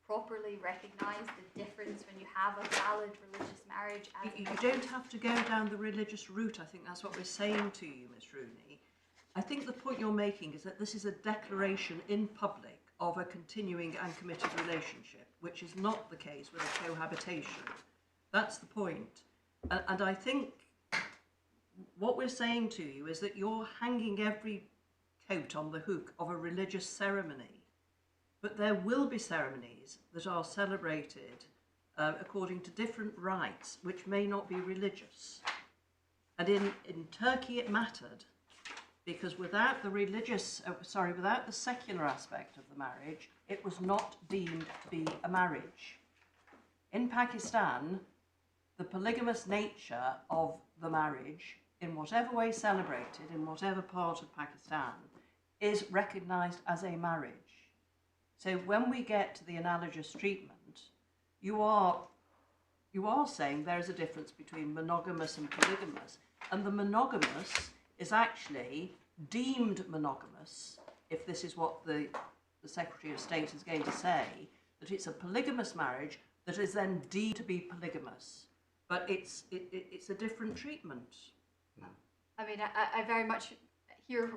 properly recognise the difference when you have a valid religious marriage. You don't have to go down the religious route. I think that's what we're saying to you, Ms. Rooney. I think the point you're making is that this is a declaration in public of a continuing and committed relationship, which is not the case with a cohabitation. That's the point. And I think what we're saying to you is that you're hanging every coat on the hook of a religious ceremony, but there will be ceremonies that are celebrated according to different rites, which may not be religious. And in Turkey it mattered, because without the without the secular aspect of the marriage, it was not deemed to be a marriage. In Pakistan, the polygamous nature of the marriage, in whatever way celebrated, in whatever part of Pakistan, is recognised as a marriage. So when we get to the analogous treatment, you are saying there is a difference between monogamous and polygamous, and the monogamous is actually deemed monogamous, if this is what the Secretary of State is going to say, that it's a polygamous marriage that is then deemed to be polygamous. But it's a different treatment. I mean, I very much hear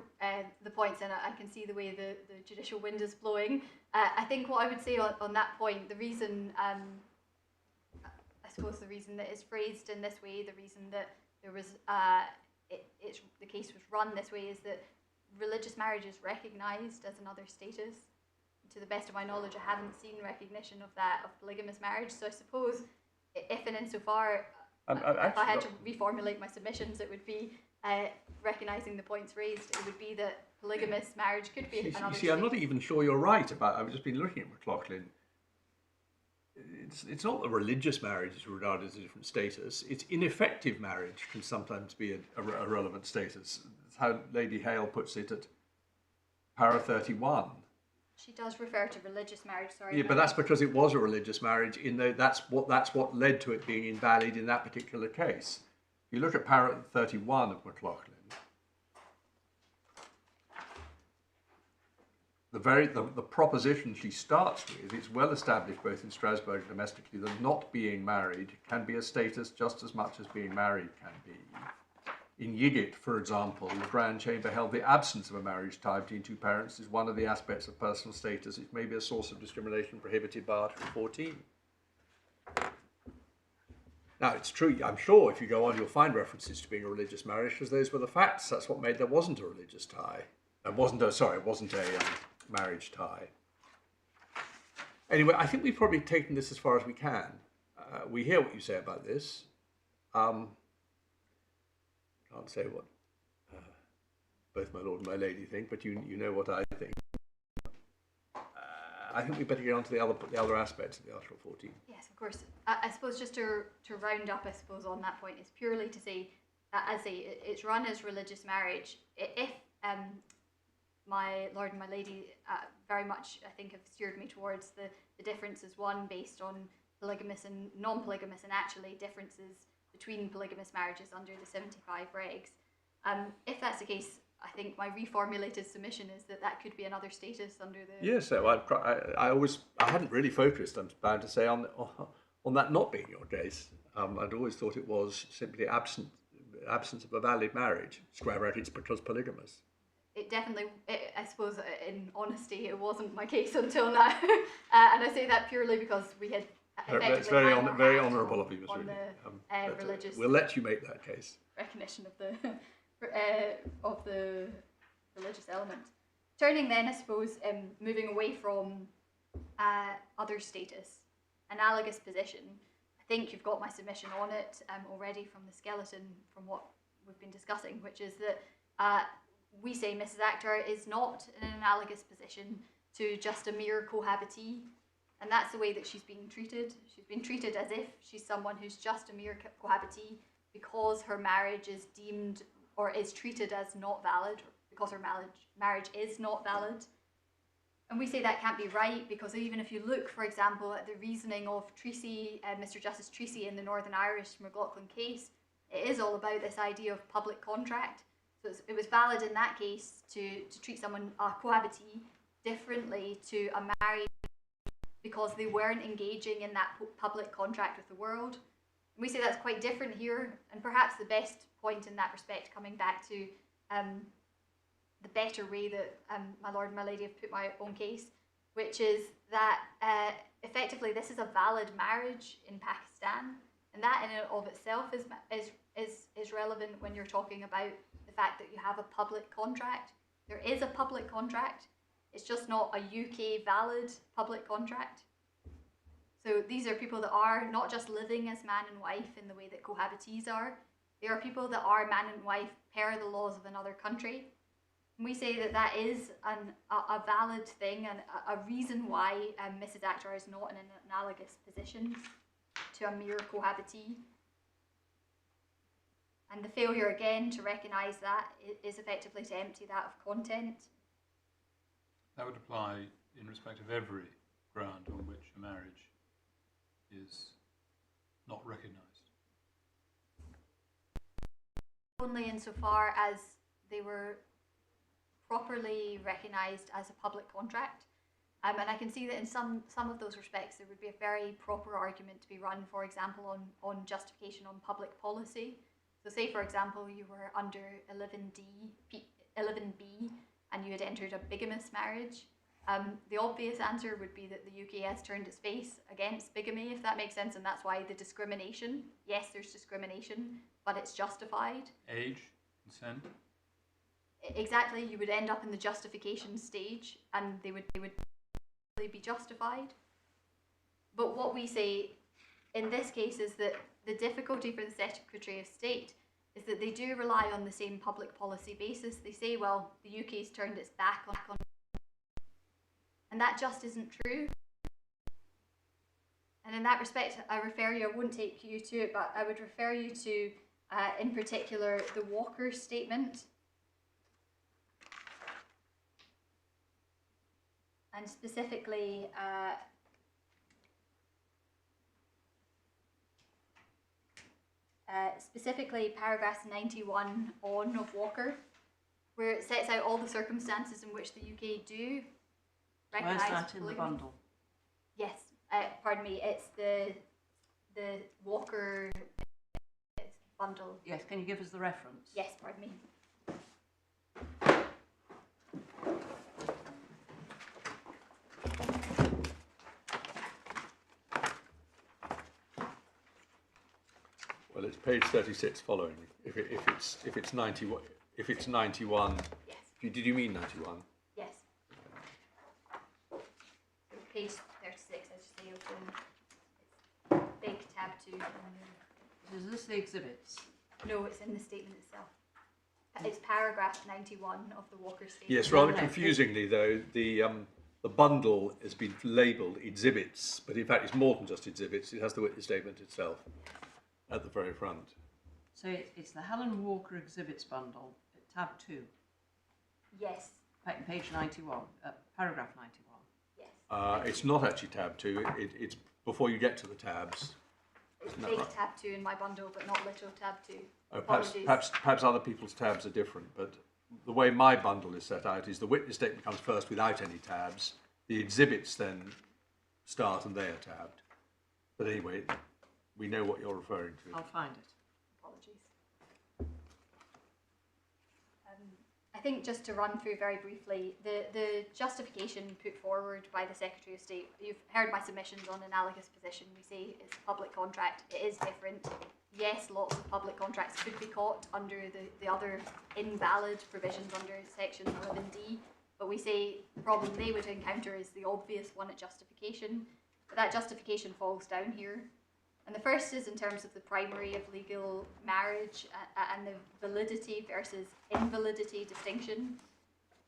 the points, and I can see the way the judicial wind is blowing. I think what I would say on that point, the reason, I suppose the reason that it's phrased in this way, the reason that there was, the case was run this way, is that religious marriage is recognised as another status. To the best of my knowledge, I haven't seen recognition of that, of polygamous marriage. So I suppose, if and insofar, if I had to reformulate my submissions, it would be recognising the points raised. It would be that polygamous marriage could be another. You see, I'm not even sure you're right about. I've just been looking at McLaughlin. It's not that religious marriage is regarded as a different status. It's ineffective marriage can sometimes be a relevant status. That's how Lady Hale puts it at para 31. She does refer to religious marriage. Sorry. Yeah, but that's because it was a religious marriage. That's what led to it being invalid in that particular case. If you look at para 31 of McLaughlin, the proposition she starts with, it's well established both in Strasbourg and domestically that not being married can be a status just as much as being married can be. In Yigit, for example, the Grand Chamber held the absence of a marriage tie between two parents is one of the aspects of personal status. It may be a source of discrimination prohibited by Article 14. Now, it's true, I'm sure if you go on, you'll find references to being a religious marriage, because those were the facts. That's what made there wasn't a religious tie. It wasn't a marriage tie. Anyway, I think we've probably taken this as far as we can. We hear what you say about this. Can't say what both my lord and my lady think, but you know what I think. I think we better get on to the other aspects of the Article 14. Yes, of course. I suppose just to round up, I suppose, on that point, is purely to say, it's run as religious marriage. If my lord and my lady very much, I think, have steered me towards the differences, one based on polygamous and non-polygamous, and actually differences between polygamous marriages under the 75 regs. If that's the case, I think my reformulated submission is that could be another status under the... Yes, so I hadn't really focused, I'm bound to say, on that not being your case. I'd always thought it was simply absence of a valid marriage, square brackets, because polygamous. It definitely, I suppose, in honesty, it wasn't my case until now. And I say that purely because we had... It's very honourable of you, Ms. Rooney. Religious. We'll let you make that case. Recognition of the religious element. Turning then, I suppose, moving away from other status, analogous position. I think you've got my submission on it already from the skeleton, from what we've been discussing, which is that we say Mrs. Akhtar is not in an analogous position to just a mere cohabitee, and that's the way that she's being treated. She's been treated as if she's someone who's just a mere cohabitee because her marriage is deemed or is treated as not valid, because her marriage is not valid. And we say that can't be right, because even if you look, for example, at the reasoning of Treacy, Mr. Justice Treacy in the Northern Irish McLaughlin case, it is all about this idea of public contract. So it was valid in that case to treat someone, a cohabitee, differently to a married, because they weren't engaging in that public contract with the world. And we say that's quite different here, and perhaps the best point in that respect, coming back to the better way that my lord and my lady have put my own case, which is that effectively this is a valid marriage in Pakistan, and that in and of itself is relevant when you're talking about the fact that you have a public contract. There is a public contract, it's just not a UK valid public contract. So these are people that are not just living as man and wife in the way that cohabitees are, they are people that are man and wife per the laws of another country. And we say that that is a valid thing and a reason why Mrs. Akhtar is not in an analogous position to a mere cohabitee. And the failure again to recognise that is effectively to empty that of content. That would apply in respect of every ground on which a marriage is not recognised. Only insofar as they were properly recognised as a public contract. And I can see that in some of those respects there would be a very proper argument to be run, for example, on justification on public policy. So say, for example, you were under 11B and you had entered a bigamous marriage. The obvious answer would be that the UK has turned its face against bigamy, if that makes sense, and that's why the discrimination, yes, there's discrimination, but it's justified. Age, consent? Exactly, you would end up in the justification stage and they would be justified. But what we say in this case is that the difficulty for the Secretary of State is that they do rely on the same public policy basis. They say, well, the UK's turned its back on, and that just isn't true. And in that respect, I won't take you to it, but I would refer you to, in particular, the Walker statement. And specifically, paragraph 91 on of Walker, where it sets out all the circumstances in which the UK do recognise Where's that in polygamy. the bundle? Yes, pardon me, it's the Walker bundle. Yes, can you give us the reference? Yes, pardon me. Well, it's page 36 following. If it's 91, Yes. did you mean 91? Yes. So page 36, I just say open. It's big tab 2. Is this the exhibits? No, it's in the statement itself. It's paragraph 91 of the Walker statement. Yes, rather confusingly though, the bundle has been labelled exhibits, but in fact it's more than just exhibits. It has the witness statement itself at the very front. So it's the Helen Walker exhibits bundle, tab 2, Yes. page 91, paragraph 91. Yes. It's not actually tab 2. It's before you get to the tabs. It's Isn't that big right? tab 2 in my bundle, but not little tab 2. Oh, perhaps other people's tabs are different, but the way my bundle is set out is the witness statement comes first without any tabs. The exhibits then start and they are tabbed. But anyway, we know what you're referring to. I'll find it. Apologies. I think just to run through very briefly, the justification put forward by the Secretary of State, you've heard my submissions on analogous position. We say it's a public contract, it is different. Yes, lots of public contracts could be caught under the other invalid provisions under section 11D, but we say the problem they would encounter is the obvious one at justification, but that justification falls down here. And the first is in terms of the primary of legal marriage and the validity versus invalidity distinction.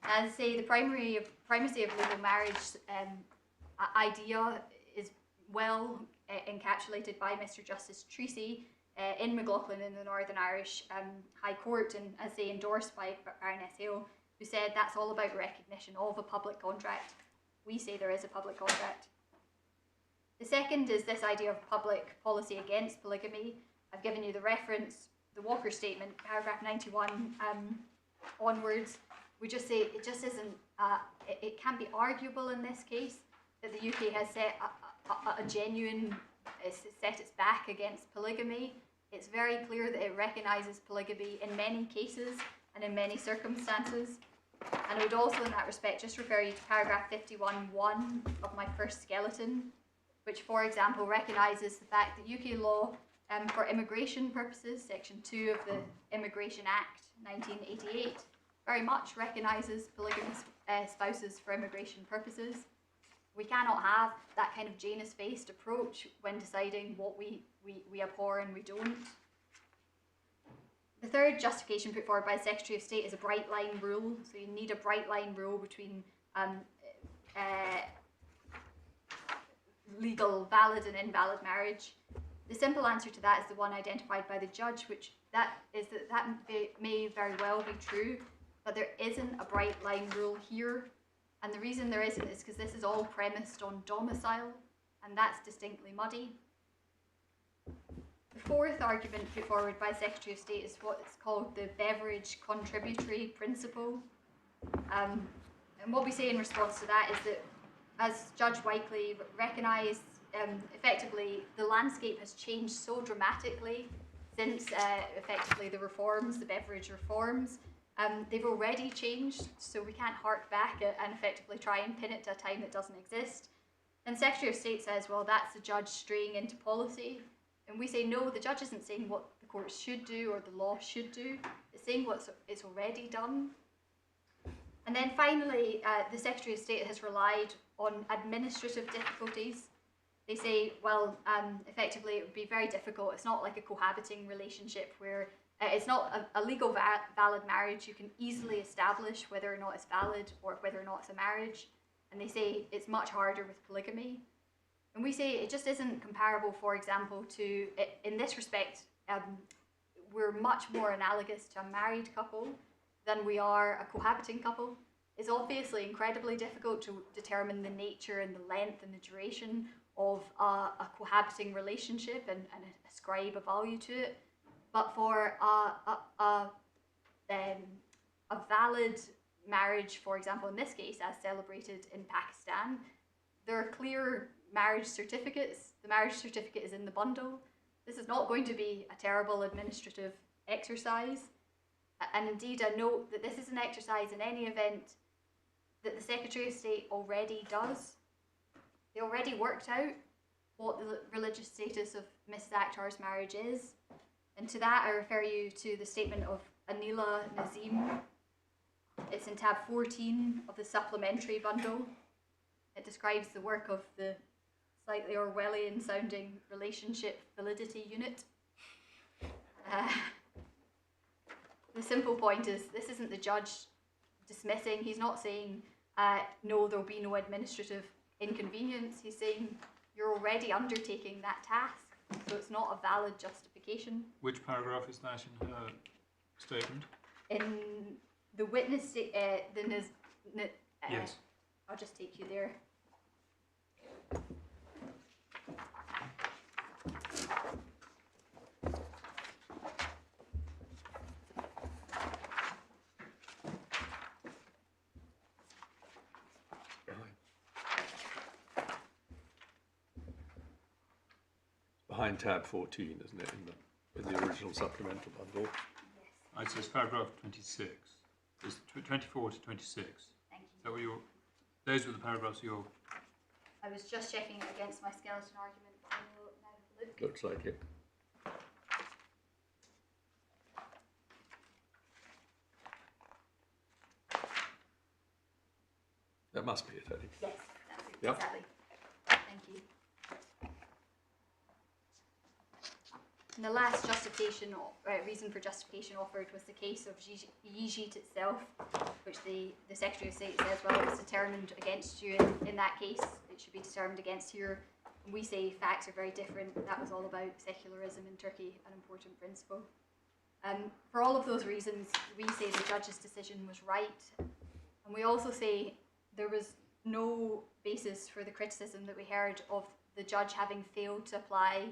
As I say, the primacy of legal marriage idea is well encapsulated by Mr. Justice Treacy in McLaughlin in the Northern Irish High Court, and as they endorsed by Baroness Hale, who said that's all about recognition of a public contract. We say there is a public contract. The second is this idea of public policy against polygamy. I've given you the reference, the Walker Statement, paragraph 91 onwards. We just say it just isn't, it can be arguable in this case that the UK has set a genuine, set its back against polygamy. It's very clear that it recognises polygamy in many cases and in many circumstances. And I would also in that respect just refer you to paragraph 51(1) of my first skeleton, which for example recognises the fact that UK law for immigration purposes, section 2 of the Immigration Act 1988, very much recognises polygamous spouses for immigration purposes. We cannot have that kind of Janus-based approach when deciding what we abhor and we don't. The third justification put forward by the Secretary of State is a bright line rule. So you need a bright line rule between legal, valid and invalid marriage. The simple answer to that is the one identified by the judge, which that may very well be true, but there isn't a bright line rule here. And the reason there isn't is because this is all premised on domicile, and that's distinctly muddy. The fourth argument put forward by the Secretary of State is what's called the beverage contributory principle. And what we say in response to that is that, as Judge Whiteley recognised, effectively the landscape has changed so dramatically since effectively the reforms, the beverage reforms. They've already changed, so we can't hark back and effectively try and pin it to a time that doesn't exist. And Secretary of State says, well, that's the judge straying into policy. And we say, no, the judge isn't saying what the courts should do or the law should do. It's saying what it's already done. And then finally, the Secretary of State has relied on administrative difficulties. They say, well, effectively, it would be very difficult. It's not like a cohabiting relationship where it's not a legal valid marriage. You can easily establish whether or not it's valid or whether or not it's a marriage. And they say it's much harder with polygamy. And we say it just isn't comparable, for example, to, in this respect, we're much more analogous to a married couple than we are a cohabiting couple. It's obviously incredibly difficult to determine the nature and the length and the duration of a cohabiting relationship and ascribe a value to it. But for a valid marriage, for example, in this case, as celebrated in Pakistan, there are clear marriage certificates. The marriage certificate is in the bundle. This is not going to be a terrible administrative exercise. And indeed, I note that this is an exercise in any event that the Secretary of State already does. They already worked out what the religious status of Mrs. Akhtar's marriage is. And to that, I refer you to the statement of Anila Nazim. It's in tab 14 of the supplementary bundle. It describes the work of the slightly Orwellian sounding relationship validity unit. The simple point is this isn't the judge dismissing. He's not saying, no, there'll be no administrative inconvenience. He's saying you're already undertaking that task, so it's not a valid justification. Which paragraph is that in her statement? In the witness, Yes. I'll just take you there. Behind tab 14, isn't it, in the original supplemental bundle? It says paragraph 26. It's 24 to 26. Thank you. So those were the paragraphs you're... I was just checking it against my skeleton argument, but I will now have a look. Looks like it. That must be it, I think. Yes, that's it, Yep. exactly. Thank you. And the last reason for justification offered was the case of Yijit itself, which the Secretary of State says, well, it was determined against you in that case. It should be determined against here. And we say facts are very different. That was all about secularism in Turkey, an important principle. For all of those reasons, we say the judge's decision was right. And we also say there was no basis for the criticism that we heard of the judge having failed to apply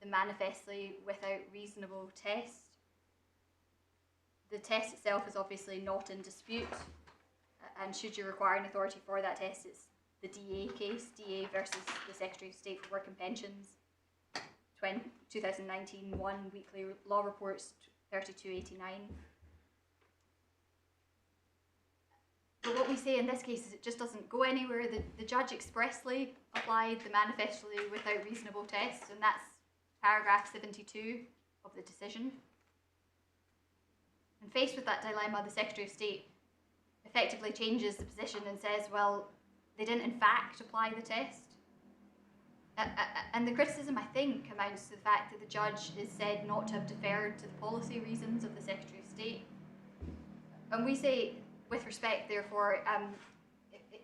the manifestly without reasonable test. The test itself is obviously not in dispute, and should you require an authority for that test, it's the DA case, DA versus the Secretary of State for Work and Pensions, 2019 1 Weekly Law Reports 3289. But what we say in this case is it just doesn't go anywhere. The judge expressly applied the manifestly without reasonable test, and that's paragraph 72 of the decision. And faced with that dilemma, the Secretary of State effectively changes the position and says, well, they didn't in fact apply the test. And the criticism, I think, amounts to the fact that the judge is said not to have deferred to the policy reasons of the Secretary of State. And we say, with respect, therefore,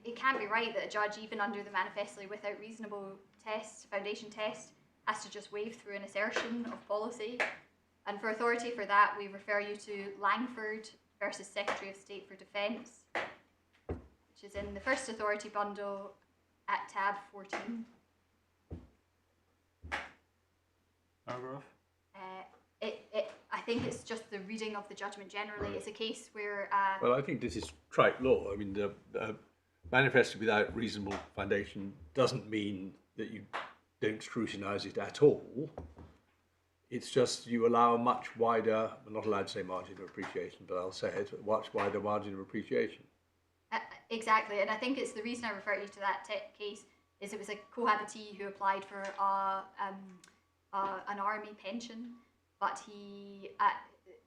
it can't be right that a judge, even under the manifestly without reasonable test, foundation test, has to just wave through an assertion of policy. And for authority for that, we refer you to Langford versus Secretary of State for Defence, which is in the first authority bundle at tab 14. Paragraph? I think it's just the reading of the judgment generally. It's a case where... well, I think this is trite law. I mean, the manifesto without reasonable foundation doesn't mean that you don't scrutinise it at all. It's just you allow a much wider, I'm not allowed to say margin of appreciation, but I'll say it, a much wider margin of appreciation. Exactly, and I think it's the reason I refer you to that case is it was a cohabitee who applied for an army pension, but he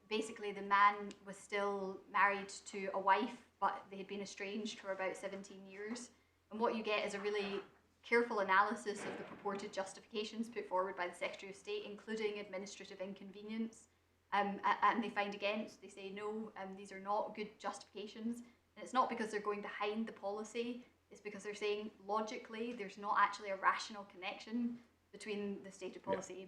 basically the man was still married to a wife, but they had been estranged for about 17 years. And what you get is a really careful analysis of the purported justifications put forward by the Secretary of State, including administrative inconvenience. And they find against, they say no, these are not good justifications. And it's not because they're going behind the policy, it's because they're saying logically there's not actually a rational connection between the stated policy. Yeah.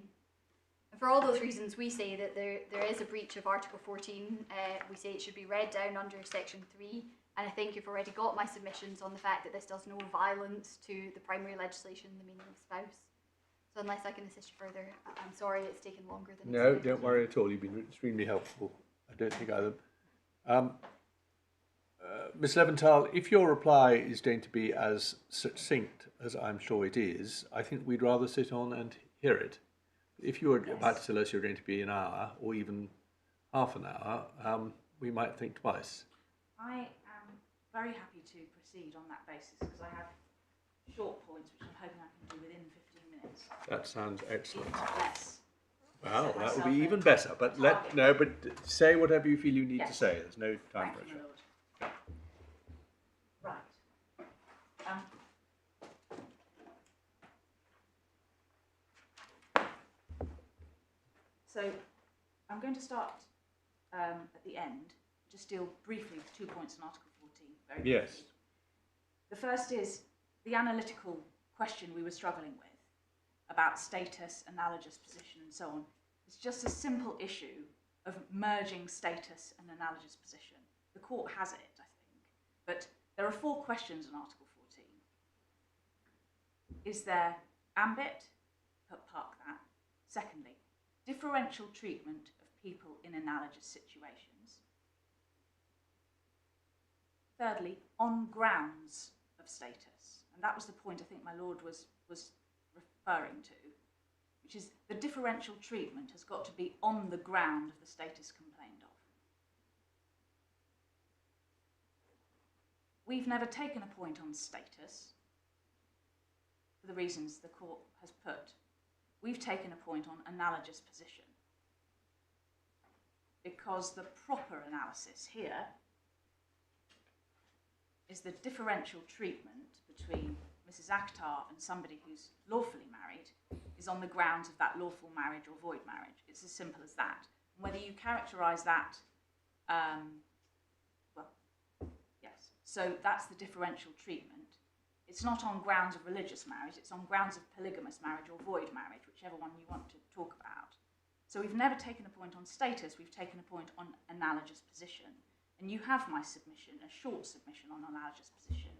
And for all those reasons, we say that there is a breach of Article 14. We say it should be read down under Section 3. And I think you've already got my submissions on the fact that this does no violence to the primary legislation, the meaning of spouse. So unless I can assist you further, I'm sorry it's taken longer than No, expected. don't worry at all. You've been extremely helpful. I don't think either. Ms. Leventhal, if your reply is going to be as succinct as I'm sure it is, I think we'd rather sit on and hear it. If you were about to tell us you're going to be an hour or even half an hour, we might think twice. I am very happy to proceed on that basis because I have short points which I'm hoping I can do within 15 minutes. That sounds excellent. Yes. Well, that would be even better. But say whatever you feel you need to say. There's no time Thank you, pressure. my lord. Right. So I'm going to start at the end, just deal briefly with 2 points on Article 14. Very Yes. briefly. The first is the analytical question we were struggling with about status, analogous position, and so on. It's just a simple issue of merging status and analogous position. The court has it, I think, but there are 4 questions on Article 14. Is there ambit? Park that. Secondly, differential treatment of people in analogous situations. Thirdly, on grounds of status. And that was the point I think my lord was referring to, which is the differential treatment has got to be on the ground of the status complained of. We've never taken a point on status for the reasons the court has put. We've taken a point on analogous position because the proper analysis here is the differential treatment between Mrs. Akhtar and somebody who's lawfully married is on the grounds of that lawful marriage or void marriage. It's as simple as that. And whether you characterise that, yes, so that's the differential treatment. It's not on grounds of religious marriage, it's on grounds of polygamous marriage or void marriage, whichever one you want to talk about. So we've never taken a point on status, we've taken a point on analogous position. And you have my submission, a short submission on analogous position,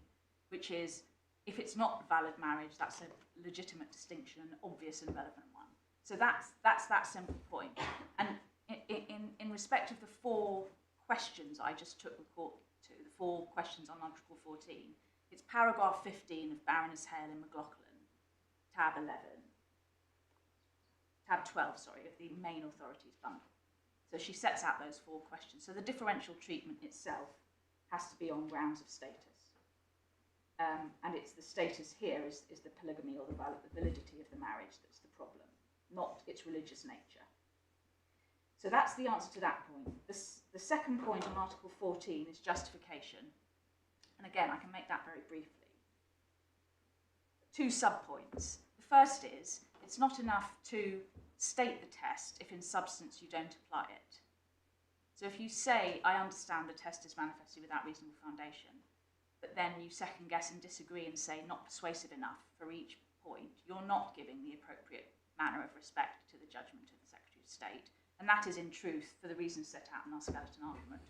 which is, if it's not valid marriage, that's a legitimate distinction, an obvious and relevant one. So that's that simple point. And in respect of the 4 questions I just took the court to, the 4 questions on Article 14, it's paragraph 15 of Baroness Hale and McLaughlin, tab 12, sorry, of the main authorities bundle. So she sets out those 4 questions. So the differential treatment itself has to be on grounds of status. And it's the status here is the polygamy or the validity of the marriage that's the problem, not its religious nature. So that's the answer to that point. The second point on Article 14 is justification. And again, I can make that very briefly. 2 sub-points. The first is, it's not enough to state the test if in substance you don't apply it. So if you say, I understand the test is manifestly without reasonable foundation, but then you second guess and disagree and say not persuasive enough for each point, you're not giving the appropriate manner of respect to the judgment of the Secretary of State. And that is in truth, for the reasons set out in our skeleton argument,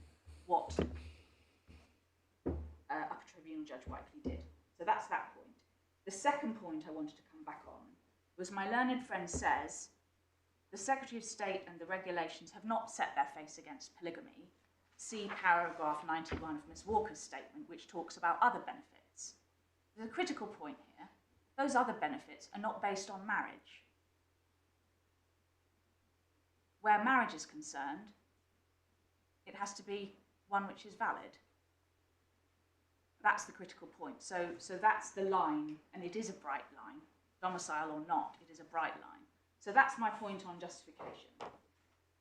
what Upper Tribunal Judge Whiteley did. So that's that point. The second point I wanted to come back on was my learned friend says the Secretary of State and the regulations have not set their face against polygamy. See paragraph 91 of Ms. Walker's statement, which talks about other benefits. There's a critical point here. Those other benefits are not based on marriage. Where marriage is concerned, it has to be one which is valid. That's the critical point. So that's the line, and it is a bright line. Domicile or not, it is a bright line. So that's my point on justification.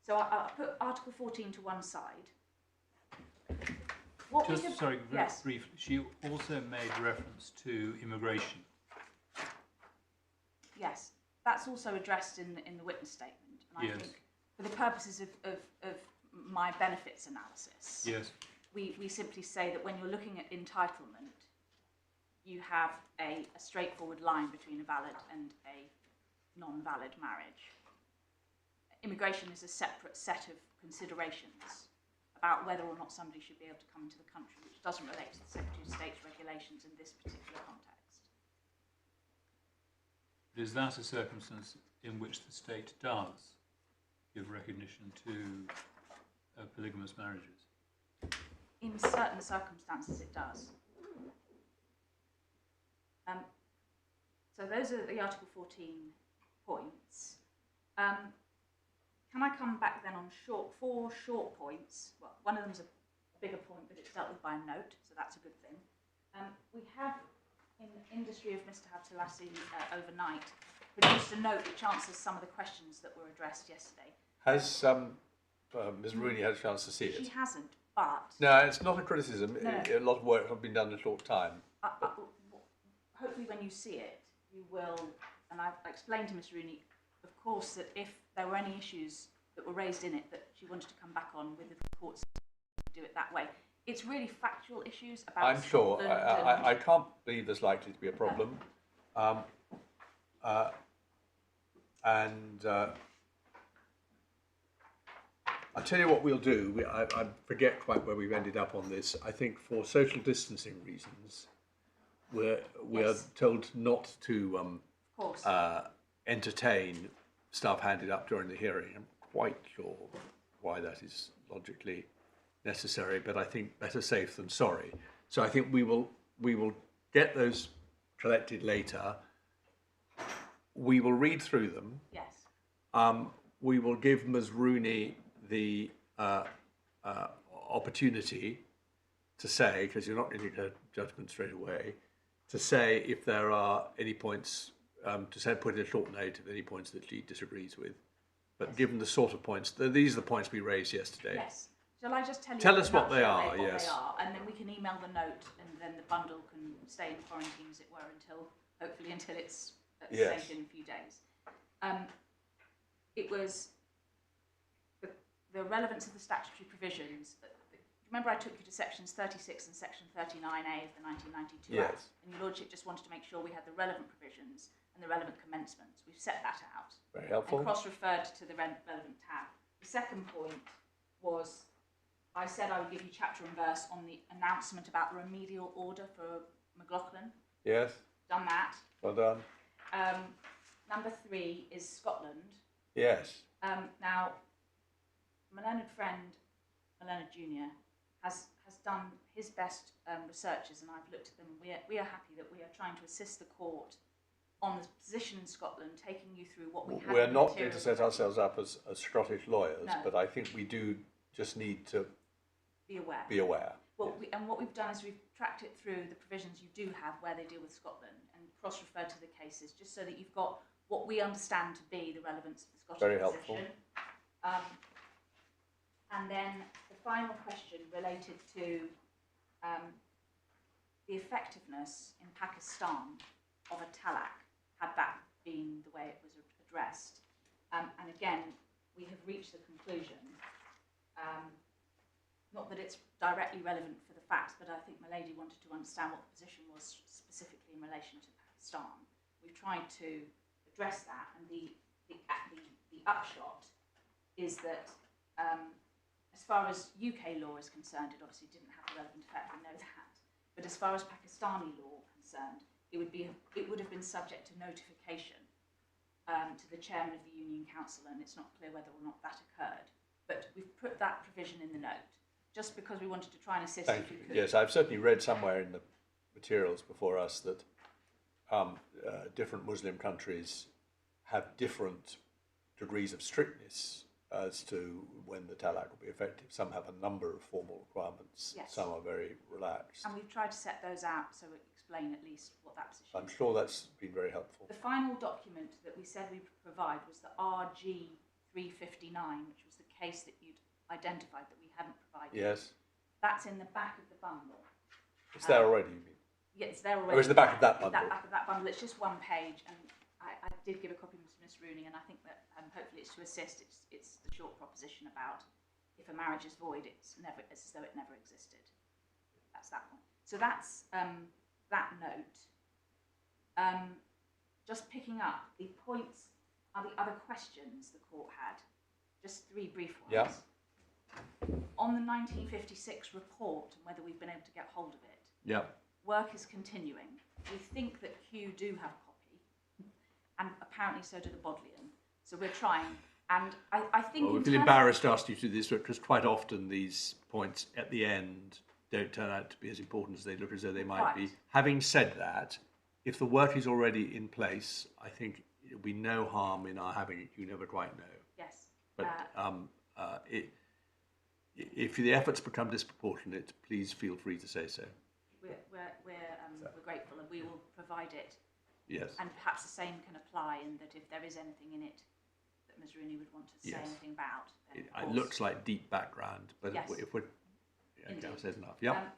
So I'll put Article 14 to one side. Very briefly, she also made reference to immigration. Yes, that's also addressed in the witness statement. And I think for the purposes of my benefits analysis, we simply say that when you're looking at entitlement, you have a straightforward line between a valid and a non-valid marriage. Immigration is a separate set of considerations about whether or not somebody should be able to come into the country, which doesn't relate to the Secretary of State's regulations in this particular context. Is that a circumstance in which the state does give recognition to polygamous marriages? In certain circumstances it does. So those are the Article 14 points. Can I come back then on 4 short points? Well, one of them's a bigger point, but it's dealt with by a note, so that's a good thing. We have, in industry of Mr. Habtalassi overnight, produced a note which answers some of the questions that were addressed yesterday. Has Ms. Rooney had a chance to see it? She hasn't, but... No, it's not a criticism. No. A lot of work has been done in a short time. Hopefully when you see it, you will, and I've explained to Ms. Rooney, of course, that if there were any issues that were raised in it that she wanted to come back on with the courts, do it that way. It's really factual issues about... I'm sure. I can't believe there's likely to be a problem. I'll tell you what we'll do. I forget quite where we've ended up on this. I think for social distancing reasons, we are told not to entertain stuff handed up during the hearing. I'm quite sure why that is logically necessary, but I think better safe than sorry. So I think we will get those collected later. We will read through them. Yes. We will give Ms. Rooney the opportunity to say, because you're not going to get a judgment straight away, to say if there are any points, to say, put in a short note of any points that she disagrees with. But given the sort of points, these are the points we raised yesterday. Yes. Shall I just tell you? Tell us what they are, yes. And then we can email the note, and then the bundle can stay in quarantine, as it were, until it's safe in a few days. it was the relevance of the statutory provisions. Remember, I took you to sections 36 and section 39A of the 1992 Yes. Act, and your Lordship just wanted to make sure we had the relevant provisions and the relevant commencements. We've set that out. Very helpful. And cross-referred to the relevant tab. The second point was, I said I would give you chapter and verse on the announcement about the remedial order for McLaughlin. Yes. Done that. Well done. Number 3 is Scotland. Yes. Now, my learned friend, Leonard Jr., has done his best researches, and I've looked at them. We are happy that we are trying to assist the court on the position in Scotland, taking you through what we have. We're not going to set ourselves up as Scottish lawyers, No. but I think we do just need to Be aware. be aware. Well, and what we've done is we've tracked it through the provisions you do have where they deal with Scotland and cross-referred to the cases, just so that you've got what we understand to be the relevance of the Scottish Very position. helpful. And then the final question related to the effectiveness in Pakistan of a talaq, had that been the way it was addressed. And again, we have reached the conclusion, not that it's directly relevant for the facts, but I think my lady wanted to understand what the position was specifically in relation to Pakistan. We've tried to address that, and the upshot is that as far as UK law is concerned, it obviously didn't have a relevant effect, we know that. But as far as Pakistani law concerned, it would have been subject to notification to the chairman of the Union Council, and it's not clear whether or not that occurred. But we've put that provision in the note, just because we wanted to try and assist Thank if we you. could. Yes, I've certainly read somewhere in the materials before us that different Muslim countries have different degrees of strictness as to when the talaq will be effective. Some have a number of formal requirements, Yes. some are very relaxed. And we've tried to set those out so we explain at least what that position I'm is. sure that's been very helpful. The final document that we said we would provide was the RG 359, which was the case that you'd identified that we hadn't provided. Yes, That's in the back of the bundle. it's there already, you mean? Yeah, it's there already. Oh, it's the back of that bundle. That back of that bundle. It's just one page, and I did give a copy to Miss Rooney, and I think that hopefully it's to assist. It's the short proposition about if a marriage is void, it's as though it never existed. That's that one. So that's that note. Just picking up the points are the other questions the court had. Just 3 brief ones. Yeah. On the 1956 report and whether we've been able to get hold of it. Yeah. Work is continuing. We think that Kew do have a copy, and apparently so do the Bodleian. So we're trying, and I think. Well, we feel embarrassed to ask you to do this, because quite often these points at the end don't turn out to be as important as they look as though they might be. Right. Having said that, if the work is already in place, I think it will be no harm in our having it. You never quite know. Yes. But if the efforts become disproportionate, please feel free to say so. We're grateful, and we will provide it. Yes. And perhaps the same can apply, in that if there is anything in it that Ms. Rooney would want to say Yes. anything about, then It of course. looks like deep background, but Yes. if we're... Okay, Indeed. I've said enough. Yeah.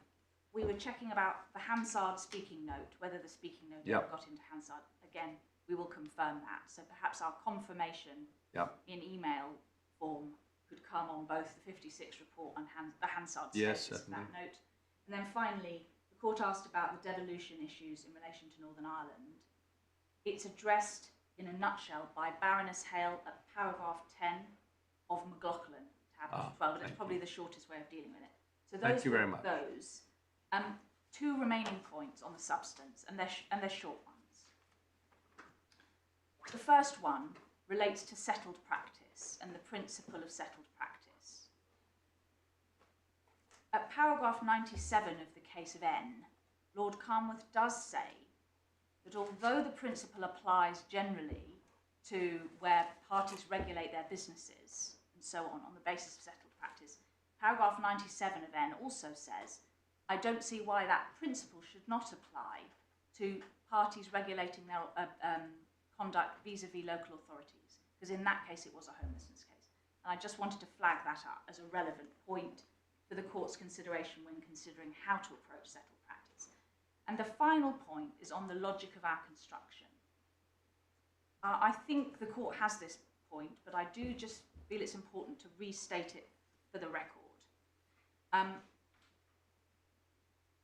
We were checking about the Hansard speaking note, whether the speaking note Yep. ever got into Hansard. Again, we will confirm that. So perhaps our confirmation in email form could come on both the 56 report and the Hansard Yes, status of that certainly. note. And then finally, the court asked about the devolution issues in relation to Northern Ireland. It's addressed in a nutshell by Baroness Hale at paragraph 10 of McLaughlin, tab 12, but it's thank probably the shortest way of dealing with it. So Thank those you very were much. those. 2 remaining points on the substance, and they're short ones. The first one relates to settled practice and the principle of settled practice. At paragraph 97 of the case of N, Lord Carnwath does say that although the principle applies generally to where parties regulate their businesses and so on the basis of settled practice, paragraph 97 of N also says, I don't see why that principle should not apply to parties regulating their conduct vis-à-vis local authorities, because in that case it was a homelessness case. And I just wanted to flag that up as a relevant point for the court's consideration when considering how to approach settled practice. And the final point is on the logic of our construction. I think the court has this point, but I do just feel it's important to restate it for the record.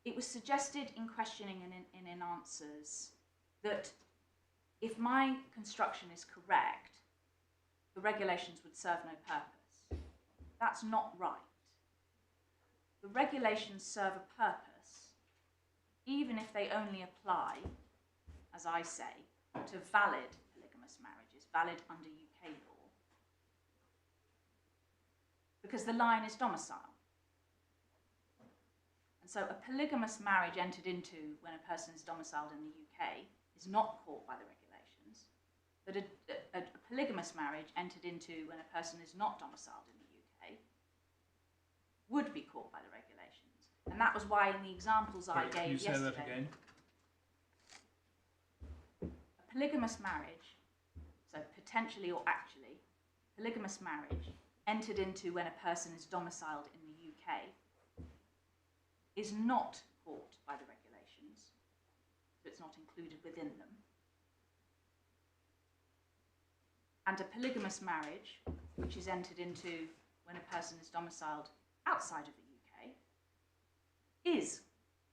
It was suggested in questioning and in answers that if my construction is correct, the regulations would serve no purpose. That's not right. The regulations serve a purpose, even if they only apply, as I say, to valid polygamous marriages, valid under UK law, because the line is domicile. And so a polygamous marriage entered into when a person is domiciled in the UK is not caught by the regulations, but a polygamous marriage entered into when a person is not domiciled in the UK would be caught by the regulations. And that was why in the examples I gave Can you say yesterday, that again? a polygamous marriage, so potentially or actually, polygamous marriage entered into when a person is domiciled in the UK is not caught by the regulations, so it's not included within them. And a polygamous marriage, which is entered into when a person is domiciled outside of the UK, is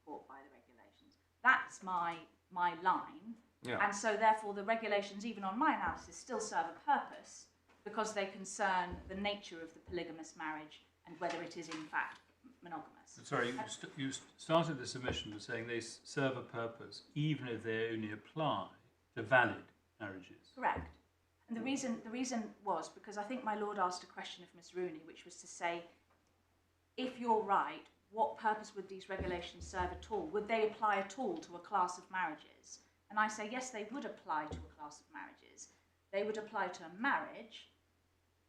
caught by the regulations. That's my line. Yeah. And so therefore the regulations, even on my analysis, still serve a purpose because they concern the nature of the polygamous marriage and whether it is in fact monogamous. Sorry, you started the submission with saying they serve a purpose, even if they only apply to valid marriages. Correct. And the reason was because I think my lord asked a question of Miss Rooney, which was to say, if you're right, what purpose would these regulations serve at all? Would they apply at all to a class of marriages? And I say, yes, they would apply to a class of marriages. They would apply to a marriage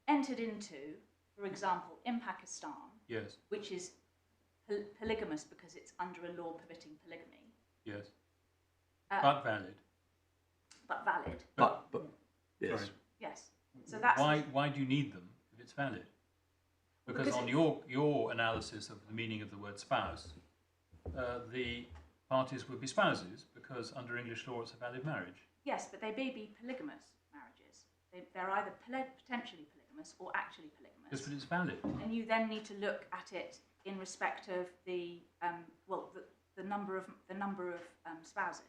entered into, for example, in Pakistan, Yes, which is polygamous because it's under a law permitting polygamy, yes, but but valid. valid. But yes. Sorry. Yes. So that's Why do you need them if it's valid? Because Because on your analysis of the meaning of the word spouse, the parties would be spouses because under English law it's a valid marriage. yes, but they may be polygamous marriages. They're either potentially polygamous or actually polygamous. Yes, but it's valid. And you then need to look at it in respect of the number of spouses.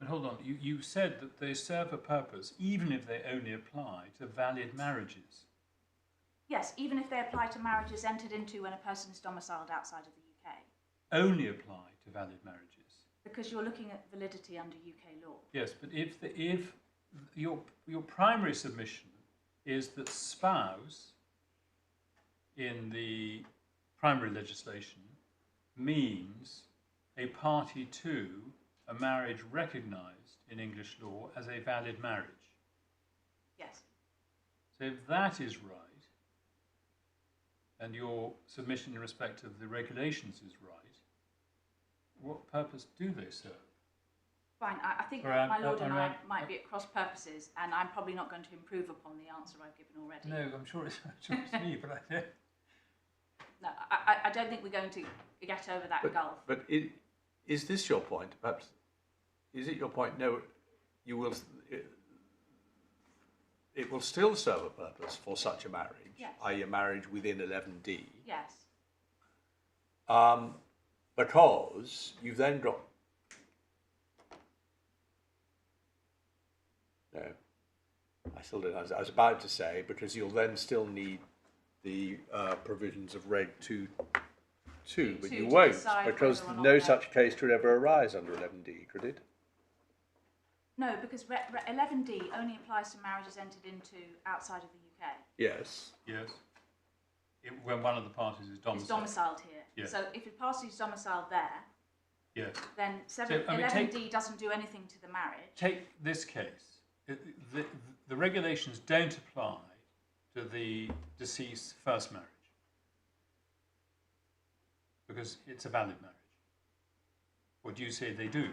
But hold on, you said that they serve a purpose even if they only apply to valid marriages. Yes, even if they apply to marriages entered into when a person is domiciled outside of the UK, Only apply to valid marriages. because you're looking at validity under UK law. Yes, but if your primary submission is that spouse in the primary legislation means a party to a marriage recognised in English law as a valid marriage. Yes. So if that is right, and your submission in respect of the regulations is right, what purpose do they serve? Fine, I think Around- my lord and I around- might be at cross purposes, and I'm probably not going to improve upon the answer I've given already. No, I'm sure it's me, but I don't. No, I don't think we're going to get over that gulf. But is this your point? Perhaps is it your point? No, you will. It will still serve a purpose for such a marriage, Yes. i.e., a marriage within 11D, Yes. because you've then got. No, I still didn't. I was about to say because you'll then still need the provisions of Reg 2.2, but To you won't decide because whether or not no they're- such case could ever arise under 11D, could it? No, because 11D only applies to marriages entered into outside of the UK. Yes. Yes. When one of the parties is It's domiciled. domiciled here. Yes. So if a party is domiciled there, Yes. then I mean, 11D doesn't do anything to the marriage. Take this case. The regulations don't apply to the deceased's first marriage because it's a valid marriage. Or do you say they do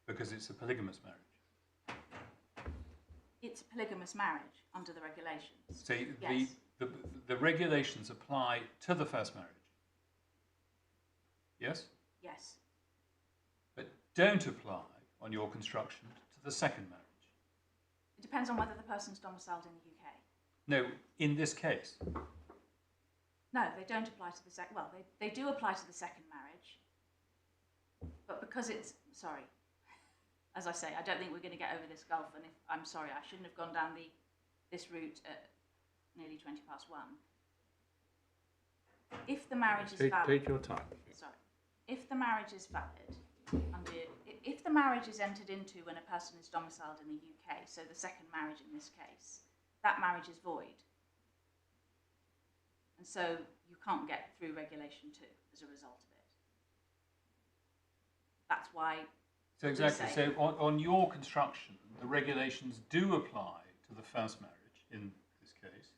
because it's a polygamous marriage? It's a polygamous marriage under the regulations. So Yes. the regulations apply to the first marriage. Yes? Yes. But don't apply on your construction to to the second marriage? It depends on whether the person's domiciled in the UK. No, in this case. No, they don't apply to the second. Well, they do apply to the second marriage, but because it's sorry, as I say, I don't think we're going to get over this gulf. And I'm sorry, I shouldn't have gone down this route at nearly 1:20. If the marriage is valid, take your time. Sorry, if the marriage is valid, if the marriage is entered into when a person is domiciled in the UK, so the second marriage in this case, that marriage is void. And so you can't get through Regulation 2 as a result of it. That's why. So exactly. So on your construction, the regulations do apply to the first marriage in this case,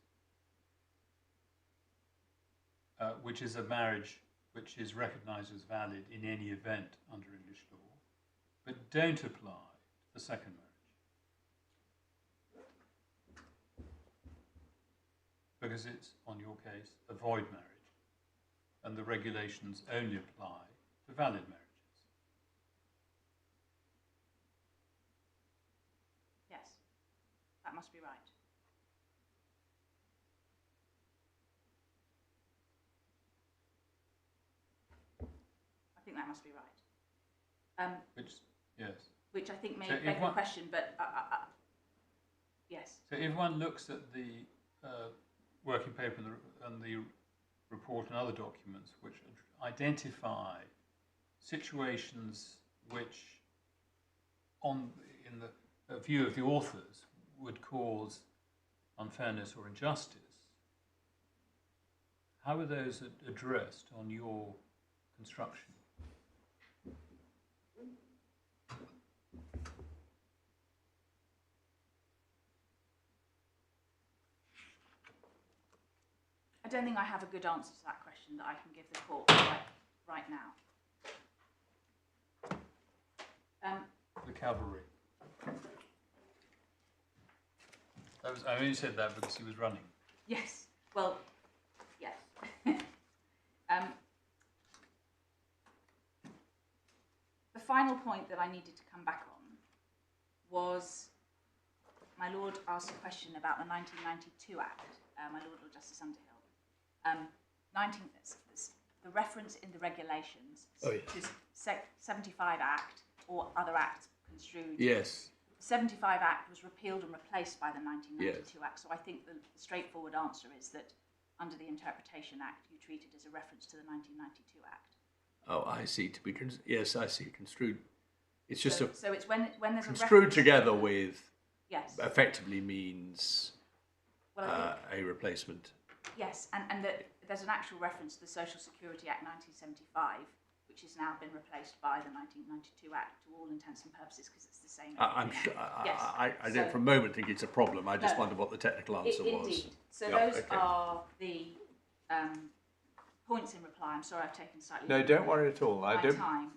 which is a marriage which is recognised as valid in any event under English law, but don't apply to the second marriage. Because it's, on your case, a void marriage, and the regulations only apply to valid marriages. Yes, that must be right. I think that must be right. Yes. Which I think may So beg the question, but yes. So if one looks at the working paper and the report and other documents which identify situations which, in the view of the authors, would cause unfairness or injustice, how are those addressed on your construction? I don't think I have a good answer to that question that I can give the court right now. The cavalry. I only said that because he was running. Yes. Well, yes. The final point that I needed to come back on was my Lord asked a question about the 1992 Act, my Lord Justice Underhill. The reference in the regulations to 75 Act or other acts construed. Yes. The 75 Act was repealed and replaced by the 1992 Act, so I think the straightforward answer is that under the Interpretation Act you treat it as a reference to the 1992 Act. Oh, I see. Yes, I see. Construed. It's just so it's when there's construed a reference together with. Yes. Effectively means well, a replacement. Yes, and there's an actual reference to the Social Security Act 1975, which has now been replaced by the 1992 Act to all intents and purposes because it's the same. I'm sure. Yes. I don't for a moment think it's a problem. I just wonder what the technical answer was. Indeed. So those are the points in reply. I'm sorry I've taken slightly. No, don't worry at all. Time.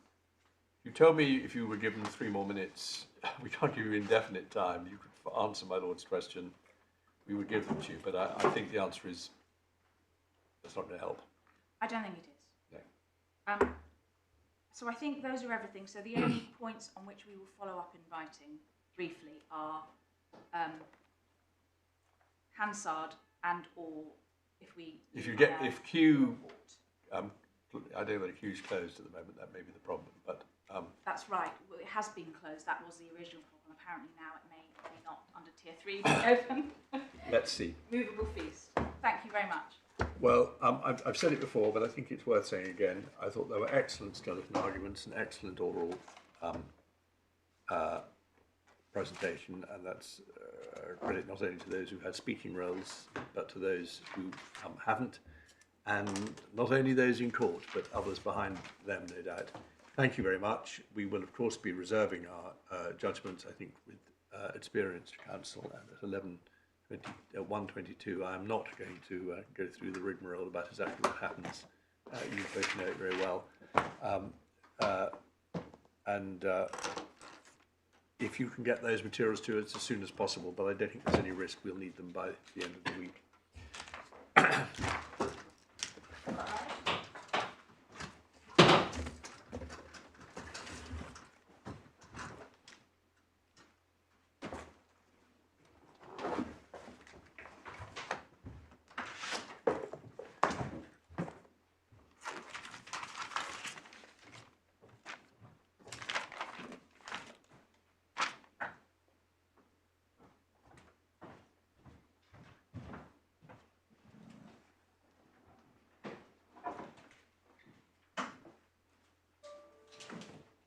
You told me if you were given 3 more minutes, we can't give you indefinite time. You could answer my Lord's question. We would give them to you, but I think the answer is that's not going to help. I don't think it is. No. So I think those are everything. So the only points on which we will follow up in writing briefly are Hansard and or if Q, I don't know whether Q is closed at the moment. That may be the problem, but that's right. Well, it has been closed. That was the original problem. Apparently now it may not under Tier 3 be open. Let's see. Movable feast. Thank you very much. Well, I've said it before, but I think it's worth saying again. I thought there were excellent skeleton arguments and excellent oral presentation, and that's credit not only to those who had speaking roles, but to those who haven't, and not only those in court, but others behind them, no doubt. Thank you very much. We will, of course, be reserving our judgments, I think, with experienced counsel, and at 1:22, I am not going to go through the rigmarole about exactly what happens. You both know it very well. If you can get those materials to us as soon as possible, but I don't think there's any risk we'll need them by the end of the week.